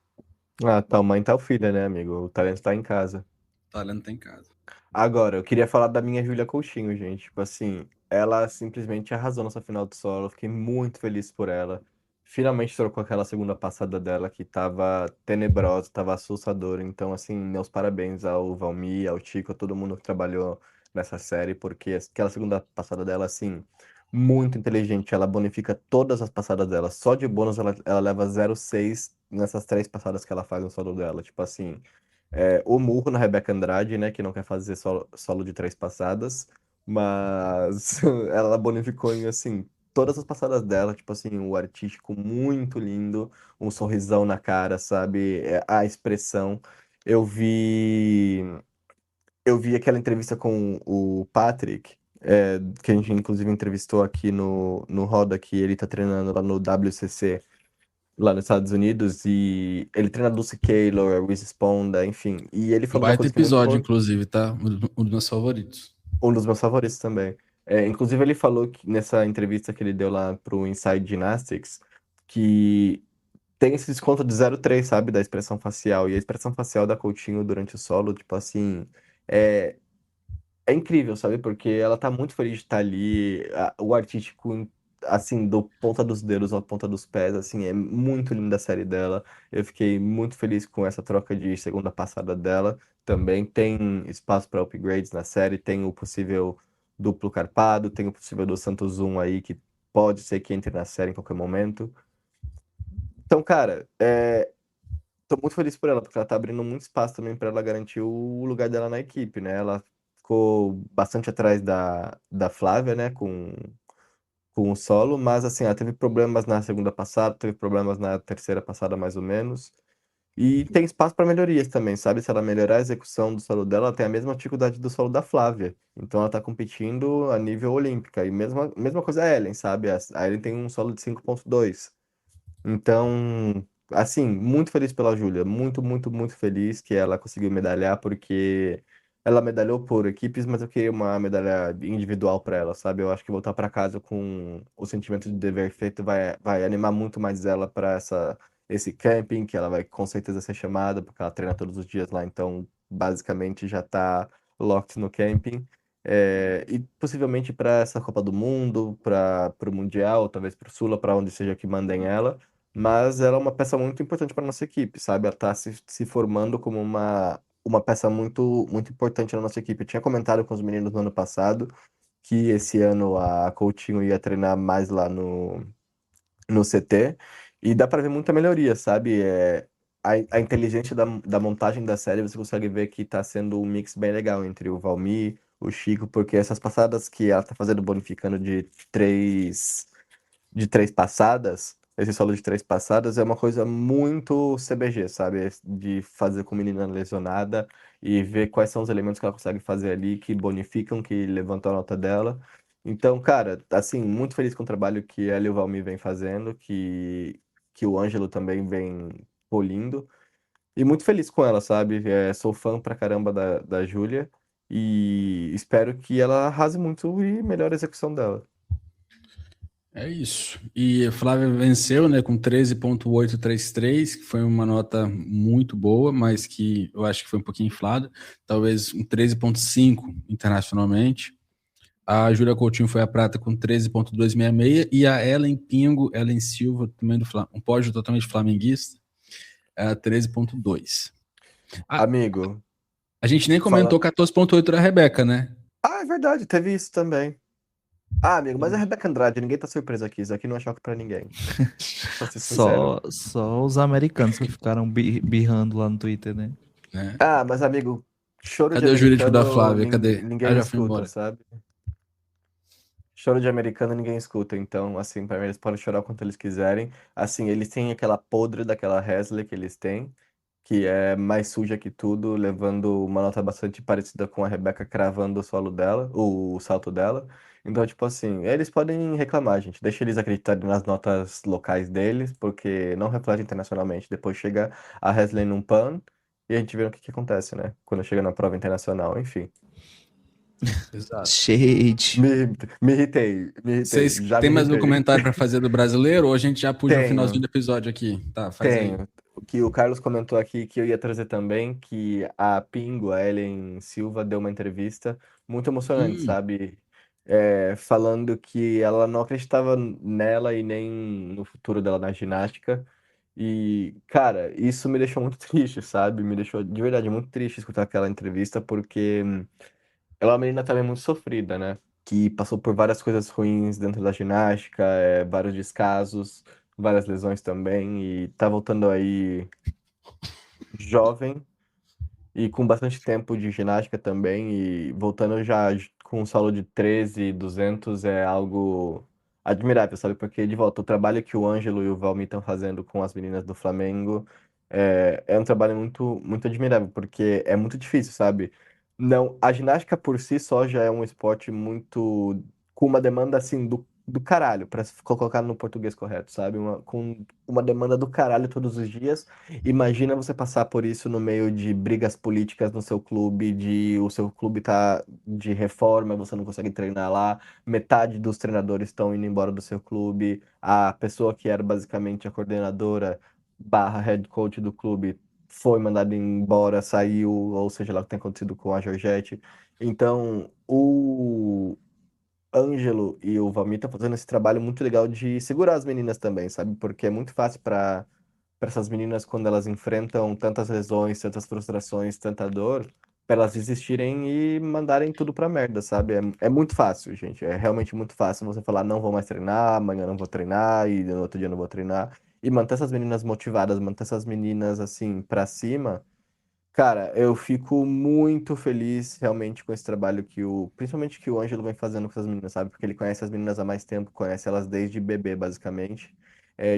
Ah, tal mãe, tal filha, né, amigo? O talento tá em casa. Talento tá em casa. Agora, eu queria falar da minha Júlia Coutinho, gente. Tipo assim, ela simplesmente arrasou nessa final do solo. Eu fiquei muito feliz por ela. Finalmente trocou aquela segunda passada dela que tava tenebrosa, tava assustadora. Então, assim, meus parabéns ao Valmir, ao Chico, a todo mundo que trabalhou nessa série, porque aquela segunda passada dela, assim, muito inteligente. Ela bonifica todas as passadas dela. Só de bônus ela leva 0,6 nessas três passadas que ela faz no solo dela. Tipo assim. O murro na Rebeca Andrade, né, que não quer fazer solo de três passadas, mas ela bonificou em, assim, todas as passadas dela, tipo assim, o artístico muito lindo, um sorrisão na cara, sabe, a expressão. Eu vi, eu vi aquela entrevista com o Patrick, que a gente inclusive entrevistou aqui no Roda, que ele tá treinando lá no WCC, lá nos Estados Unidos, e ele treina Lucy Taylor, Reese Sponda, enfim. E ele Um falou uma baita coisa que é muito episódio, importante, inclusive, tá? Um dos meus favoritos. um dos meus favoritos também. Inclusive, ele falou que nessa entrevista que ele deu lá pro Inside Gymnastics, que tem esse desconto de 0,3, sabe, da expressão facial. E a expressão facial da Coutinho durante o solo, tipo assim, é, é incrível, sabe? Porque ela tá muito feliz de estar ali, o artístico, assim, do ponta dos dedos à ponta dos pés, assim, é muito linda a série dela. Eu fiquei muito feliz com essa troca de segunda passada dela. Também tem espaço para upgrades na série, tem o possível duplo carpado, tem o possível do Santos Zoom aí, que pode ser que entre na série em qualquer momento. Então, cara, tô muito feliz por ela, porque ela tá abrindo muito espaço também para ela garantir o lugar dela na equipe, né? Ela ficou bastante atrás da Flávia, né, com o solo, mas assim, ela teve problemas na segunda passada, teve problemas na terceira passada mais ou menos. E tem espaço para melhorias também, sabe? Se ela melhorar a execução do solo dela, ela tem a mesma dificuldade do solo da Flávia. Então ela tá competindo a nível olímpica. E mesma coisa a Ellen, sabe? A Ellen tem um solo de 5,2. Então, assim, muito feliz pela Júlia. Muito, muito, muito feliz que ela conseguiu medalhar, porque ela medalhou por equipes, mas eu queria uma medalha individual para ela, sabe? Eu acho que voltar para casa com o sentimento de dever feito vai animar muito mais ela para esse camping, que ela vai com certeza ser chamada, porque ela treina todos os dias lá, então basicamente já tá locked no camping. E possivelmente para essa Copa do Mundo, para o Mundial, talvez para o Sula, para onde seja que mandem ela, mas ela é uma peça muito importante para nossa equipe, sabe? Ela está se formando como uma peça muito, muito importante na nossa equipe. Eu tinha comentado com os meninos no ano passado que esse ano a Coutinho ia treinar mais lá no CT, E dá pra ver muita melhoria, sabe? A inteligência da montagem da série, você consegue ver que tá sendo um mix bem legal entre o Valmir, o Chico, porque essas passadas que ela tá fazendo bonificando de três passadas, esse solo de três passadas é uma coisa muito CBG, sabe? De fazer com menina lesionada e ver quais são os elementos que ela consegue fazer ali que bonificam, que levantam a nota dela. Então, cara, assim, muito feliz com o trabalho que ela e o Valmir vem fazendo, que o Ângelo também vem polindo. E muito feliz com ela, sabe? Sou fã pra caramba da Júlia e espero que ela arrase muito e melhore a execução dela. É isso. E a Flávia venceu, né, com 13,833, que foi uma nota muito boa, mas que eu acho que foi um pouquinho inflada, talvez um 13,5 internacionalmente. A Júlia Coutinho foi a prata com 13,266 e a Ellen Pingo, Ellen Silva, também um pódio totalmente flamenguista, 13,2. Amigo, A gente nem fala. comentou 14,8 da Rebeca, né? Ah, é verdade, teve isso também. Ah, amigo, mas é a Rebeca Andrade, ninguém tá surpreso aqui. Isso aqui não é choque pra ninguém. Pra ser sincero. Só os americanos que ficaram birrando lá no Twitter, né? Né? Ah, mas amigo, choro de Cadê o jurídico da americano Flávia? Cadê? Ah, ninguém já foi escuta, embora. sabe? Choro de americano ninguém escuta. Então, assim, pra mim eles podem chorar o quanto eles quiserem. Assim, eles têm aquela podre daquela Hasley que eles têm, que é mais suja que tudo, levando uma nota bastante parecida com a Rebeca cravando o solo dela, o salto dela. Então, tipo assim, eles podem reclamar, gente. Deixa eles acreditarem nas notas locais deles, porque não reflete internacionalmente. Depois chega a Hasley num pan e a gente vê o que que acontece, né? Quando chega na prova internacional, enfim. Exato. Shade. Me irritei, Vocês já têm me mais um irritei. comentário para fazer do brasileiro ou a gente já puxa o finalzinho Tenho. do episódio aqui? Tá, faz aí. Tenho. O que o Carlos comentou aqui que eu ia trazer também, que a Pingo, a Ellen Silva, deu uma entrevista muito emocionante, Hum, sabe? Falando que ela não acreditava nela e nem no futuro dela na ginástica. E, cara, isso me deixou muito triste, sabe? Me deixou de verdade muito triste escutar aquela entrevista, porque ela é uma menina também muito sofrida, né? Que passou por várias coisas ruins dentro da ginástica, vários descasos, várias lesões também, e tá voltando aí jovem e com bastante tempo de ginástica também, e voltando já com um solo de 13.200 é algo admirável, sabe? Porque, de volta, o trabalho que o Ângelo e o Valmir estão fazendo com as meninas do Flamengo é um trabalho muito, muito admirável, porque é muito difícil, sabe? Não, a ginástica por si só já é um esporte muito com uma demanda assim do caralho, para colocar no português correto, sabe? Com uma demanda do caralho todos os dias. Imagina você passar por isso no meio de brigas políticas no seu clube, de o seu clube tá de reforma, você não consegue treinar lá, metade dos treinadores estão indo embora do seu clube, a pessoa que era basicamente a coordenadora barra head coach do clube foi mandada embora, saiu, ou seja lá o que tem acontecido com a Georgette. Então, o Ângelo e o Valmir estão fazendo esse trabalho muito legal de segurar as meninas também, sabe? Porque é muito fácil para essas meninas, quando elas enfrentam tantas lesões, tantas frustrações, tanta dor, para elas desistirem e mandarem tudo pra merda, sabe? É muito fácil, gente. É realmente muito fácil você falar, não vou mais treinar, amanhã não vou treinar, e no outro dia não vou treinar. E manter essas meninas motivadas, manter essas meninas, assim, pra cima. Cara, eu fico muito feliz realmente com esse trabalho principalmente que o Ângelo vem fazendo com essas meninas, sabe? Porque ele conhece as meninas há mais tempo, conhece elas desde bebê, basicamente.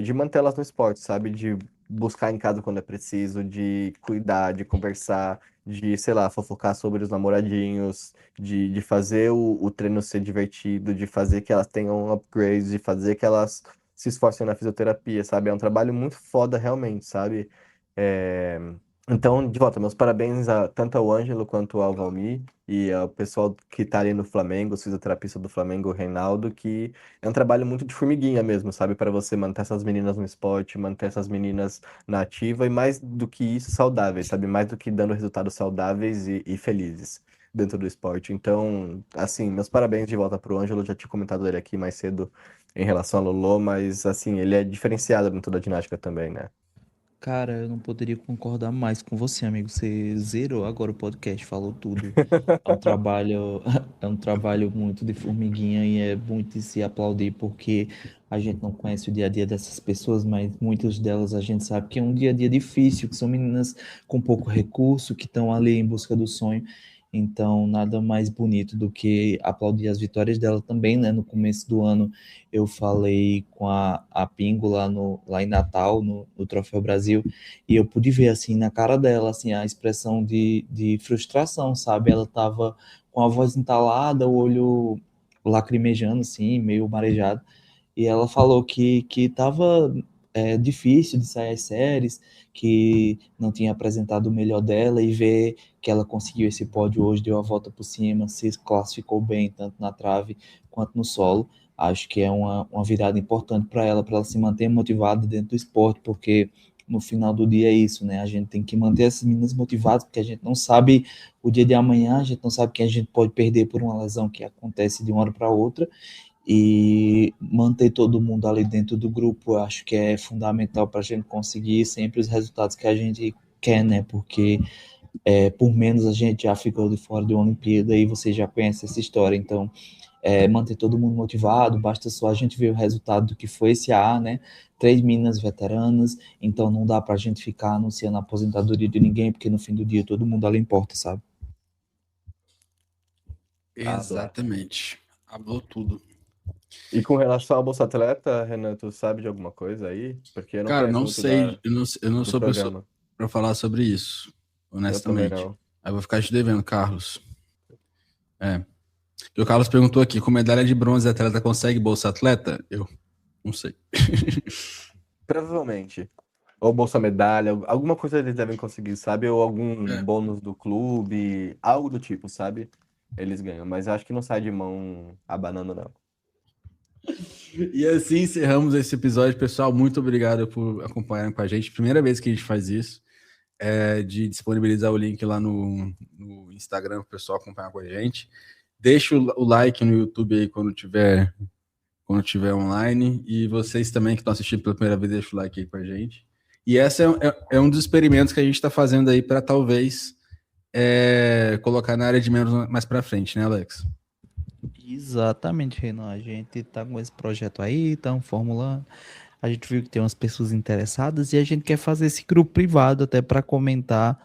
De mantê-las no esporte, sabe? De buscar em casa quando é preciso, de cuidar, de conversar, de, sei lá, fofocar sobre os namoradinhos, de fazer o treino ser divertido, de fazer que elas tenham upgrades, de fazer que elas se esforcem na fisioterapia, sabe? É um trabalho muito foda realmente, sabe? É, então, de volta, meus parabéns tanto ao Ângelo quanto ao Valmir e ao pessoal que está ali no Flamengo, os fisioterapeutas do Flamengo, o Reinaldo, que é um trabalho muito de formiguinha mesmo, sabe? Para você manter essas meninas no esporte, manter essas meninas na ativa e mais do que isso, saudáveis, sabe? Mais do que dando resultados saudáveis e felizes dentro do esporte. Então, assim, meus parabéns de volta para o Ângelo, já tinha comentado dele aqui mais cedo em relação ao Lolo, mas, assim, ele é diferenciado dentro da ginástica também, né? Cara, eu não poderia concordar mais com você, amigo. Você zerou agora o podcast, falou tudo. É um trabalho, é um trabalho muito de formiguinha e é muito de se aplaudir porque a gente não conhece o dia a dia dessas pessoas, mas muitas delas a gente sabe que é um dia a dia difícil, que são meninas com pouco recurso, que estão ali em busca do sonho. Então, nada mais bonito do que aplaudir as vitórias dela também, né? No começo do ano, eu falei com a Pingo lá em Natal, no Troféu Brasil, e eu pude ver, assim, na cara dela, assim, a expressão de frustração, sabe? Ela tava com a voz entalada, o olho lacrimejando, assim, meio marejado, e ela falou que tava difícil de sair as séries, que não tinha apresentado o melhor dela, e ver que ela conseguiu esse pódio hoje, deu a volta por cima, se classificou bem, tanto na trave quanto no solo. Acho que é uma virada importante para ela se manter motivada dentro do esporte, porque no final do dia é isso, né? A gente tem que manter essas meninas motivadas, porque a gente não sabe o dia de amanhã, a gente não sabe quem a gente pode perder por uma lesão que acontece de uma hora para outra, e manter todo mundo ali dentro do grupo, eu acho que é fundamental para a gente conseguir sempre os resultados que a gente quer, né? Porque por menos a gente já ficou de fora de uma Olimpíada e você já conhece essa história, então manter todo mundo motivado, basta só a gente ver o resultado do que foi esse A, né? 3 meninas veteranas, então não dá para a gente ficar anunciando a aposentadoria de ninguém, porque no fim do dia todo mundo ali importa, sabe? Habla. Exatamente. Hablou tudo. E com relação ao Bolsa Atleta, Renan, tu sabe de alguma coisa aí? Porque eu não Cara, conheço não muito sei, eu não do sou pessoa programa. para falar sobre isso, Eu também honestamente. não. Aí eu vou ficar te devendo, Carlos. É. E o Carlos perguntou aqui, com medalha de bronze, atleta consegue Bolsa Atleta? Eu não sei. Provavelmente. Ou Bolsa Medalha, alguma coisa eles devem conseguir, sabe? Ou algum É. bônus do clube, algo do tipo, sabe? Eles ganham, mas eu acho que não sai de mão abanando, não. E assim encerramos esse episódio, pessoal. Muito obrigado por acompanharem com a gente. Primeira vez que a gente faz isso, de disponibilizar o link lá no Instagram para o pessoal acompanhar com a gente. Deixa o like no YouTube aí quando tiver online. E vocês também que estão assistindo pela primeira vez, deixa o like aí com a gente. E esse é um dos experimentos que a gente está fazendo aí para talvez colocar na área de membros mais para frente, né, Alex? Exatamente, Renan. A gente tá com esse projeto aí, estamos formulando. A gente viu que tem umas pessoas interessadas e a gente quer fazer esse grupo privado até para comentar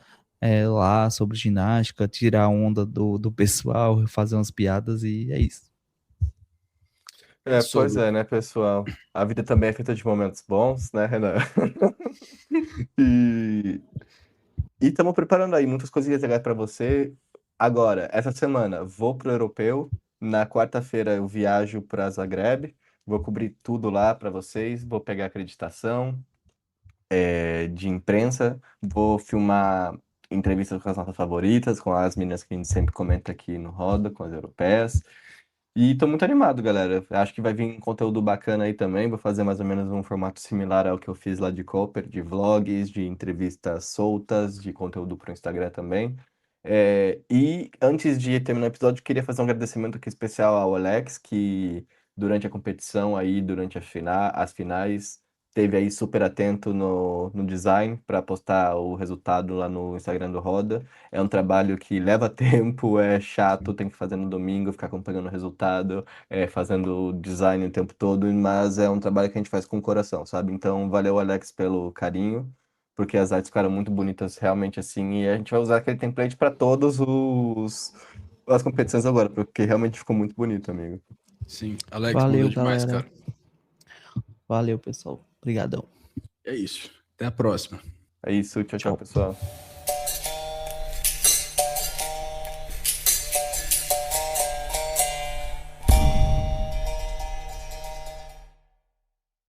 lá sobre ginástica, tirar a onda do pessoal, fazer umas piadas e é isso. É Pois sobre. é, né, pessoal? A vida também é feita de momentos bons, né, Renan? E estamos preparando aí muitas coisinhas legais para você. Agora, essa semana, vou pro Europeu. Na quarta-feira eu viajo para Zagreb. Vou cobrir tudo lá para vocês. Vou pegar acreditação de imprensa. Vou filmar entrevistas com as nossas favoritas, com as meninas que a gente sempre comenta aqui no Roda, com as europeias. E tô muito animado, galera. Acho que vai vir um conteúdo bacana aí também. Vou fazer mais ou menos um formato similar ao que eu fiz lá de Cooper, de vlogs, de entrevistas soltas, de conteúdo pro Instagram também. E antes de terminar o episódio, eu queria fazer um agradecimento aqui especial ao Alex, que durante a competição aí, durante as finais, esteve aí super atento no design para postar o resultado lá no Instagram do Roda. É um trabalho que leva tempo, é chato, tem que fazer no domingo, ficar acompanhando o resultado, fazendo design o tempo todo, mas é um trabalho que a gente faz com o coração, sabe? Então, valeu, Alex, pelo carinho, porque as artes ficaram muito bonitas realmente assim, e a gente vai usar aquele template para todos os as competições agora, porque realmente ficou muito bonito, amigo. Sim, Alex mandou Valeu, demais, galera. cara. Valeu, pessoal. Obrigadão. É isso. Até a próxima. É isso, tchau, tchau, Tchau. pessoal.